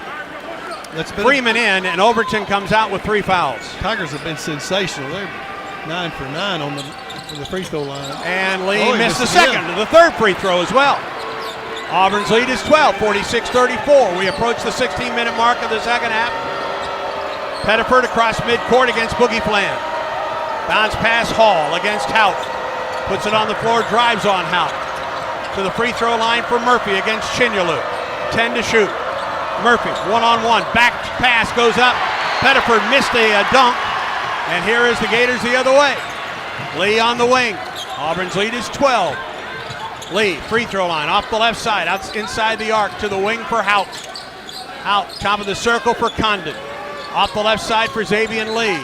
[SPEAKER 2] Freeman in, and Overton comes out with 3 fouls.
[SPEAKER 3] Tigers have been sensational. They're 9 for 9 on the free throw line.
[SPEAKER 2] And Lee missed the second, the third free throw as well. Auburn's lead is 12, 46-34. We approach the 16-minute mark of the second half. Pettiford across midcourt against Boogie Fland. Bounce pass Hall against Hout. Puts it on the floor, drives on Hout. To the free throw line for Murphy against Chinyolu. 10 to shoot. Murphy, one-on-one, back pass goes up. Pettiford missed a dunk. And here is the Gators the other way. Lee on the wing. Auburn's lead is 12. Lee, free throw line, off the left side, out inside the arc, to the wing for Hout. Hout, top of the circle for Condon. Off the left side for Xavier Lee.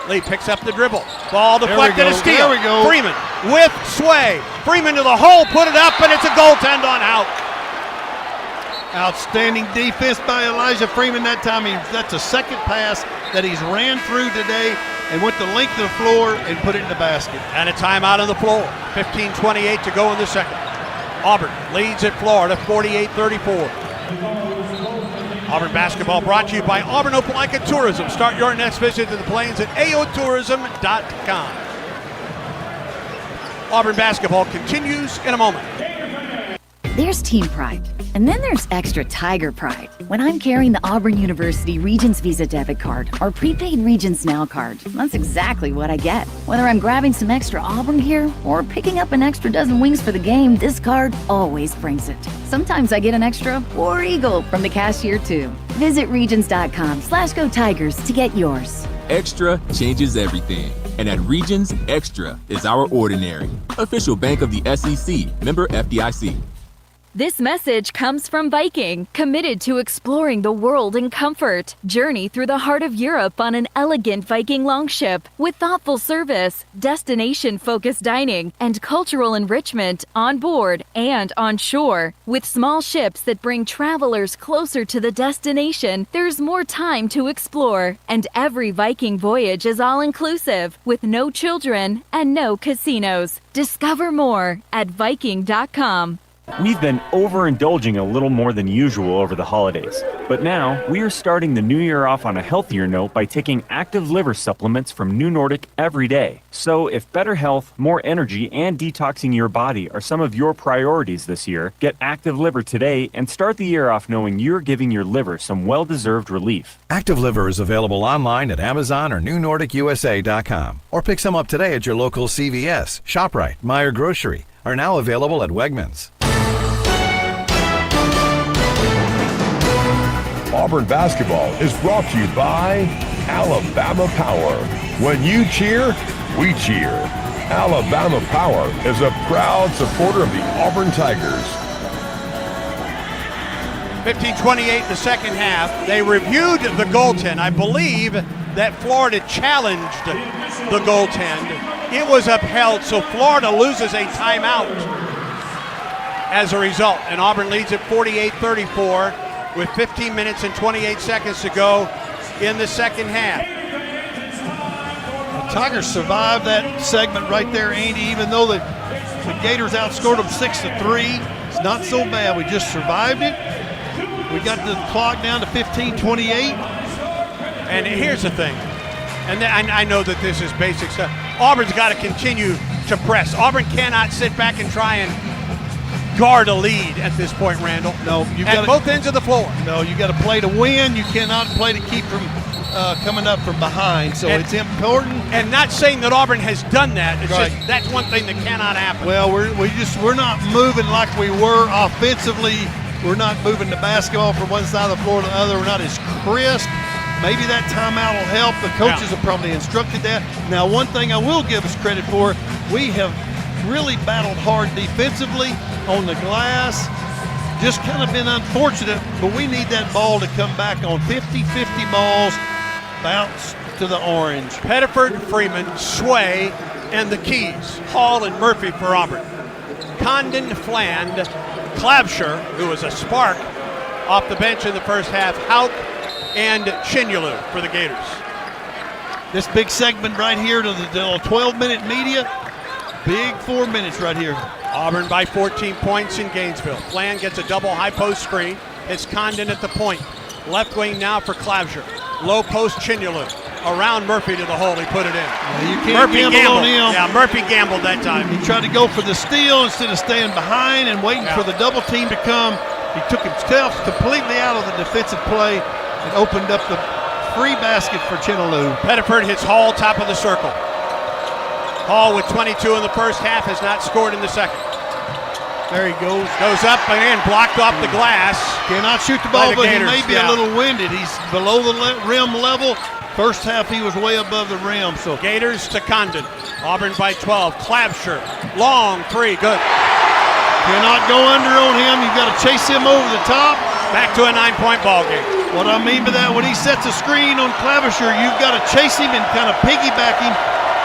[SPEAKER 2] Lee picks up the dribble. Ball deflected, a steal.
[SPEAKER 3] There we go.
[SPEAKER 2] Freeman with sway. Freeman to the hole, put it up, and it's a goaltend on Hout.
[SPEAKER 3] Outstanding defense by Elijah Freeman that time. That's a second pass that he's ran through today and went the length of the floor and put it in the basket.
[SPEAKER 2] And a timeout on the floor. 15:28 to go in the second. Auburn leads at Florida 48-34. Auburn basketball brought to you by Auburn Opelika Tourism. Start your next visit to the Plains at aotourism.com. Auburn basketball continues in a moment.
[SPEAKER 16] There's team pride, and then there's extra Tiger pride. When I'm carrying the Auburn University Regents Visa debit card or prepaid Regents Now card, that's exactly what I get. Whether I'm grabbing some extra Auburn gear or picking up an extra dozen wings for the game, this card always brings it. Sometimes I get an extra War Eagle from the cashier too. Visit Regents.com/Go Tigers to get yours.
[SPEAKER 19] Extra changes everything. And at Regions, Extra is our ordinary. Official bank of the SEC, member FDIC.
[SPEAKER 20] This message comes from Viking, committed to exploring the world in comfort. Journey through the heart of Europe on an elegant Viking longship with thoughtful service, destination-focused dining, and cultural enrichment on board and on shore. With small ships that bring travelers closer to the destination, there's more time to explore. And every Viking voyage is all-inclusive, with no children and no casinos. Discover more at Viking.com.
[SPEAKER 21] We've been overindulging a little more than usual over the holidays, but now we are starting the new year off on a healthier note by taking active liver supplements from New Nordic every day. So if better health, more energy, and detoxing your body are some of your priorities this year, get Active Liver today and start the year off knowing you're giving your liver some well-deserved relief.
[SPEAKER 25] Active Liver is available online at Amazon or NewNordicUSA.com, or pick some up today at your local CVS, ShopRite, Meijer Grocery, are now available at Wegmans.
[SPEAKER 1] Auburn basketball is brought to you by Alabama Power. When you cheer, we cheer. Alabama Power is a proud supporter of the Auburn Tigers.
[SPEAKER 2] 15-28 in the second half. They reviewed the goaltend. I believe that Florida challenged the goaltend. It was upheld, so Florida loses a timeout as a result. And Auburn leads at 48-34 with 15 minutes and 28 seconds to go in the second half.
[SPEAKER 3] The Tigers survived that segment right there, Andy, even though the Gators outscored them 6-3. It's not so bad. We just survived it. We got the clock down to 15-28.
[SPEAKER 2] And here's the thing, and I know that this is basic stuff. Auburn's got to continue to press. Auburn cannot sit back and try and guard a lead at this point, Randall.
[SPEAKER 3] No, you
[SPEAKER 2] got both ends of the floor.
[SPEAKER 3] No, you got to play to win. You cannot play to keep from coming up from behind. So it's important.
[SPEAKER 2] And not saying that Auburn has done that. It's
[SPEAKER 3] Right.
[SPEAKER 2] just that's one thing that cannot happen.
[SPEAKER 3] Well, we're not moving like we were offensively. We're not moving the basketball from one side of the floor to the other. We're not as crisp. Maybe that timeout will help. The coaches have probably instructed that. Now, one thing I will give us credit for, we have really battled hard defensively on the glass. Just kind of been unfortunate, but we need that ball to come back on 50-50 balls, bounce to the orange.
[SPEAKER 2] Pettiford, Freeman, Sway, and the keys. Hall and Murphy for Auburn. Condon, Fland, Klabscher, who was a spark off the bench in the first half, Hauk, and Chinyalu for the Gators.
[SPEAKER 3] This big segment right here to the 12-minute media, big 4 minutes right here.
[SPEAKER 2] Auburn by 14 points in Gainesville. Fland gets a double high post screen. It's Condon at the point. Left wing now for Klabscher. Low post Chinyalu. Around Murphy to the hole, he put it in.
[SPEAKER 3] Yeah, you can't gamble on him.
[SPEAKER 2] Yeah, Murphy gambled that time.
[SPEAKER 3] He tried to go for the steal instead of staying behind and waiting for the double team to come. He took himself completely out of the defensive play and opened up the free basket for Chinyalu.
[SPEAKER 2] Pettiford hits Hall top of the circle. Hall with 22 in the first half has not scored in the second.
[SPEAKER 3] There he goes.
[SPEAKER 2] Goes up and in, blocked off the glass.
[SPEAKER 3] Cannot shoot the ball, but
[SPEAKER 2] Gators.
[SPEAKER 3] he may be a little winded. He's below the rim level. First half, he was way above the rim. So
[SPEAKER 2] Gators to Condon. Auburn by 12. Klabscher, long three, good.
[SPEAKER 3] Cannot go under on him. You've got to chase him over the top.
[SPEAKER 2] Back to a 9-point ball game.
[SPEAKER 3] What I mean by that, when he sets a screen on Klabscher, you've got to chase him and kind of piggyback him.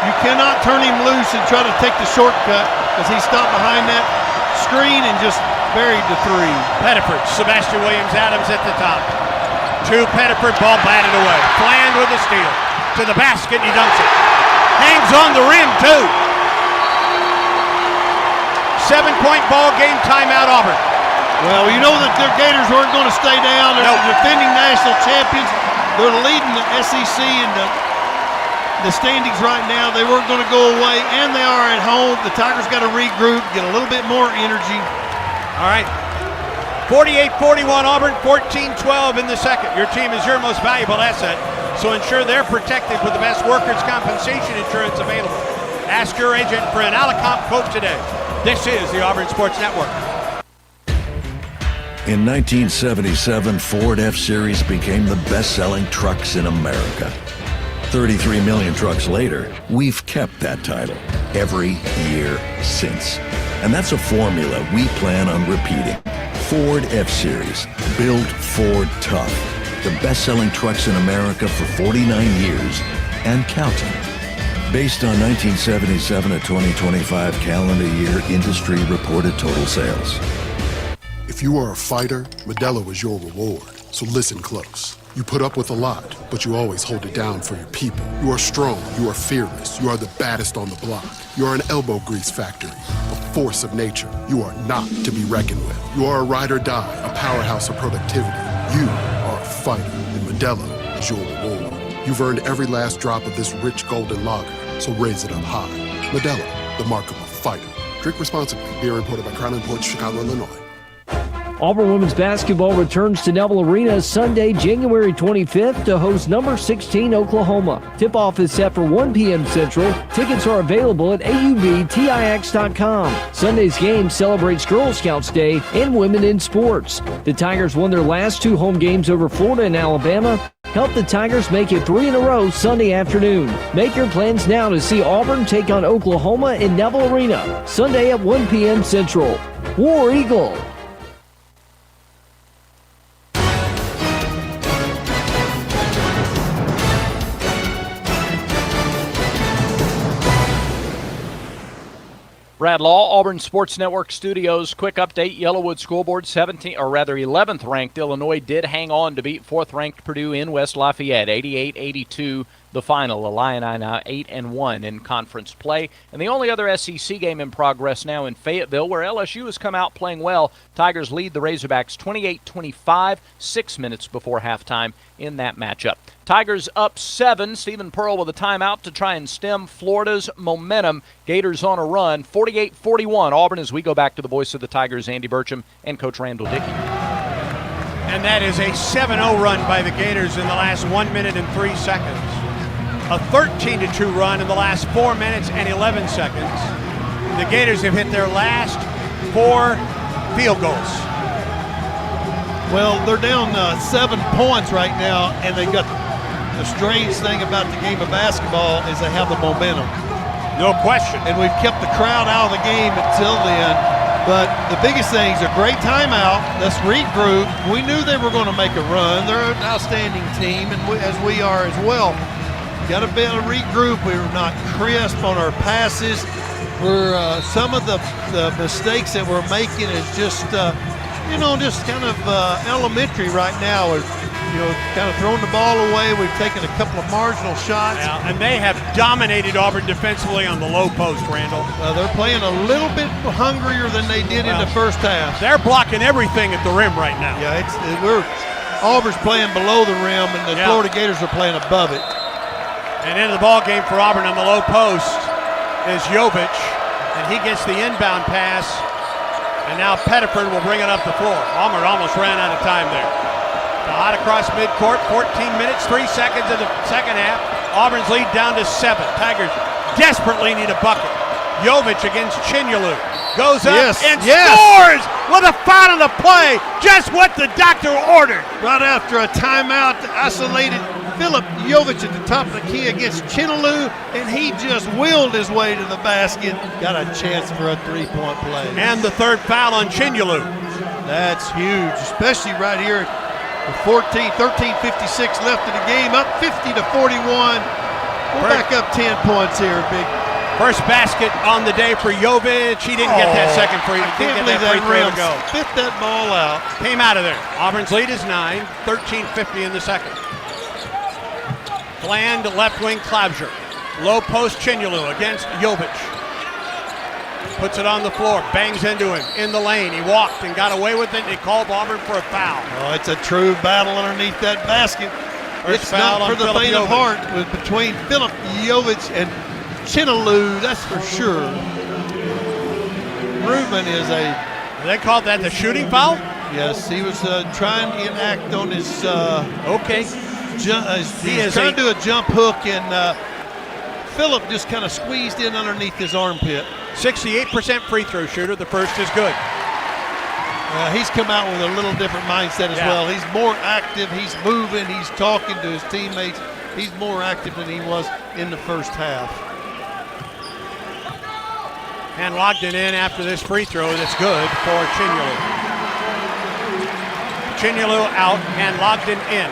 [SPEAKER 3] You cannot turn him loose and try to take the shortcut because he stopped behind that screen and just buried the three.
[SPEAKER 2] Pettiford, Sebastian Williams-Adams at the top. To Pettiford, ball batted away. Fland with the steal. To the basket, he dunks it. Hangs on the rim, too. 7-point ball game, timeout Auburn.
[SPEAKER 3] Well, you know that their Gators weren't going to stay down. They're the defending national champions. They're leading the SEC in the standings right now. They weren't going to go away, and they are at home. The Tigers got to regroup, get a little bit more energy.
[SPEAKER 2] All right. 48-41 Auburn, 14-12 in the second. Your team is your most valuable asset, so ensure they're protected with the best workers' compensation insurance available. Ask your agent for an Alicomp quote today. This is the Auburn Sports Network.
[SPEAKER 5] In 1977, Ford F-Series became the best-selling trucks in America. 33 million trucks later, we've kept that title every year since. And that's a formula we plan on repeating. Ford F-Series, built Ford tough. The best-selling trucks in America for 49 years and counting. Based on 1977 to 2025 calendar year industry reported total sales.
[SPEAKER 6] If you are a fighter, Modelo is your reward. So listen close. You put up with a lot, but you always hold it down for your people. You are strong, you are fearless, you are the baddest on the block. You are an elbow grease factory, a force of nature. You are not to be reckoned with. You are a ride or die, a powerhouse of productivity. You are a fighter, and Modelo is your reward. You've earned every last drop of this rich golden lager, so raise it up high. Modelo, the mark of a fighter. Drink responsibly. Beer imported by Crown Imports, Chicago, Illinois.
[SPEAKER 8] Auburn women's basketball returns to Neville Arena Sunday, January 25th to host number 16 Oklahoma. Tip-off is set for 1 p.m. Central. Tickets are available at aubtix.com. Sunday's game celebrates Girl Scouts Day and Women in Sports. The Tigers won their last 2 home games over Florida and Alabama. Help the Tigers make it 3 in a row Sunday afternoon. Make your plans now to see Auburn take on Oklahoma in Neville Arena, Sunday at 1 p.m. Central. War Eagle.
[SPEAKER 9] Brad Law, Auburn Sports Network Studios. Quick update, Yellowwood School Board 11th ranked Illinois did hang on to beat 4th ranked Purdue in West Lafayette, 88-82 the final. Illini now 8-1 in conference play. And the only other SEC game in progress now in Fayetteville, where LSU has come out playing well. Tigers lead the Razorbacks 28-25, 6 minutes before halftime in that matchup. Tigers up 7. Stephen Pearl with a timeout to try and stem Florida's momentum. Gators on a run, 48-41. Auburn as we go back to the voice of the Tigers, Andy Burcham and Coach Randall Dickey.
[SPEAKER 2] And that is a 7-0 run by the Gators in the last 1 minute and 3 seconds. A 13-2 run in the last 4 minutes and 11 seconds. The Gators have hit their last 4 field goals.
[SPEAKER 3] Well, they're down 7 points right now, and they got the strange thing about the game of basketball is they have the momentum.
[SPEAKER 2] No question.
[SPEAKER 3] And we've kept the crowd out of the game until then. But the biggest thing is a great timeout. Let's regroup. We knew they were going to make a run. They're an outstanding team, and as we are as well. Got to be able to regroup. We were not crisp on our passes. Some of the mistakes that we're making is just kind of elementary right now. Kind of throwing the ball away. We've taken a couple of marginal shots.
[SPEAKER 2] Yeah, and they have dominated Auburn defensively on the low post, Randall.
[SPEAKER 3] They're playing a little bit hungrier than they did in the first half.
[SPEAKER 2] They're blocking everything at the rim right now.
[SPEAKER 3] Yeah, Auburn's playing below the rim, and the Florida Gators are playing above it.
[SPEAKER 2] And into the ball game for Auburn on the low post is Jovic, and he gets the inbound pass, and now Pettiford will bring it up the floor. Auburn almost ran out of time there. Out across midcourt, 14 minutes, 3 seconds of the second half. Auburn's lead down to 7. Tigers desperately need a bucket. Jovic against Chinyelu. Goes up and scores with a foul on the play. Just what the doctor ordered.
[SPEAKER 3] Right after a timeout, isolated Philip Jovic at the top of the key against Chinyelu, and he just willed his way to the basket. Got a chance for a 3-point play.
[SPEAKER 2] And the third foul on Chinyelu.
[SPEAKER 3] That's huge, especially right here. 13:56 left in the game, up 50-41. We're back up 10 points here, big.
[SPEAKER 2] First basket on the day for Jovic. He didn't get that second free.
[SPEAKER 3] I can't believe that rim spit that ball out.
[SPEAKER 2] Came out of there. Auburn's lead is 9, 13:50 in the second. Bland left wing Clauser. Low post Chinyelu against Jovic. Puts it on the floor, bangs into him in the lane. He walked and got away with it. They called Auburn for a foul.
[SPEAKER 3] Oh, it's a true battle underneath that basket. It's not for the faint of heart. It was between Philip Jovic and Chinyelu, that's for sure. Reuben is
[SPEAKER 2] They called that the shooting foul?
[SPEAKER 3] Yes, he was trying to enact on his. He's trying to do a jump hook, and Philip just kind of squeezed in underneath his armpit.
[SPEAKER 2] 68% free throw shooter. The first is good.
[SPEAKER 3] He's come out with a little different mindset as well. He's more active. He's moving. He's talking to his teammates. He's more active than he was in the first half.
[SPEAKER 2] And Logden in after this free throw. That's good for Chinyelu. Chinyelu out and Logden in.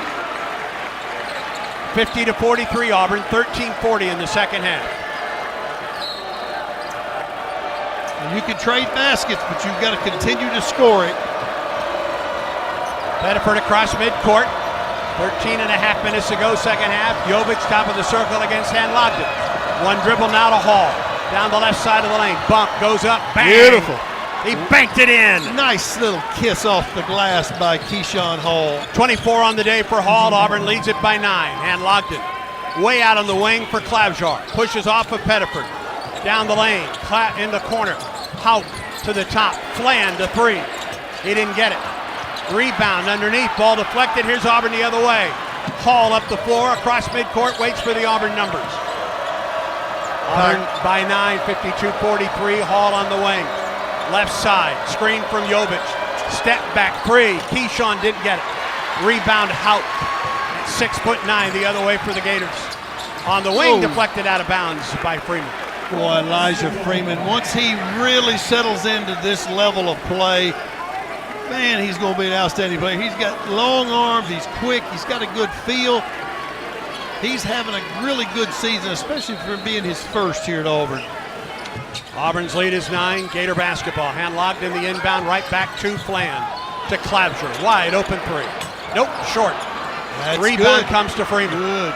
[SPEAKER 2] 50-43 Auburn, 13:40 in the second half.
[SPEAKER 3] And you can trade baskets, but you've got to continue to score it.
[SPEAKER 2] Pettiford across midcourt. 13 and a half minutes to go, second half. Jovic top of the circle against Han Logden. One dribble now to Hall. Down the left side of the lane. Bump goes up. Bang.
[SPEAKER 3] Beautiful.
[SPEAKER 2] He banked it in.
[SPEAKER 3] Nice little kiss off the glass by Keyshawn Hall.
[SPEAKER 2] 24 on the day for Hall. Auburn leads it by 9. Han Logden way out on the wing for Clauser. Pushes off of Pettiford. Down the lane. In the corner. Hauk to the top. Flan to 3. He didn't get it. Rebound underneath, ball deflected. Here's Auburn the other way. Hall up the floor, across midcourt, waits for the Auburn numbers. Auburn by 9, 52-43. Hall on the wing. Left side, screen from Jovic. Step back three. Keyshawn didn't get it. Rebound Houck. 6'9", the other way for the Gators. On the wing, deflected out of bounds by Freeman.
[SPEAKER 3] Boy, Elijah Freeman, once he really settles into this level of play, man, he's going to be an outstanding player. He's got long arms, he's quick, he's got a good feel. He's having a really good season, especially for being his first here at Auburn.
[SPEAKER 2] Auburn's lead is 9, Gator basketball. Hand locked in the inbound, right back to Flan. To Clabsher, wide open three. Nope, short.
[SPEAKER 3] That's
[SPEAKER 2] rebound
[SPEAKER 3] good.
[SPEAKER 2] comes to Freeman.
[SPEAKER 3] Good.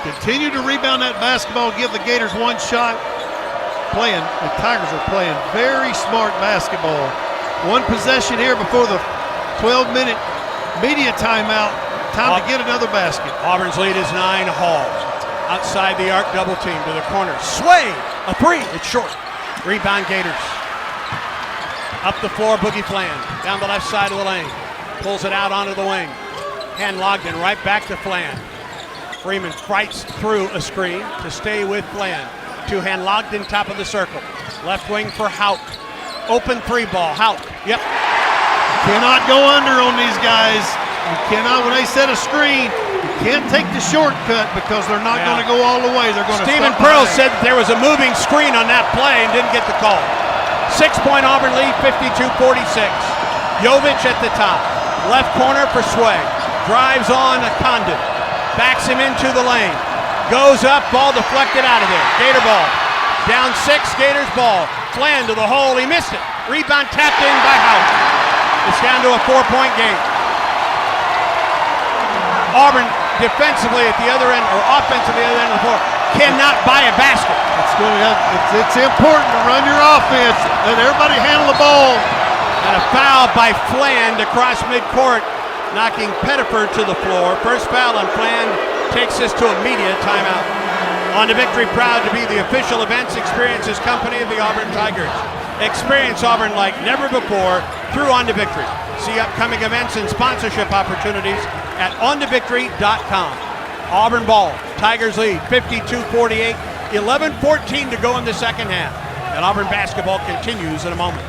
[SPEAKER 3] Continue to rebound that basketball, give the Gators one shot. The Tigers are playing very smart basketball. One possession here before the 12-minute media timeout. Time to get another basket.
[SPEAKER 2] Auburn's lead is 9, Hall. Outside the arc, double team to the corner. Sway, a three, it's short. Rebound Gators. Up the floor, Boogie Flan. Down the left side of the lane. Pulls it out onto the wing. Hand logged in, right back to Flan. Freeman fights through a screen to stay with Flan. Two hand logged in top of the circle. Left wing for Houck. Open three ball, Houck, yep.
[SPEAKER 3] Cannot go under on these guys. You cannot, when they set a screen, you can't take the shortcut because they're not going to go all the way. They're going to
[SPEAKER 2] Stephen Pearl said there was a moving screen on that play and didn't get the call. 6-point Auburn lead, 52-46. Jovic at the top. Left corner for Sway. Drives on a Condon. Backs him into the lane. Goes up, ball deflected out of there. Gator ball. Down 6, Gators ball. Flan to the hole, he missed it. Rebound tapped in by Houck. It's down to a 4-point game. Auburn defensively at the other end, or offensively at the other end of the floor, cannot buy a basket.
[SPEAKER 3] It's important to run your offense. Let everybody handle the ball.
[SPEAKER 2] And a foul by Flan to cross midcourt, knocking Pettiford to the floor. First foul on Flan takes us to immediate timeout. On to Victory, proud to be the official events experiences company of the Auburn Tigers. Experience Auburn like never before through On to Victory. See upcoming events and sponsorship opportunities at ontovictory.com. Auburn ball, Tigers lead 52-48, 11-14 to go in the second half. And Auburn basketball continues in a moment.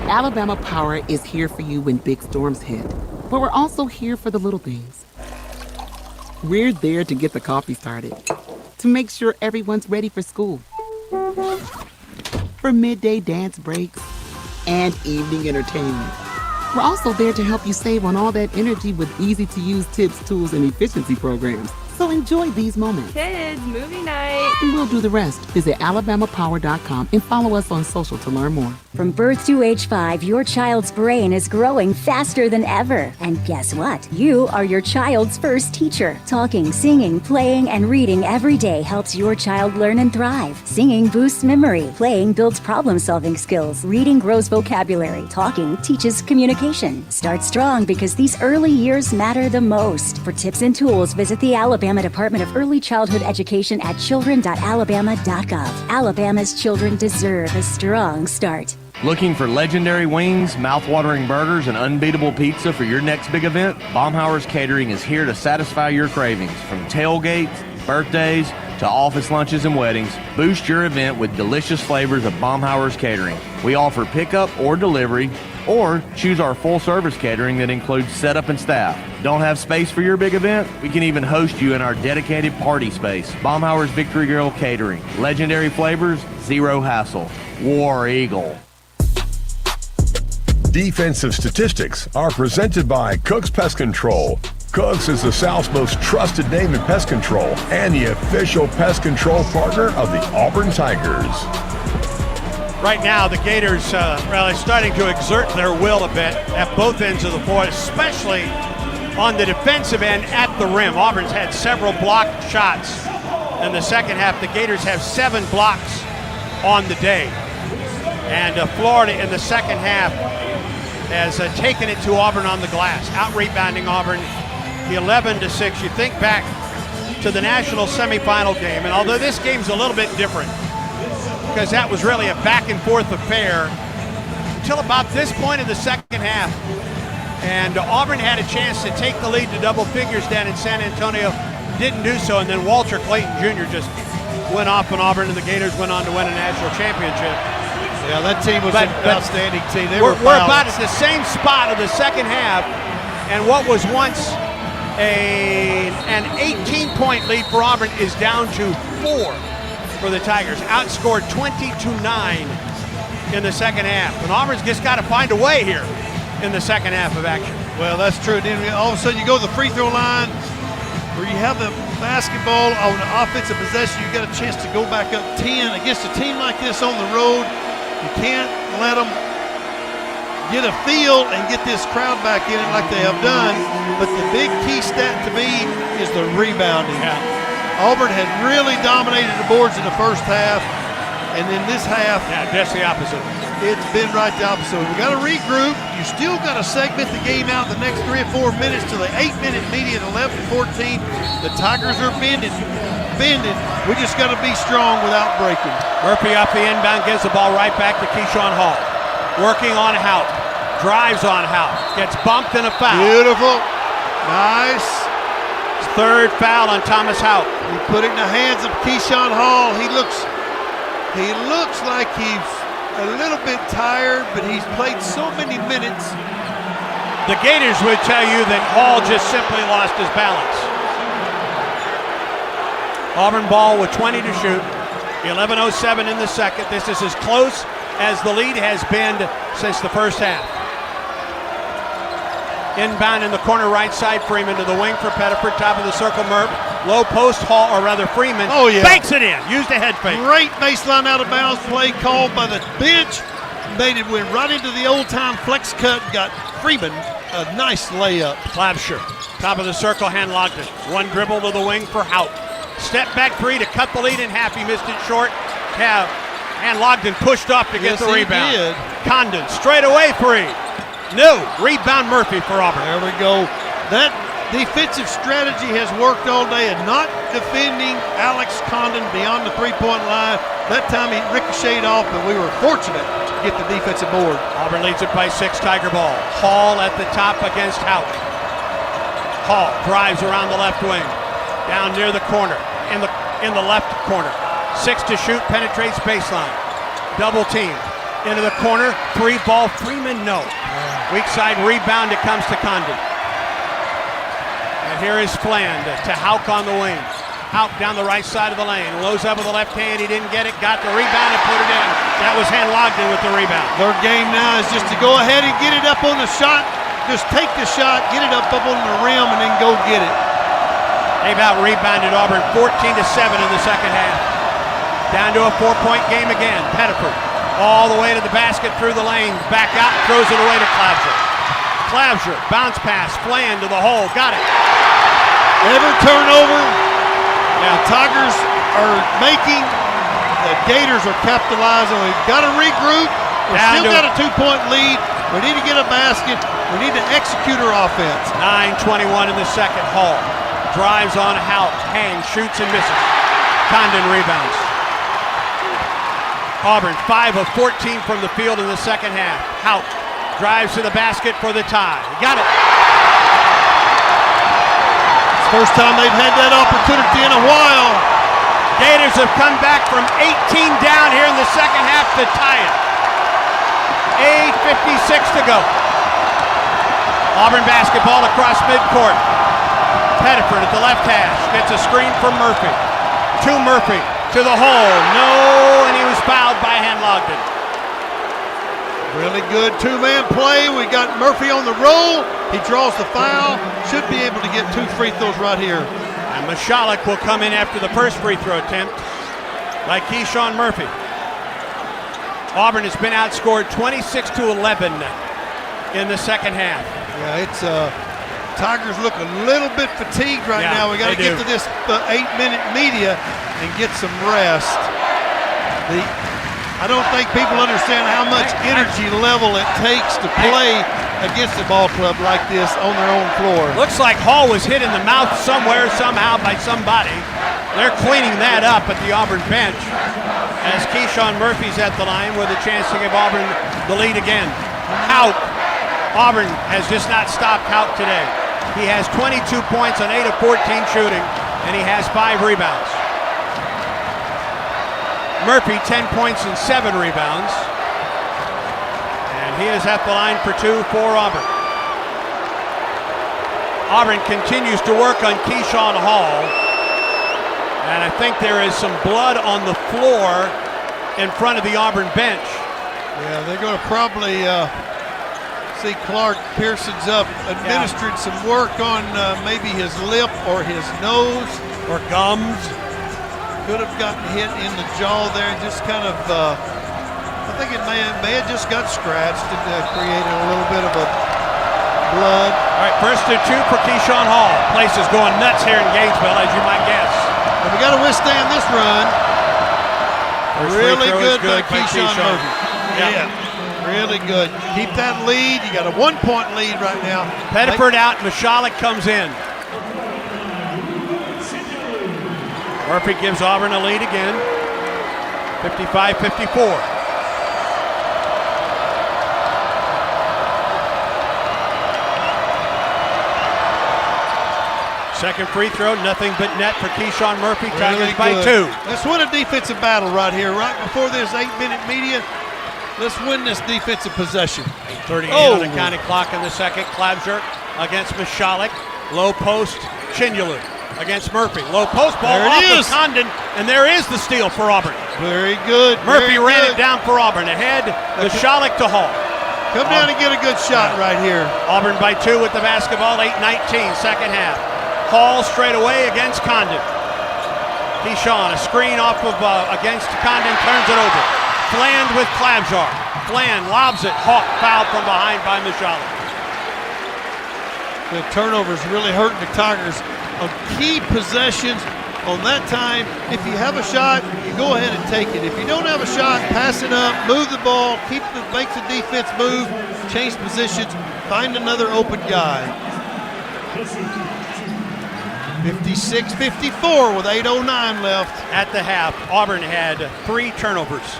[SPEAKER 7] Alabama Power is here for you when big storms hit, but we're also here for the little things. We're there to get the coffee started, to make sure everyone's ready for school, for midday dance breaks, and evening entertainment. We're also there to help you save on all that energy with easy-to-use tips, tools, and efficiency programs. So enjoy these moments.
[SPEAKER 4] Kids, movie night.
[SPEAKER 7] And we'll do the rest. Visit alabamapower.com and follow us on social to learn more.
[SPEAKER 16] From birth to age 5, your child's brain is growing faster than ever. And guess what? You are your child's first teacher. Talking, singing, playing, and reading every day helps your child learn and thrive. Singing boosts memory. Playing builds problem-solving skills. Reading grows vocabulary. Talking teaches communication. Start strong because these early years matter the most. For tips and tools, visit the Alabama Department of Early Childhood Education at children.alabama.gov. Alabama's children deserve a strong start.
[SPEAKER 10] Looking for legendary wings, mouth-watering burgers, and unbeatable pizza for your next big event? Baumhauer's Catering is here to satisfy your cravings. From tailgates, birthdays, to office lunches and weddings, boost your event with delicious flavors of Baumhauer's Catering. We offer pickup or delivery, or choose our full-service catering that includes setup and staff. Don't have space for your big event? We can even host you in our dedicated party space. Baumhauer's Victory Grill Catering. Legendary flavors, zero hassle. War Eagle.
[SPEAKER 1] Defensive statistics are presented by Cook's Pest Control. Cook's is the South's most trusted name in pest control and the official pest control partner of the Auburn Tigers.
[SPEAKER 2] Right now, the Gators are starting to exert their will a bit at both ends of the floor, especially on the defensive end at the rim. Auburn's had several blocked shots in the second half. The Gators have 7 blocks on the day. And Florida in the second half has taken it to Auburn on the glass, out-rebounding Auburn 11-6. You think back to the national semifinal game, and although this game's a little bit different, because that was really a back-and-forth affair until about this point in the second half. And Auburn had a chance to take the lead to double figures down in San Antonio. Didn't do so, and then Walter Clayton Jr. just went off on Auburn, and the Gators went on to win a national championship.
[SPEAKER 3] Yeah, that team was an outstanding team.
[SPEAKER 2] We're about at the same spot of the second half, and what was once an 18-point lead for Auburn is down to 4 for the Tigers. Outscored 20-9 in the second half. And Auburn's just got to find a way here in the second half of action.
[SPEAKER 3] Well, that's true. Then all of a sudden you go to the free throw line where you have the basketball on the offensive possession. You got a chance to go back up 10 against a team like this on the road. You can't let them get a feel and get this crowd back in it like they have done. But the big key stat to me is the rebounding.
[SPEAKER 2] Yeah.
[SPEAKER 3] Auburn had really dominated the boards in the first half, and then this half,
[SPEAKER 2] just the opposite.
[SPEAKER 3] It's been right the opposite. We got to regroup. You still got to segment the game out the next 3 or 4 minutes to the 8-minute media at 11-14. The Tigers are bending. We just got to be strong without breaking.
[SPEAKER 2] Murphy off the inbound, gives the ball right back to Keyshawn Hall. Working on Houtt. Drives on Houtt. Gets bumped and a foul.
[SPEAKER 3] Beautiful. Nice.
[SPEAKER 2] Third foul on Thomas Houtt.
[SPEAKER 3] He put it in the hands of Keyshawn Hall. He looks like he's a little bit tired, but he's played so many minutes.
[SPEAKER 2] The Gators would tell you that Hall just simply lost his balance. Auburn ball with 20 to shoot. 11:07 in the second. This is as close as the lead has been since the first half. Inbound in the corner right side, Freeman to the wing for Pettiford, top of the circle, Murph. Low post, Hall, or rather Freeman, banks it in, used a head fake.
[SPEAKER 3] Great baseline out of bounds play called by the bench. Made it went right into the old-time flex cut, got Freeman a nice layup.
[SPEAKER 2] Clabsher, top of the circle, Hanlogden. One dribble to the wing for Houtt. Step back three to cut the lead in half, he missed it short. Hanlogden pushed off to get the rebound.
[SPEAKER 3] Did.
[SPEAKER 2] Condon, straight away three. No, rebound Murphy for Auburn.
[SPEAKER 3] There we go. That defensive strategy has worked all day and not defending Alex Condon beyond the three-point line. That time he ricocheted off, but we were fortunate to get the defensive board.
[SPEAKER 2] Auburn leads it by 6, Tiger ball. Hall at the top against Houtt. Hall drives around the left wing. Down near the corner, in the left corner. 6 to shoot, penetrates baseline. Double team. Into the corner, 3 ball, Freeman, no. Weak side rebound, it comes to Condon. And here is Fland to Houck on the wing. Houck down the right side of the lane. Lows up with the left hand, he didn't get it, got the rebound and put it in. That was Hanlogden with the rebound.
[SPEAKER 3] Their game now is just to go ahead and get it up on the shot. Just take the shot, get it up on the rim, and then go get it.
[SPEAKER 2] They've out-rebounded Auburn 14-7 in the second half. Down to a 4-point game again. Pettiford all the way to the basket through the lane. Back out and throws it away to Clabsher. Clabsher, bounce pass, Fland to the hole. Got it.
[SPEAKER 3] Every turnover the Tigers are making, the Gators are capitalizing. We've got to regroup. We've still got a 2-point lead. We need to get a basket. We need to execute our offense.
[SPEAKER 2] 9:21 in the second. Hall drives on Houtt. Hangs, shoots and misses. Condon rebounds. Auburn 5 of 14 from the field in the second half. Houtt drives to the basket for the tie. He got it.
[SPEAKER 3] It's the first time they've had that opportunity in a while.
[SPEAKER 2] Gators have come back from 18 down here in the second half to tie it. 8:56 to go. Auburn basketball across midcourt. Pettiford at the left hash gets a screen from Murphy. To Murphy. To the hole, no, and he was fouled by Hanlogden.
[SPEAKER 3] Really good two-man play. We got Murphy on the roll. He draws the foul. Should be able to get 2 free throws right here.
[SPEAKER 2] And Michalek will come in after the first free throw attempt, like Keyshawn Murphy. Auburn has been outscored 26-11 in the second half.
[SPEAKER 3] Yeah, it's Tigers look a little bit fatigued right now. We got to get to this 8-minute media and get some rest. I don't think people understand how much energy level it takes to play against a ball club like this on their own floor.
[SPEAKER 2] Looks like Hall was hit in the mouth somewhere, somehow, by somebody. They're cleaning that up at the Auburn bench. as Keyshawn Murphy's at the line with a chance to give Auburn the lead again. Houck. Auburn has just not stopped Houck today. He has 22 points on 8 of 14 shooting, and he has 5 rebounds. Murphy, 10 points and 7 rebounds. And he is at the line for 2 for Auburn. Auburn continues to work on Keyshawn Hall. And I think there is some blood on the floor in front of the Auburn bench.
[SPEAKER 3] Yeah, they're going to probably see Clark Pearson's up administering some work on maybe his lip or his nose.
[SPEAKER 2] Or gums.
[SPEAKER 3] Could have gotten hit in the jaw there and just kind of, I think it may have just got scratched and created a little bit of a blood.
[SPEAKER 2] All right, first and 2 for Keyshawn Hall. Place is going nuts here in Gainesville, as you might guess.
[SPEAKER 3] And we got to withstand this run. Really good by Keyshawn Murphy. Yeah, really good. Keep that lead. You got a 1-point lead right now.
[SPEAKER 2] Pettiford out, Michalek comes in. Murphy gives Auburn a lead again, 55-54. Second free throw, nothing but net for Keyshawn Murphy. Tigers by 2.
[SPEAKER 3] Let's win a defensive battle right here, right before this 8-minute media. Let's win this defensive possession.
[SPEAKER 2] 38 on the counting clock in the second. Klabscher against Michalek. Low post, Chinyalu against Murphy. Low post ball off of Condon, and there is the steal for Auburn.
[SPEAKER 3] Very good.
[SPEAKER 2] Murphy ran it down for Auburn. Ahead, Michalek to Hall.
[SPEAKER 3] Come down and get a good shot right here.
[SPEAKER 2] Auburn by 2 with the basketball, 8-19, second half. Hall straight away against Condon. Keyshawn, a screen off of against Condon, turns it over. Fland with Klabscher. Fland lobs it. Hawk fouled from behind by Michalek.
[SPEAKER 3] The turnovers really hurting the Tigers on key possessions. On that time, if you have a shot, you go ahead and take it. If you don't have a shot, pass it up, move the ball, make the defense move, change positions, find another open guy. 56-54 with 8:09 left.
[SPEAKER 2] At the half, Auburn had 3 turnovers.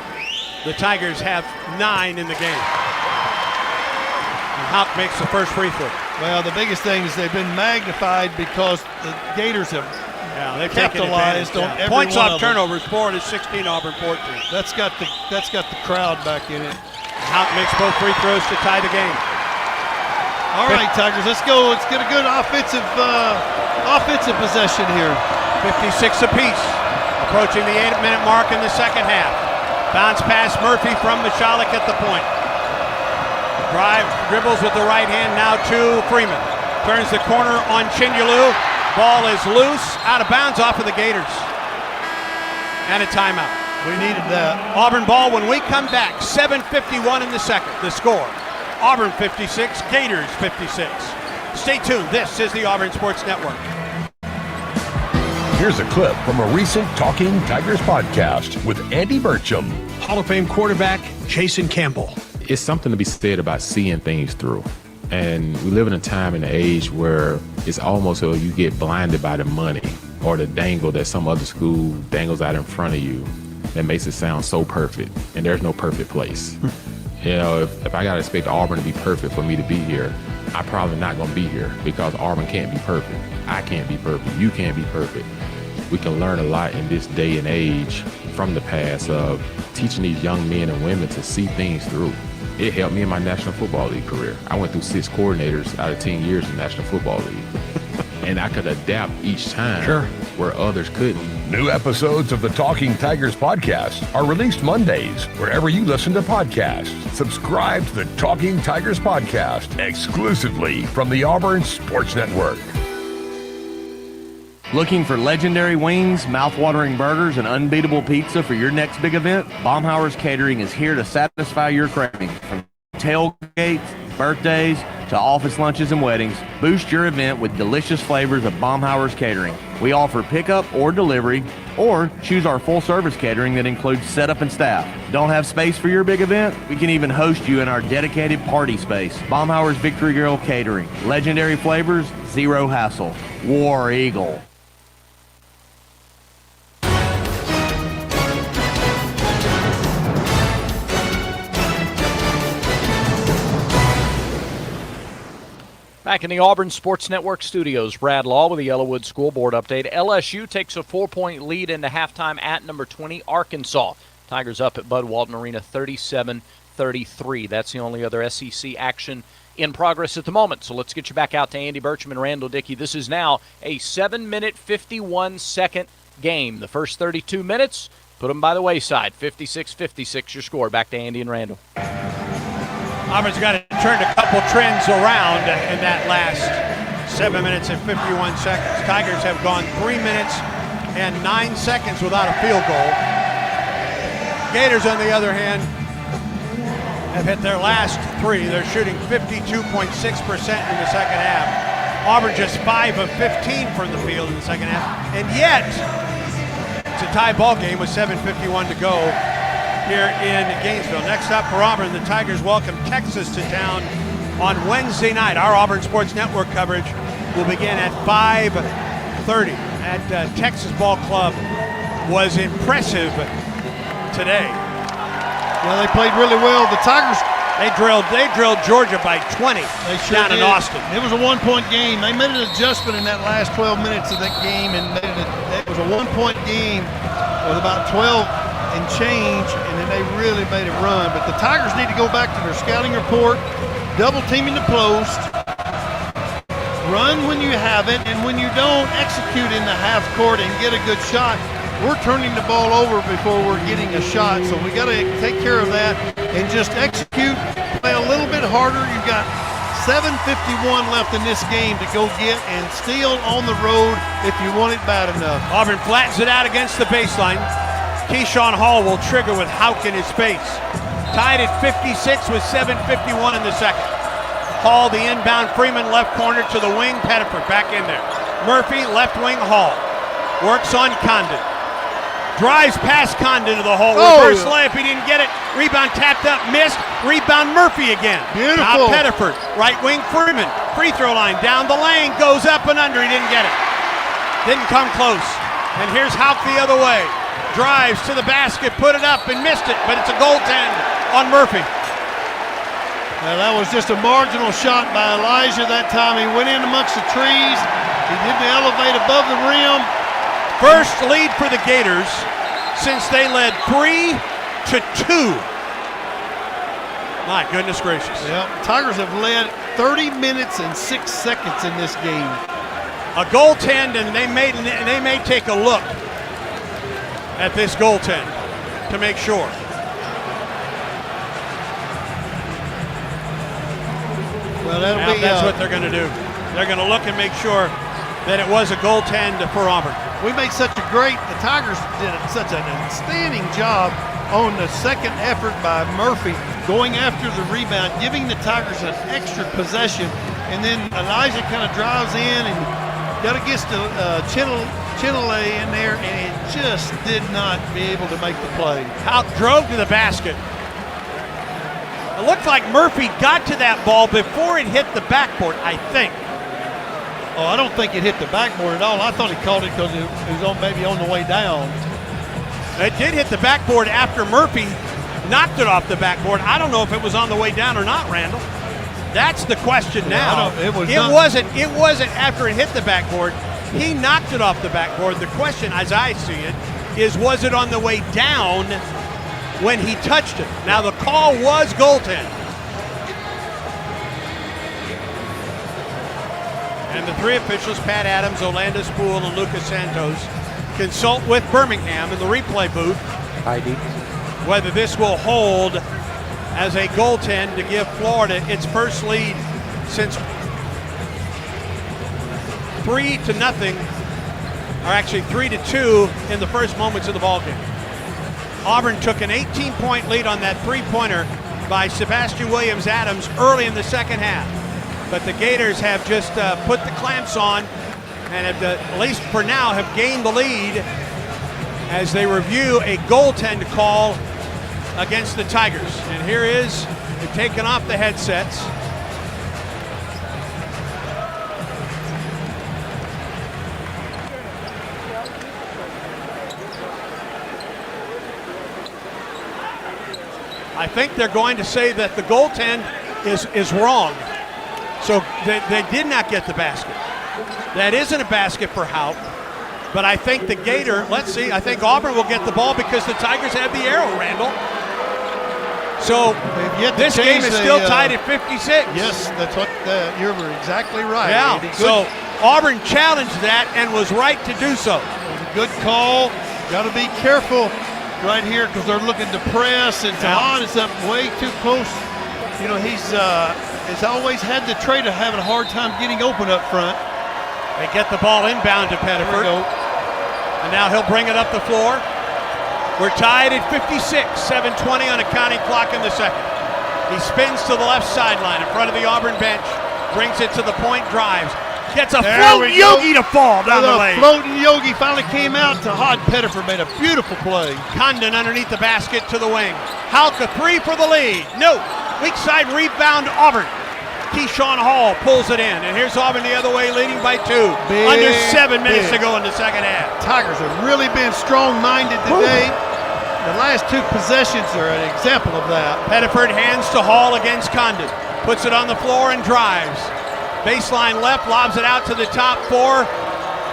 [SPEAKER 2] The Tigers have 9 in the game. And Houck makes the first free throw.
[SPEAKER 3] Well, the biggest thing is they've been magnified because the Gators have
[SPEAKER 2] they've
[SPEAKER 3] capitalized
[SPEAKER 2] taken
[SPEAKER 3] on every
[SPEAKER 2] points
[SPEAKER 3] one
[SPEAKER 2] off
[SPEAKER 3] of them.
[SPEAKER 2] turnovers, 4-16, Auburn 14.
[SPEAKER 3] That's got the crowd back in it.
[SPEAKER 2] Houck makes both free throws to tie the game.
[SPEAKER 3] All right, Tigers, let's go. Let's get a good offensive possession here.
[SPEAKER 2] 56 apiece. Approaching the 8-minute mark in the second half. Bounce pass Murphy from Michalek at the point. Dribbles with the right hand now to Freeman. Turns the corner on Chinyalu. Ball is loose, out of bounds off of the Gators. And a timeout.
[SPEAKER 3] We needed that.
[SPEAKER 2] Auburn ball when we come back. 7:51 in the second. The score. Auburn 56, Gators 56. Stay tuned. This is the Auburn Sports Network.
[SPEAKER 1] Here's a clip from a recent Talking Tigers podcast with Andy Burcham.
[SPEAKER 2] Hall of Fame quarterback Jason Campbell.
[SPEAKER 11] It's something to be said about seeing things through. And we live in a time and age where it's almost so you get blinded by the money or the dangle that some other school dangles out in front of you that makes it sound so perfect. And there's no perfect place. You know, if I got to expect Auburn to be perfect for me to be here, I'm probably not going to be here because Auburn can't be perfect. I can't be perfect. You can't be perfect. We can learn a lot in this day and age from the past of teaching these young men and women to see things through. It helped me in my National Football League career. I went through 6 coordinators out of 10 years in the National Football League. And I could adapt each time where others couldn't.
[SPEAKER 1] New episodes of the Talking Tigers podcast are released Mondays wherever you listen to podcasts. Subscribe to the Talking Tigers podcast exclusively from the Auburn Sports Network.
[SPEAKER 10] Looking for legendary wings, mouth-watering burgers, and unbeatable pizza for your next big event? Baumhauer's Catering is here to satisfy your cravings. From tailgates, birthdays, to office lunches and weddings, boost your event with delicious flavors of Baumhauer's Catering. We offer pickup or delivery, or choose our full-service catering that includes setup and staff. Don't have space for your big event? We can even host you in our dedicated party space. Baumhauer's Victory Grill Catering. Legendary flavors, zero hassle. War Eagle.
[SPEAKER 9] Back in the Auburn Sports Network studios, Brad Law with the Yellowwood School Board update. LSU takes a 4-point lead into halftime at number 20, Arkansas. Tigers up at Bud Walton Arena 37-33. That's the only other SEC action in progress at the moment. So let's get you back out to Andy Burcham and Randall Dickey. This is now a 7-minute, 51-second game. The first 32 minutes, put them by the wayside. 56-56 your score. Back to Andy and Randall.
[SPEAKER 2] Auburn's got to turn a couple trends around in that last 7 minutes and 51 seconds. Tigers have gone 3 minutes and 9 seconds without a field goal. Gators, on the other hand, have hit their last 3. They're shooting 52.6% in the second half. Auburn just 5 of 15 from the field in the second half. And yet, it's a tie ball game with 7:51 to go here in Gainesville. Next up for Auburn, the Tigers welcome Texas to town on Wednesday night. Our Auburn Sports Network coverage will begin at 5:30. That Texas Ball Club was impressive today.
[SPEAKER 3] Well, they played really well. The Tigers,
[SPEAKER 2] they drilled Georgia by 20 down in Austin.
[SPEAKER 3] It was a 1-point game. They made an adjustment in that last 12 minutes of that game, and it was a 1-point game with about 12 and change, and then they really made it run. But the Tigers need to go back to their scouting report, double teaming the post, run when you have it, and when you don't, execute in the half court and get a good shot. We're turning the ball over before we're getting a shot, so we got to take care of that and just execute, play a little bit harder. You've got 7:51 left in this game to go get and steal on the road if you want it bad enough.
[SPEAKER 2] Auburn flattens it out against the baseline. Keyshawn Hall will trigger with Houck in his face. Tied at 56 with 7:51 in the second. Hall, the inbound, Freeman left corner to the wing, Pettiford back in there. Murphy, left wing, Hall. Works on Condon. Drives past Condon to the hole. Reverse layup, he didn't get it. Rebound tapped up, missed. Rebound Murphy again.
[SPEAKER 3] Beautiful.
[SPEAKER 2] Now Pettiford, right wing Freeman. Free throw line, down the lane, goes up and under, he didn't get it. Didn't come close. And here's Houck the other way. Drives to the basket, put it up and missed it, but it's a goaltend on Murphy.
[SPEAKER 3] Now that was just a marginal shot by Elijah that time. He went in amongst the trees. He didn't elevate above the rim.
[SPEAKER 2] First lead for the Gators since they led 3-2. My goodness gracious.
[SPEAKER 3] Yep, Tigers have led 30 minutes and 6 seconds in this game.
[SPEAKER 2] A goaltend, and they may take a look at this goaltend to make sure.
[SPEAKER 3] Well,
[SPEAKER 2] that's what they're going to do. They're going to look and make sure that it was a goaltend for Auburn.
[SPEAKER 3] The Tigers did such an outstanding job on the second effort by Murphy, going after the rebound, giving the Tigers an extra possession, and then Elijah kind of drives in and got against the Chinele in there, and it just did not be able to make the play.
[SPEAKER 2] Houck drove to the basket. It looked like Murphy got to that ball before it hit the backboard, I think.
[SPEAKER 3] Oh, I don't think it hit the backboard at all. I thought he caught it because it was maybe on the way down.
[SPEAKER 2] It did hit the backboard after Murphy knocked it off the backboard. I don't know if it was on the way down or not, Randall. That's the question now.
[SPEAKER 3] It
[SPEAKER 2] wasn't after it hit the backboard. He knocked it off the backboard. The question, as I see it, is was it on the way down when he touched it? Now, the call was goaltend. And the three officials, Pat Adams, Orlando Spool, and Lucas Santos, consult with Birmingham in the replay booth whether this will hold as a goaltend to give Florida its first lead since 3-0, or actually 3-2 in the first moments of the ballgame. Auburn took an 18-point lead on that three-pointer by Sebastian Williams-Adams early in the second half. But the Gators have just put the clamps on and have, at least for now, have gained the lead as they review a goaltend call against the Tigers. And here is, they've taken off the headsets. I think they're going to say that the goaltend is wrong. So they did not get the basket. That isn't a basket for Houck. But I think the Gator, let's see, I think Auburn will get the ball because the Tigers have the arrow, Randall. So this game is still tied at 56.
[SPEAKER 3] Yes, that's what you're exactly right.
[SPEAKER 2] Yeah, so Auburn challenged that and was right to do so.
[SPEAKER 3] Good call. Got to be careful right here because they're looking to press, and Tahad is up way too close. You know, he's always had the trait of having a hard time getting open up front.
[SPEAKER 2] They get the ball inbound to Pettiford. And now he'll bring it up the floor. We're tied at 56, 7:20 on a counting clock in the second. He spins to the left sideline in front of the Auburn bench, brings it to the point, drives. Gets a floating Yogi to fall down the lane.
[SPEAKER 3] Floating Yogi finally came out. Tahad Pettiford made a beautiful play.
[SPEAKER 2] Condon underneath the basket to the wing. Houck a three for the lead. No, weak side rebound Auburn. Keyshawn Hall pulls it in, and here's Auburn the other way, leading by 2. Under 7 minutes to go in the second half.
[SPEAKER 3] Tigers have really been strong-minded today. The last 2 possessions are an example of that.
[SPEAKER 2] Pettiford hands to Hall against Condon. Puts it on the floor and drives. Baseline left, lobs it out to the top for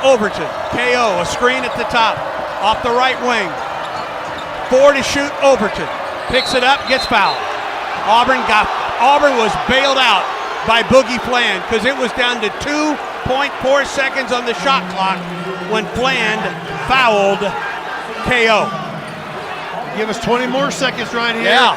[SPEAKER 2] Overton. KO, a screen at the top. Off the right wing. 4 to shoot, Overton. Picks it up, gets fouled. Auburn was bailed out by Boogie Fland because it was down to 2.4 seconds on the shot clock when Fland fouled KO.
[SPEAKER 3] Give us 20 more seconds right here.
[SPEAKER 2] Yeah.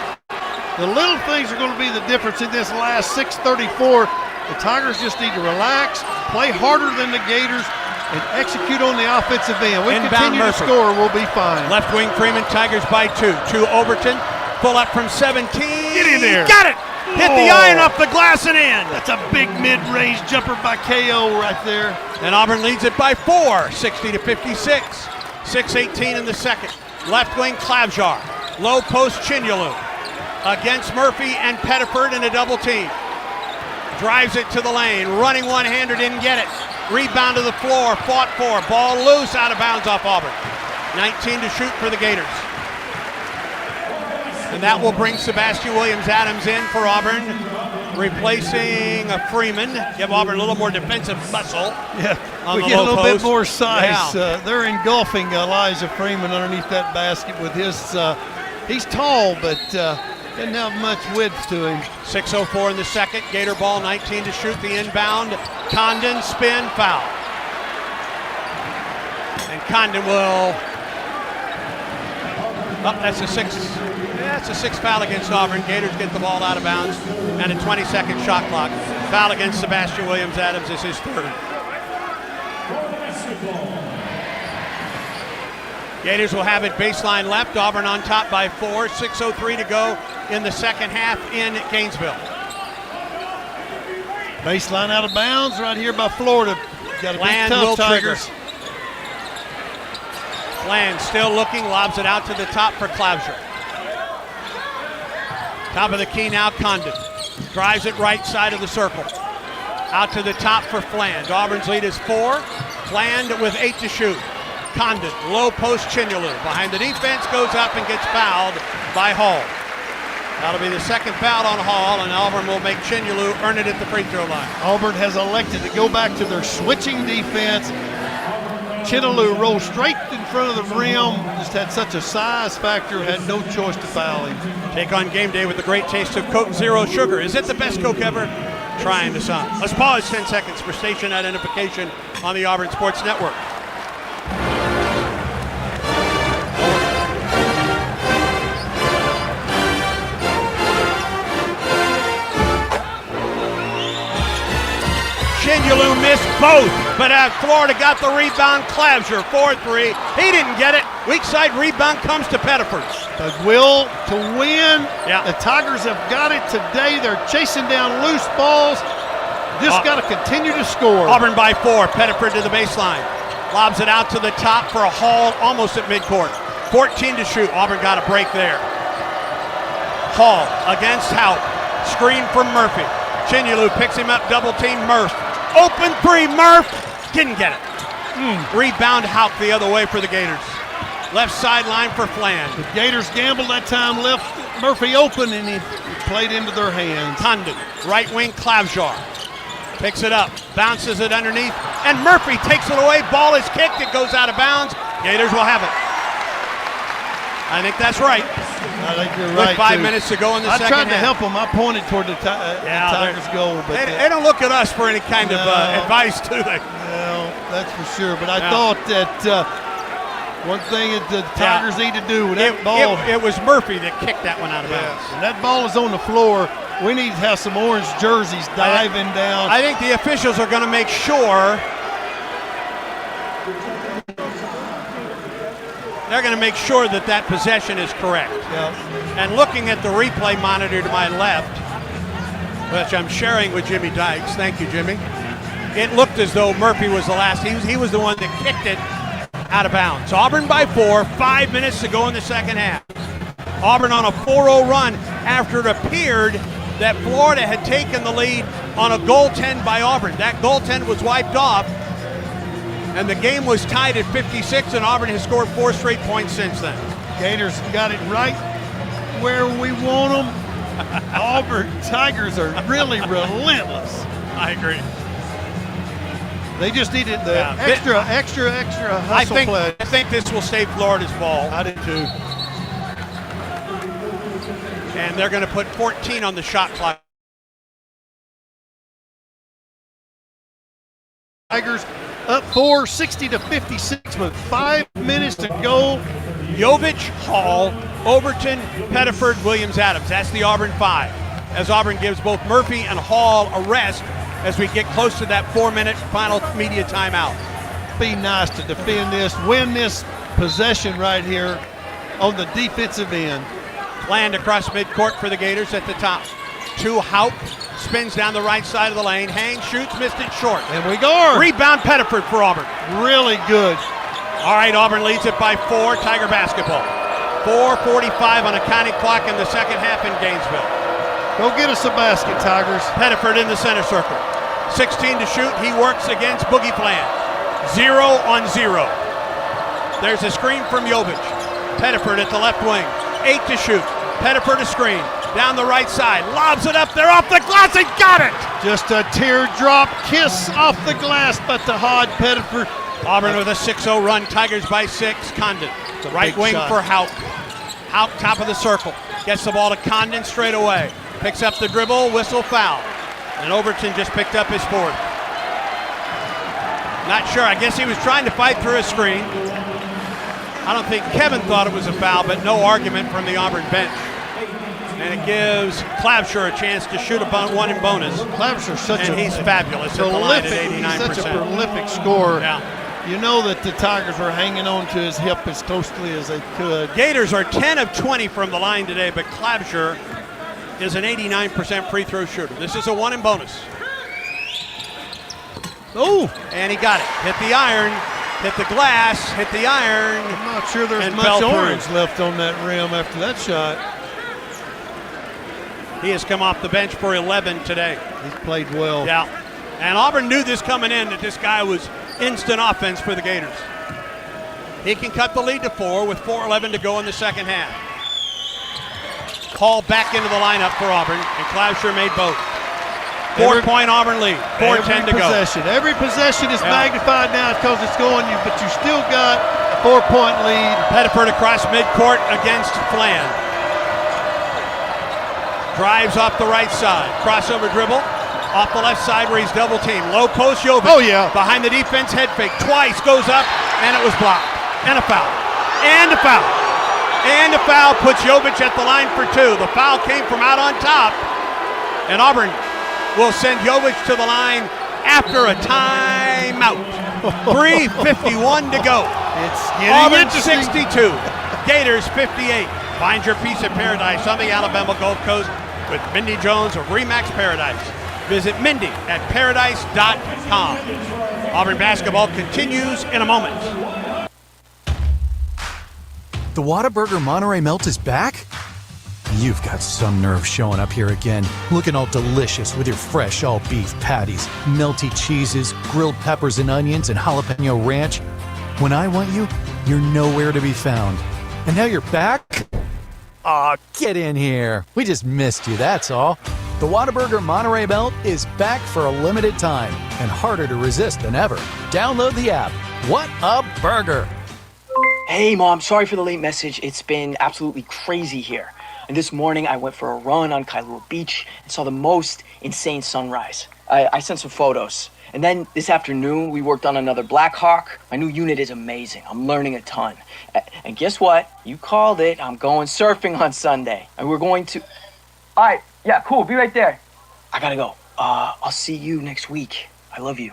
[SPEAKER 3] The little things are going to be the difference in this last 6:34. The Tigers just need to relax, play harder than the Gators, and execute on the offensive end. We continue to score, we'll be fine.
[SPEAKER 2] Left wing Freeman, Tigers by 2. To Overton, pull up from 17.
[SPEAKER 3] Get in there.
[SPEAKER 2] Got it. Hit the iron off the glass and in.
[SPEAKER 3] That's a big mid-range jumper by KO right there.
[SPEAKER 2] And Auburn leads it by 4, 60 to 56. 6:18 in the second. Left wing Klavjar. Low post Chinyolu. Against Murphy and Pettiford in a double team. Drives it to the lane. Running one-hander, didn't get it. Rebound to the floor, fought for. Ball loose, out of bounds off Auburn. 19 to shoot for the Gators. And that will bring Sebastian Williams-Adams in for Auburn, replacing Freeman. Give Auburn a little more defensive muscle.
[SPEAKER 3] Yeah,
[SPEAKER 2] on
[SPEAKER 3] we
[SPEAKER 2] the
[SPEAKER 3] get a
[SPEAKER 2] low
[SPEAKER 3] little
[SPEAKER 2] post.
[SPEAKER 3] bit more size.
[SPEAKER 2] Yeah.
[SPEAKER 3] They're engulfing Elijah Freeman underneath that basket with his. He's tall, but doesn't have much width to him.
[SPEAKER 2] 6:04 in the second. Gator ball, 19 to shoot. The inbound. Condon, spin, foul. And Condon will. That's a 6. That's a 6th foul against Auburn. Gators get the ball out of bounds. And a 20-second shot clock. Foul against Sebastian Williams-Adams is his 3rd. Gators will have it baseline left. Auburn on top by 4. 6:03 to go in the second half in Gainesville.
[SPEAKER 3] Baseline out of bounds right here by Florida. Got to be
[SPEAKER 2] Land
[SPEAKER 3] tough,
[SPEAKER 2] will
[SPEAKER 3] Tigers.
[SPEAKER 2] trigger. Land still looking, lobs it out to the top for Klavjar. Top of the key now, Condon. Drives it right side of the circle. Out to the top for Fland. Auburn's lead is 4. Fland with 8 to shoot. Condon, low post Chinyolu. Behind the defense, goes up and gets fouled by Hall. That'll be the 2nd foul on Hall, and Auburn will make Chinyolu earn it at the free throw line.
[SPEAKER 3] Auburn has elected to go back to their switching defense. Chinyolu rolled straight in front of the rim, just had such a size factor, had no choice to foul him.
[SPEAKER 2] Take on game day with the great taste of Coke Zero Sugar. Is it the best Coke ever? Trying to some. Let's pause 10 seconds for station identification on the Auburn Sports Network. Chinyolu missed both, but Florida got the rebound. Klavjar, 4-3. He didn't get it. Weak side rebound comes to Pettiford.
[SPEAKER 3] The will to win.
[SPEAKER 2] Yeah.
[SPEAKER 3] The Tigers have got it today. They're chasing down loose balls. Just got to continue to score.
[SPEAKER 2] Auburn by 4. Pettiford to the baseline. Lobs it out to the top for a Hall almost at midcourt. 14 to shoot. Auburn got a break there. Hall against Houck. Screen from Murphy. Chinyolu picks him up, double team Murph. Open 3, Murph. Didn't get it. Rebound Houck the other way for the Gators. Left sideline for Fland.
[SPEAKER 3] The Gators gambled that time, left Murphy open, and he played into their hands.
[SPEAKER 2] Condon, right wing Klavjar. Picks it up, bounces it underneath, and Murphy takes it away. Ball is kicked. It goes out of bounds. Gators will have it. I think that's right.
[SPEAKER 3] I think you're
[SPEAKER 2] With
[SPEAKER 3] right.
[SPEAKER 2] 5 minutes to go in the second half.
[SPEAKER 3] I tried to help them. I pointed toward the Tigers' goal. But
[SPEAKER 2] they don't look at us for any kind of advice, do they?
[SPEAKER 3] No, that's for sure. But I thought that one thing that the Tigers need to do with that ball.
[SPEAKER 2] It was Murphy that kicked that one out of bounds.
[SPEAKER 3] And that ball is on the floor. We need to have some orange jerseys diving down.
[SPEAKER 2] I think the officials are going to make sure. They're going to make sure that possession is correct.
[SPEAKER 3] Yeah.
[SPEAKER 2] And looking at the replay monitor to my left, which I'm sharing with Jimmy Dykes. Thank you, Jimmy. It looked as though Murphy was the last. He was the one that kicked it out of bounds. Auburn by 4, 5 minutes to go in the second half. Auburn on a 4-0 run after it appeared that Florida had taken the lead on a goaltend by Auburn. That goaltend was wiped off, and the game was tied at 56, and Auburn has scored 4 straight points since then.
[SPEAKER 3] Gators got it right where we want them. Auburn Tigers are really relentless.
[SPEAKER 2] I agree.
[SPEAKER 3] They just needed the extra hustle play.
[SPEAKER 2] I think this will save Florida's ball.
[SPEAKER 3] I did too.
[SPEAKER 2] And they're going to put 14 on the shot clock.
[SPEAKER 3] Tigers up 4, 60-56 with 5 minutes to go.
[SPEAKER 2] Jovic, Hall, Overton, Pettiford, Williams, Adams. That's the Auburn 5. As Auburn gives both Murphy and Hall a rest as we get close to that 4-minute final media timeout.
[SPEAKER 3] Be nice to defend this, win this possession right here on the defensive end.
[SPEAKER 2] Planned across midcourt for the Gators at the top. To Haupt, spins down the right side of the lane, hangs, shoots, missed it short.
[SPEAKER 3] And we go.
[SPEAKER 2] Rebound Pettiford for Auburn.
[SPEAKER 3] Really good.
[SPEAKER 2] All right, Auburn leads it by 4, Tiger basketball. 4:45 on a county clock in the second half in Gainesville.
[SPEAKER 3] Go get us a basket, Tigers.
[SPEAKER 2] Pettiford in the center circle. 16 to shoot. He works against Boogie Plan. 0 on 0. There's a screen from Jovic. Pettiford at the left wing. 8 to shoot. Pettiford a screen. Down the right side. Lobs it up there off the glass. He got it!
[SPEAKER 3] Just a teardrop kiss off the glass, but the hard Pettiford.
[SPEAKER 2] Auburn with a 6-0 run. Tigers by 6. Condon. The right wing
[SPEAKER 3] shot
[SPEAKER 2] for Haupt. Haupt top of the circle. Gets the ball to Condon straight away. Picks up the dribble. Whistle foul. And Overton just picked up his 4th. Not sure. I guess he was trying to fight through a screen. I don't think Kevin thought it was a foul, but no argument from the Auburn bench. And it gives Clabsher a chance to shoot one in bonus.
[SPEAKER 3] Clabsher's
[SPEAKER 2] he's fabulous at the line at 89%.
[SPEAKER 3] He's such a prolific scorer.
[SPEAKER 2] Yeah.
[SPEAKER 3] You know that the Tigers were hanging on to his hip as closely as they could.
[SPEAKER 2] Gators are 10 of 20 from the line today, but Clabsher is an 89% free throw shooter. This is a one in bonus.
[SPEAKER 3] Oh!
[SPEAKER 2] And he got it. Hit the iron. Hit the glass, hit the iron.
[SPEAKER 3] I'm not sure there's much orange left on that rim after that shot.
[SPEAKER 2] He has come off the bench for 11 today.
[SPEAKER 3] He's played well.
[SPEAKER 2] Yeah. And Auburn knew this coming in, that this guy was instant offense for the Gators. He can cut the lead to 4 with 4:11 to go in the second half. Hall back into the lineup for Auburn, and Clabsher made both. 4-point Auburn lead, 4:10 to go.
[SPEAKER 3] Every possession is magnified now because it's going, but you still got a 4-point lead.
[SPEAKER 2] Pettiford across midcourt against Flan. Drives off the right side. Crossover dribble. Off the left side where he's double teamed. Low post Jovic.
[SPEAKER 3] Oh, yeah.
[SPEAKER 2] Behind the defense, head fake. Twice goes up, and it was blocked. And a foul. And a foul. And a foul puts Jovic at the line for 2. The foul came from out on top. And Auburn will send Jovic to the line after a timeout. 3:51 to go.
[SPEAKER 3] It's getting
[SPEAKER 2] Auburn
[SPEAKER 3] interesting.
[SPEAKER 2] 62, Gators 58. Find your piece of paradise on the Alabama Gulf Coast with Mindy Jones of Remax Paradise. Visit Mindy at paradise.com. Auburn basketball continues in a moment.
[SPEAKER 12] The Whataburger Monterey Melt is back? You've got some nerve showing up here again, looking all delicious with your fresh all-beef patties, melty cheeses, grilled peppers and onions, and jalapeno ranch. When I want you, you're nowhere to be found. And now you're back? Aw, get in here. We just missed you, that's all. The Whataburger Monterey Melt is back for a limited time and harder to resist than ever. Download the app. What a burger!
[SPEAKER 13] Hey, Mom, sorry for the late message. It's been absolutely crazy here. And this morning, I went for a run on Kailua Beach and saw the most insane sunrise. I sent some photos. And then this afternoon, we worked on another Black Hawk. My new unit is amazing. I'm learning a ton. And guess what? You called it. I'm going surfing on Sunday. And we're going to... All right. Yeah, cool. Be right there. I gotta go. I'll see you next week. I love you.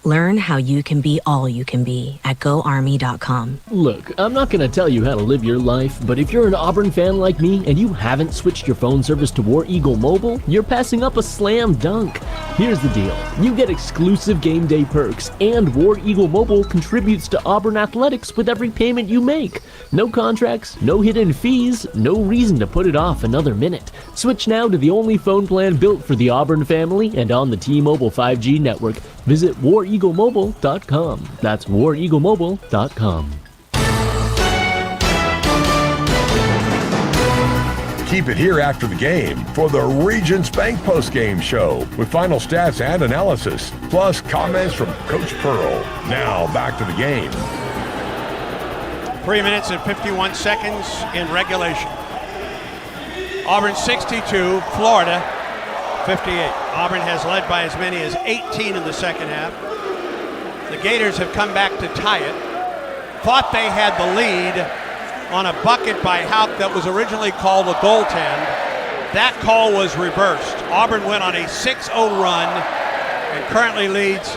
[SPEAKER 14] Learn how you can be all you can be at GoArmy.com.
[SPEAKER 22] Look, I'm not going to tell you how to live your life, but if you're an Auburn fan like me and you haven't switched your phone service to War Eagle Mobile, you're passing up a slam dunk. Here's the deal. You get exclusive game day perks, and War Eagle Mobile contributes to Auburn athletics with every payment you make. No contracts, no hidden fees, no reason to put it off another minute. Switch now to the only phone plan built for the Auburn family and on the T-Mobile 5G network. Visit WarEagleMobile.com. That's WarEagleMobile.com.
[SPEAKER 1] Keep it here after the game for the Regions Bank postgame show with final stats and analysis, plus comments from Coach Pearl. Now back to the game.
[SPEAKER 2] 3 minutes and 51 seconds in regulation. Auburn 62, Florida 58. Auburn has led by as many as 18 in the second half. The Gators have come back to tie it. Thought they had the lead on a bucket by Houck that was originally called a goaltend. That call was reversed. Auburn went on a 6-0 run and currently leads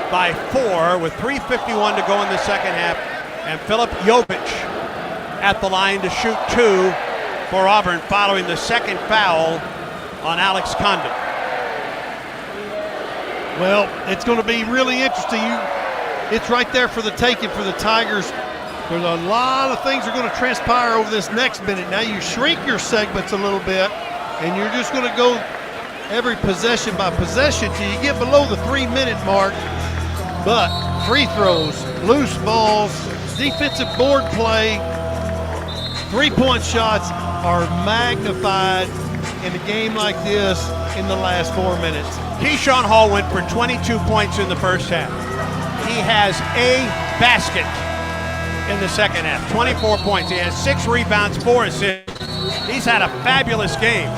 [SPEAKER 2] by 4 with 3:51 to go in the second half. And Philip Jovich at the line to shoot 2 for Auburn following the second foul on Alex Condon.
[SPEAKER 3] Well, it's going to be really interesting. It's right there for the taking for the Tigers. There's a lot of things are going to transpire over this next minute. Now you shrink your segments a little bit, and you're just going to go every possession by possession till you get below the 3-minute mark. But free throws, loose balls, defensive board play, three-point shots are magnified in a game like this in the last 4 minutes.
[SPEAKER 2] Keyshawn Hall went for 22 points in the first half. He has a basket in the second half, 24 points. He has 6 rebounds, 4 assists. He's had a fabulous game.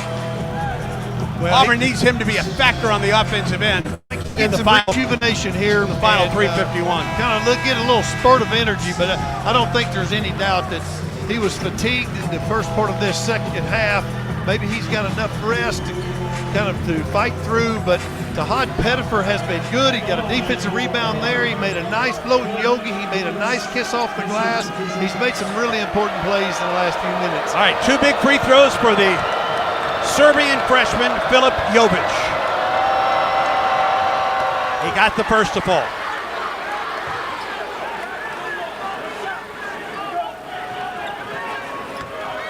[SPEAKER 2] Well, Auburn needs him to be a factor on the offensive end in the final
[SPEAKER 3] rejuvenation here.
[SPEAKER 2] In the final 3:51.
[SPEAKER 3] Kind of get a little spurt of energy, but I don't think there's any doubt that he was fatigued in the first part of this second half. Maybe he's got enough rest to fight through, but Tahad Pettifer has been good. He got a defensive rebound there. He made a nice floating yogi. He made a nice kiss off the glass. He's made some really important plays in the last few minutes.
[SPEAKER 2] All right, 2 big free throws for the Serbian freshman, Philip Jovich. He got the first to fall.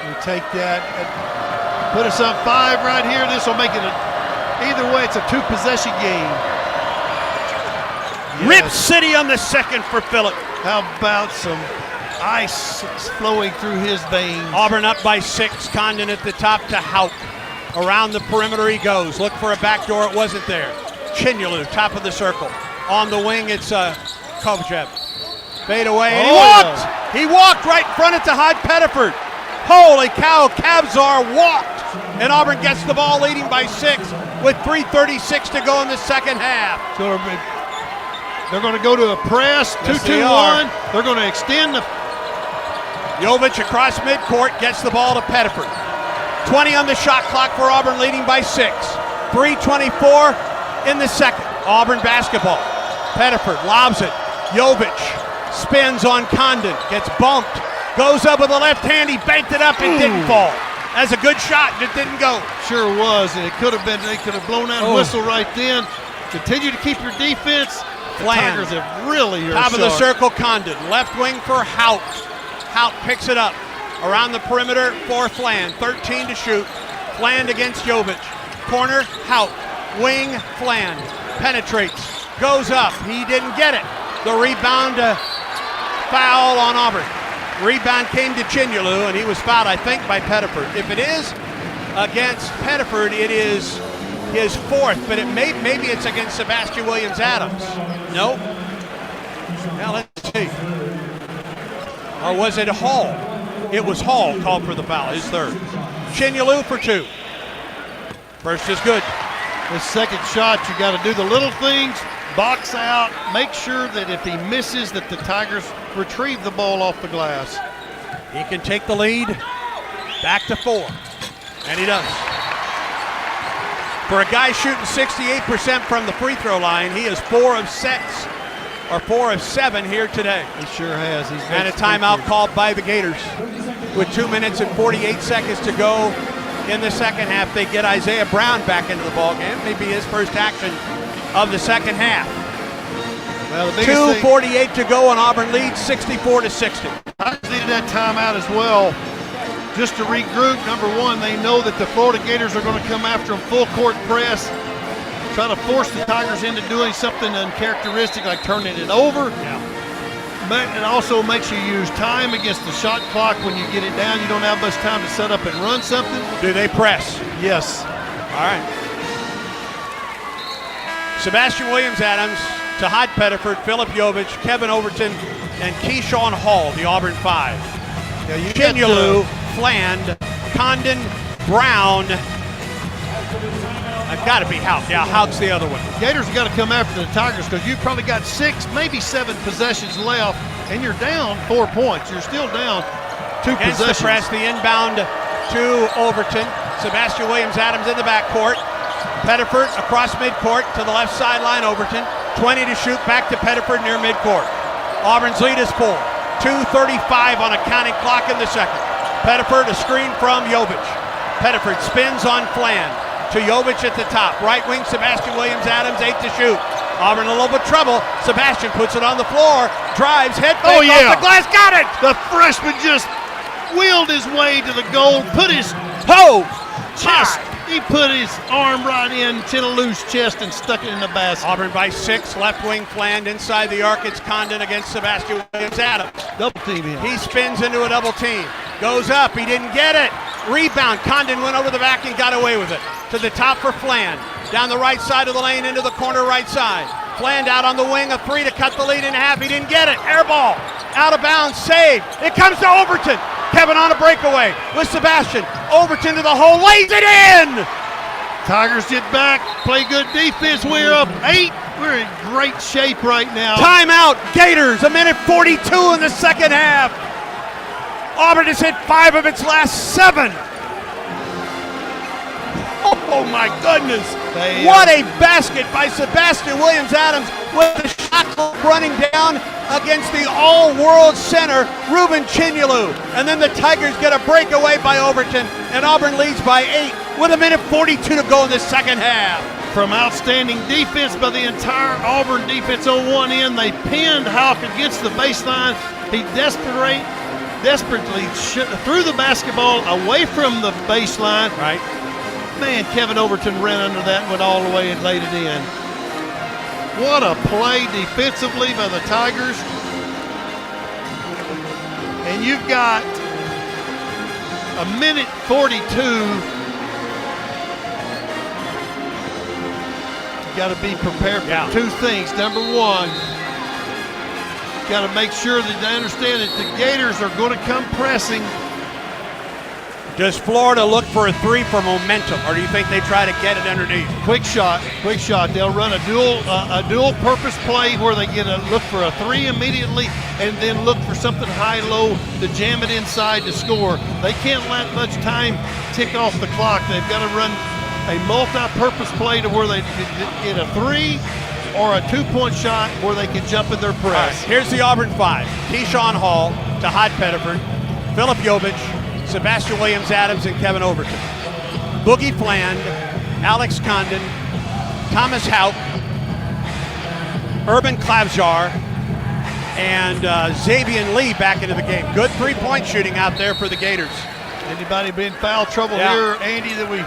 [SPEAKER 3] We take that and put us up 5 right here. This will make it either way, it's a 2-possession game. Yes.
[SPEAKER 2] Rip City on the second for Phillip.
[SPEAKER 3] How about some ice flowing through his veins?
[SPEAKER 2] Auburn up by 6. Condon at the top to Houck. Around the perimeter he goes. Look for a backdoor. It wasn't there. Chinyelu, top of the circle. On the wing, it's Kovacev. Fade away. And he walked right in front of Tahad Pettiford. Holy cow, Kavzar walked. And Auburn gets the ball leading by 6 with 3:36 to go in the second half.
[SPEAKER 3] So they're going to go to a press, 2-2-1. They're going to extend the...
[SPEAKER 2] Jovich across midcourt gets the ball to Pettiford. 20 on the shot clock for Auburn, leading by 6. 3:24 in the second. Auburn basketball. Pettiford lobs it. Jovich spins on Condon, gets bumped, goes up with the left hand. He banked it up and didn't fall. That's a good shot, it didn't go.
[SPEAKER 3] Sure was, and it could have been. They could have blown that whistle right then. Continue to keep your defense. The Tigers have really
[SPEAKER 2] top of the circle, Condon. Left wing for Houck. Houck picks it up. Around the perimeter for Fland. 13 to shoot. Fland against Jovich. Corner, Houck. Wing, Fland. Penetrates. Goes up. He didn't get it. The rebound, foul on Auburn. Rebound came to Chinyelu, and he was fouled, I think, by Pettiford. If it is against Pettiford, it is his fourth, but maybe it's against Sebastian Williams-Adams. Nope. Now let's see. Or was it Hall? It was Hall called for the foul, his third. Chinyelu for 2. First is good.
[SPEAKER 3] The second shot, you got to do the little things, box out, make sure that if he misses that the Tigers retrieve the ball off the glass.
[SPEAKER 2] He can take the lead back to 4, and he does. For a guy shooting 68% from the free throw line, he is 4 of 7 here today.
[SPEAKER 3] He sure has.
[SPEAKER 2] And a timeout called by the Gators. With 2 minutes and 48 seconds to go in the second half, they get Isaiah Brown back into the ballgame. Maybe his first action of the second half.
[SPEAKER 3] Well,
[SPEAKER 2] 2:48 to go, and Auburn leads 64-60.
[SPEAKER 3] Tigers needed that timeout as well, just to regroup. Number one, they know that the Florida Gators are going to come after them full court press, try to force the Tigers into doing something uncharacteristic like turning it over.
[SPEAKER 2] Yeah.
[SPEAKER 3] But it also makes you use time against the shot clock. When you get it down, you don't have much time to set up and run something.
[SPEAKER 2] Do they press?
[SPEAKER 3] Yes.
[SPEAKER 2] All right. Sebastian Williams-Adams, Tahad Pettiford, Philip Jovich, Kevin Overton, and Keyshawn Hall, the Auburn 5. Chinyelu, Fland, Condon, Brown. I've got to be Houck. Yeah, Houck's the other one.
[SPEAKER 3] Gators got to come after the Tigers because you've probably got 6, maybe 7 possessions left, and you're down 4 points. You're still down 2
[SPEAKER 2] Against
[SPEAKER 3] possessions.
[SPEAKER 2] the press, the inbound to Overton. Sebastian Williams-Adams in the backcourt. Pettiford across midcourt to the left sideline. Overton, 20 to shoot, back to Pettiford near midcourt. Auburn's lead is 4. 2:35 on a counting clock in the second. Pettiford, a screen from Jovich. Pettiford spins on Fland. To Jovich at the top. Right wing, Sebastian Williams-Adams, 8 to shoot. Auburn in a little bit of trouble. Sebastian puts it on the floor, drives, head fake off the glass, got it!
[SPEAKER 3] The freshman just wheeled his way to the goal, put his chest. He put his arm right into the loose chest and stuck it in the basket.
[SPEAKER 2] Auburn by 6, left wing Fland inside the arc. It's Condon against Sebastian Williams-Adams.
[SPEAKER 3] Double team him.
[SPEAKER 2] He spins into a double team. Goes up, he didn't get it. Rebound, Condon went over the back and got away with it. To the top for Fland. Down the right side of the lane into the corner right side. Fland out on the wing, a 3 to cut the lead in half. He didn't get it. Air ball. Out of bounds, saved. It comes to Overton. Kevin on a breakaway with Sebastian. Overton to the hole, lays it in!
[SPEAKER 3] Tigers get back, play good defense. We're up 8. We're in great shape right now.
[SPEAKER 2] Timeout, Gators, 1:42 in the second half. Auburn has hit 5 of its last 7. Oh my goodness. What a basket by Sebastian Williams-Adams with the shot clock running down against the all-world center, Ruben Chinyelu. And then the Tigers get a breakaway by Overton, and Auburn leads by 8 with 1:42 to go in the second half.
[SPEAKER 3] From outstanding defense by the entire Auburn defense on one end, they pinned Houck against the baseline. He desperately threw the basketball away from the baseline.
[SPEAKER 2] Right.
[SPEAKER 3] Man, Kevin Overton ran under that and went all the way and laid it in. What a play defensively by the Tigers. And you've got 1:42. You got to be prepared for 2 things. Number one, you got to make sure that they understand that the Gators are going to come pressing.
[SPEAKER 2] Does Florida look for a 3 for momentum, or do you think they try to get it underneath?
[SPEAKER 3] Quick shot. They'll run a dual purpose play where they look for a 3 immediately and then look for something high-low to jam it inside to score. They can't let much time tick off the clock. They've got to run a multi-purpose play to where they get a 3 or a 2-point shot where they can jump in their press.
[SPEAKER 2] Right, here's the Auburn 5. Keyshawn Hall, Tahad Pettiford, Philip Jovich, Sebastian Williams-Adams, and Kevin Overton. Boogie Fland, Alex Condon, Thomas Houck, Urban Klavjar, and Xavier Lee back into the game. Good 3-point shooting out there for the Gators.
[SPEAKER 3] Anybody been in foul trouble here, Andy, that we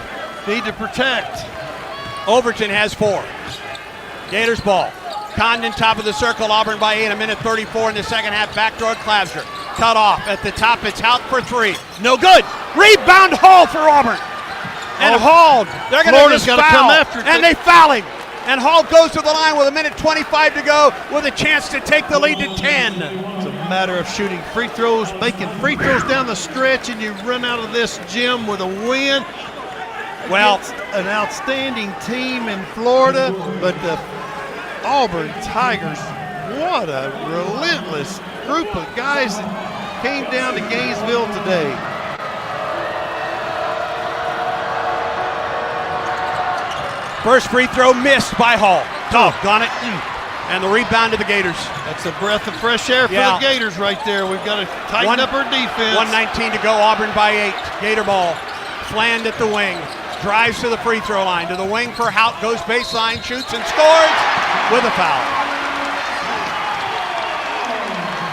[SPEAKER 3] need to protect?
[SPEAKER 2] Overton has 4. Gators ball. Condon top of the circle, Auburn by 8, 1:34 in the second half. Backdoor Klavjar. Cut off at the top, it's out for 3. No good. Rebound Hall for Auburn. And and hauled. They're going to
[SPEAKER 3] Florida's
[SPEAKER 2] just
[SPEAKER 3] got to
[SPEAKER 2] foul.
[SPEAKER 3] come after it.
[SPEAKER 2] And they foul him. And Hall goes to the line with 1:25 to go with a chance to take the lead to 10.
[SPEAKER 3] It's a matter of shooting free throws, making free throws down the stretch, and you run out of this gym with a win.
[SPEAKER 2] Well,
[SPEAKER 3] it's an outstanding team in Florida, but the Auburn Tigers, what a relentless group of guys that came down to Gainesville today.
[SPEAKER 2] First free throw missed by Hall. Doggone it. And the rebound to the Gators.
[SPEAKER 3] That's a breath of fresh air for the Gators right there. We've got to tighten up our defense.
[SPEAKER 2] 1:19 to go, Auburn by 8. Gator ball. Fland at the wing. Drives to the free throw line. To the wing for Hout. Goes baseline, shoots and scores with a foul.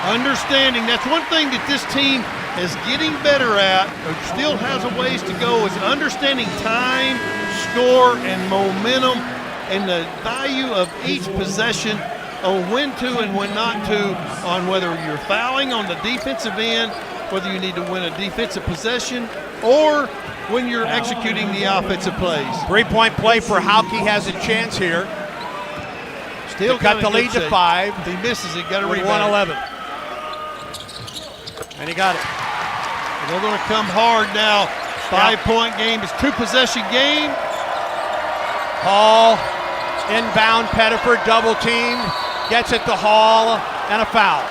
[SPEAKER 3] Understanding, that's one thing that this team is getting better at, or still has a ways to go, is understanding time, score, and momentum, and the value of each possession on when to and when not to, on whether you're fouling on the defensive end, whether you need to win a defensive possession, or when you're executing the offensive plays.
[SPEAKER 2] 3-point play for Hauke has a chance here.
[SPEAKER 3] Still
[SPEAKER 2] to cut the lead to 5.
[SPEAKER 3] If he misses it, got to
[SPEAKER 2] with
[SPEAKER 3] rebound.
[SPEAKER 2] 1:11. And he got it.
[SPEAKER 3] They're going to come hard now. 5-point game. It's 2-possession game.
[SPEAKER 2] Hall, inbound, Pettiford double teamed, gets it to Hall, and a foul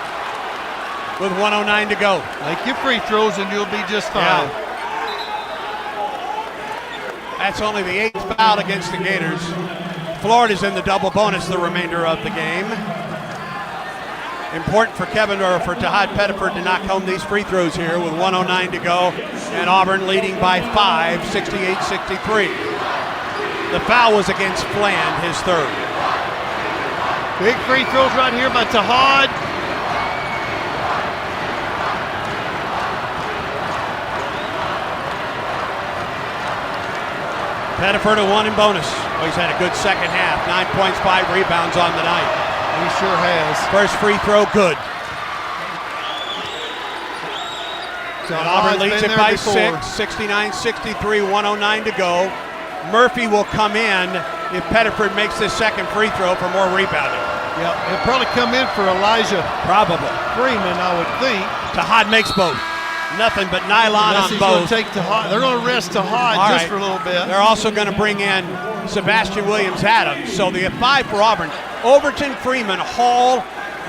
[SPEAKER 2] with 1:09 to go.
[SPEAKER 3] Make your free throws and you'll be just fine.
[SPEAKER 2] Yeah. That's only the 8th foul against the Gators. Florida's in the double bonus the remainder of the game. Important for Kevin or for Tahad Pettiford to knock home these free throws here with 1:09 to go, and Auburn leading by 5, 68-63. The foul was against Fland, his 3rd.
[SPEAKER 3] Big free throws right here by Tahad.
[SPEAKER 2] Pettiford a 1 in bonus. Oh, he's had a good second half. 9 points, 5 rebounds on the night.
[SPEAKER 3] He sure has.
[SPEAKER 2] First free throw, good. And Auburn leads it by 6, 69-63, 1:09 to go. Murphy will come in if Pettiford makes this second free throw for more rebounding.
[SPEAKER 3] Yeah, he'll probably come in for Elijah.
[SPEAKER 2] Probably.
[SPEAKER 3] Freeman, I would think.
[SPEAKER 2] Tahad makes both. Nothing but nylon
[SPEAKER 3] Unless
[SPEAKER 2] on both.
[SPEAKER 3] They're going to rest Tahad just for a little bit.
[SPEAKER 2] They're also going to bring in Sebastian Williams-Adams. So they have 5 for Auburn. Overton, Freeman, Hall,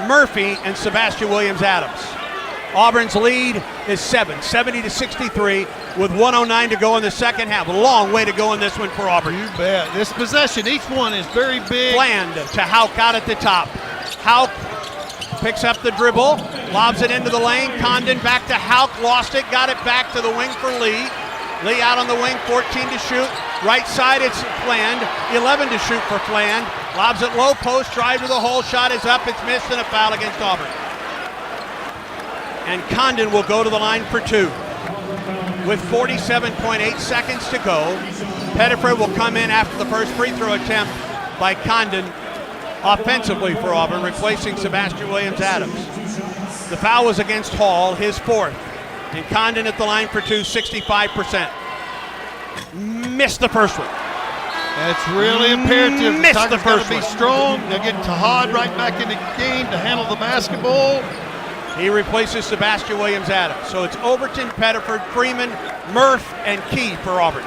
[SPEAKER 2] Murphy, and Sebastian Williams-Adams. Auburn's lead is 7, 70-63, with 1:09 to go in the second half. A long way to go in this one for Auburn.
[SPEAKER 3] You bet. This possession, each one is very big.
[SPEAKER 2] Fland to Hauck out at the top. Hauck picks up the dribble, lobs it into the lane. Condon back to Hauck, lost it, got it back to the wing for Lee. Lee out on the wing, 14 to shoot. Right side, it's Fland, 11 to shoot for Fland. Lobs it low post, drive to the hole, shot is up, it's missed, and a foul against Auburn. And Condon will go to the line for 2. With 47.8 seconds to go, Pettiford will come in after the first free throw attempt by Condon offensively for Auburn, replacing Sebastian Williams-Adams. The foul was against Hall, his 4th. And Condon at the line for 2, 65%. Missed the first one.
[SPEAKER 3] That's really imperative.
[SPEAKER 2] Missed the first
[SPEAKER 3] got to be strong. They'll get Tahad right back in the game to handle the basketball.
[SPEAKER 2] He replaces Sebastian Williams-Adams. So it's Overton, Pettiford, Freeman, Murph, and Key for Auburn.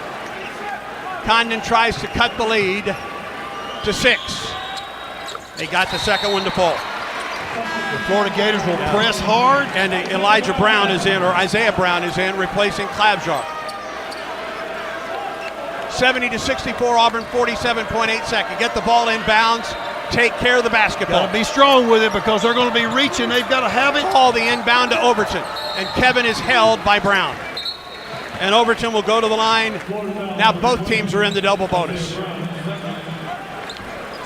[SPEAKER 2] Condon tries to cut the lead to 6. They got the second one to fall.
[SPEAKER 3] The Florida Gators will press hard.
[SPEAKER 2] And Elijah Brown is in, or Isaiah Brown is in, replacing Klabjar. 70-64, Auburn, 47.8 seconds. Get the ball inbounds. Take care of the basketball.
[SPEAKER 3] Got to be strong with it because they're going to be reaching. They've got to have it.
[SPEAKER 2] Call the inbound to Overton. And Kevin is held by Brown. And Overton will go to the line. Now both teams are in the double bonus.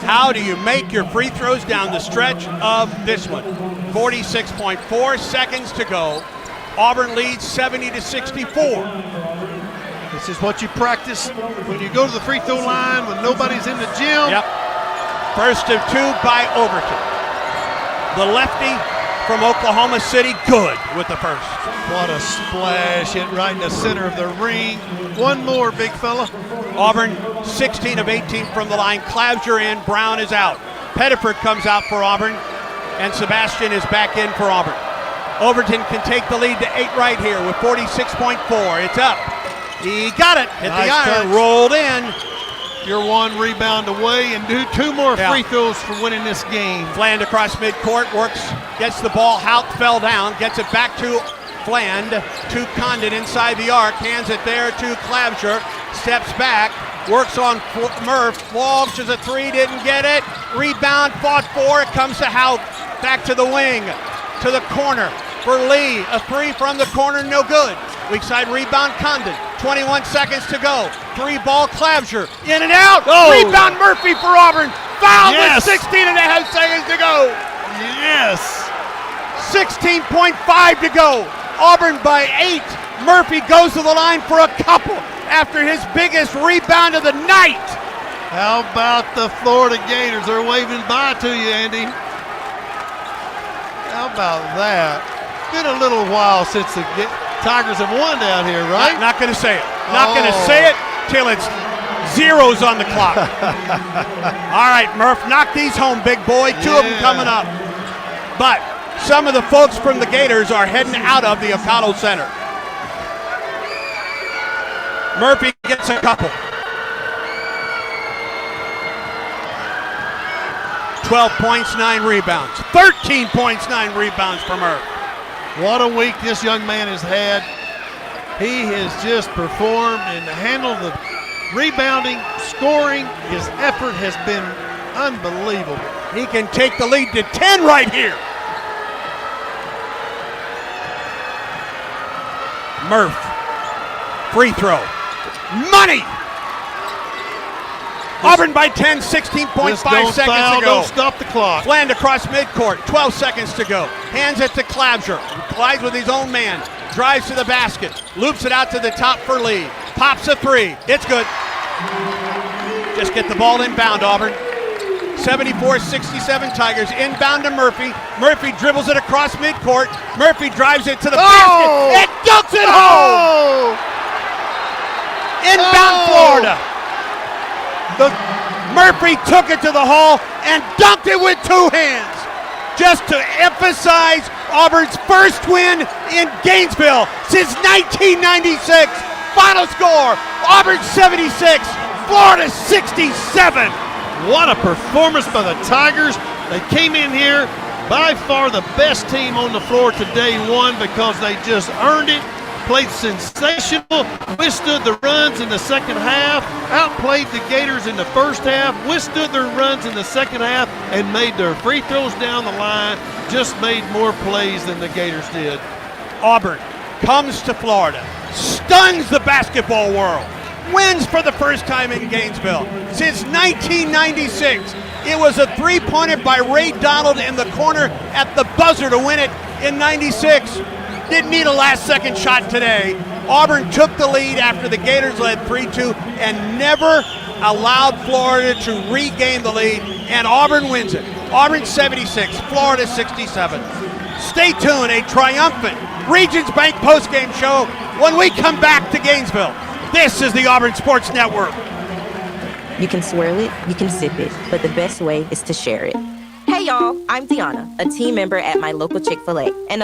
[SPEAKER 2] How do you make your free throws down the stretch of this one? 46.4 seconds to go. Auburn leads 70-64.
[SPEAKER 3] This is what you practice when you go to the free throw line when nobody's in the gym.
[SPEAKER 2] Yep. First of 2 by Overton. The lefty from Oklahoma City, good with the first.
[SPEAKER 3] What a splash, hit right in the center of the ring. One more, big fella.
[SPEAKER 2] Auburn 16 of 18 from the line. Clouser in, Brown is out. Pettiford comes out for Auburn, and Sebastian is back in for Auburn. Overton can take the lead to 8 right here with 46.4. It's up. He got it. Hit
[SPEAKER 3] Nice
[SPEAKER 2] the iron.
[SPEAKER 3] touch.
[SPEAKER 2] Rolled in.
[SPEAKER 3] You're one rebound away and do 2 more free throws for winning this game.
[SPEAKER 2] Fland across midcourt, works, gets the ball. Hout fell down, gets it back to Fland, to Condon inside the arc, hands it there to Clouser, steps back, works on Murph, launches a 3, didn't get it. Rebound, fought for, it comes to Hout. Back to the wing, to the corner for Lee. A 3 from the corner, no good. Weak side rebound, Condon. 21 seconds to go. 3-ball, Clouser. In and out.
[SPEAKER 3] Oh.
[SPEAKER 2] Rebound, Murphy for Auburn. Foul
[SPEAKER 3] Yes.
[SPEAKER 2] with 16 and a half seconds to go.
[SPEAKER 3] Yes.
[SPEAKER 2] 16.5 to go. Auburn by 8. Murphy goes to the line for a couple after his biggest rebound of the night.
[SPEAKER 3] How about the Florida Gators? They're waving bye to you, Andy. How about that? Been a little while since the Tigers have won down here, right?
[SPEAKER 2] Not going to say it. Not going to say it till it's zeros on the clock. All right, Murph, knock these home, big boy. 2 of them coming up. But some of the folks from the Gators are heading out of the O'Connell Center. Murphy gets a couple. 12 points, 9 rebounds. 13 points, 9 rebounds for Murph.
[SPEAKER 3] What a week this young man has had. He has just performed and handled the rebounding, scoring. His effort has been unbelievable.
[SPEAKER 2] He can take the lead to 10 right here. Murph, free throw. Money! Auburn by 10, 16.5 seconds to go.
[SPEAKER 3] Don't stop the clock.
[SPEAKER 2] Fland across midcourt, 12 seconds to go. Hands it to Clouser. Collides with his own man. Drives to the basket. Loops it out to the top for Lee. Pops a 3. It's good. Just get the ball inbound, Auburn. 74-67 Tigers. Inbound to Murphy. Murphy dribbles it across midcourt. Murphy drives it to the basket and dunks it home! Inbound Florida. Murphy took it to the hole and dunked it with 2 hands. Just to emphasize Auburn's first win in Gainesville since 1996. Final score, Auburn 76, Florida 67.
[SPEAKER 3] What a performance by the Tigers. They came in here, by far the best team on the floor today, won because they just earned it. Played sensational, withstood the runs in the second half, outplayed the Gators in the first half, withstood their runs in the second half, and made their free throws down the line, just made more plays than the Gators did.
[SPEAKER 2] Auburn comes to Florida, stuns the basketball world, wins for the first time in Gainesville since 1996. It was a 3-pointer by Ray Donald in the corner at the buzzer to win it in 96. Didn't need a last-second shot today. Auburn took the lead after the Gators led 3-2 and never allowed Florida to regain the lead, and Auburn wins it. Auburn 76, Florida 67. Stay tuned, a triumphant Regions Bank postgame show when we come back to Gainesville. This is the Auburn Sports Network.
[SPEAKER 15] You can swirl it, you can sip it, but the best way is to share it.
[SPEAKER 4] Hey y'all, I'm Deanna, a team member at my local Chick-fil-A, and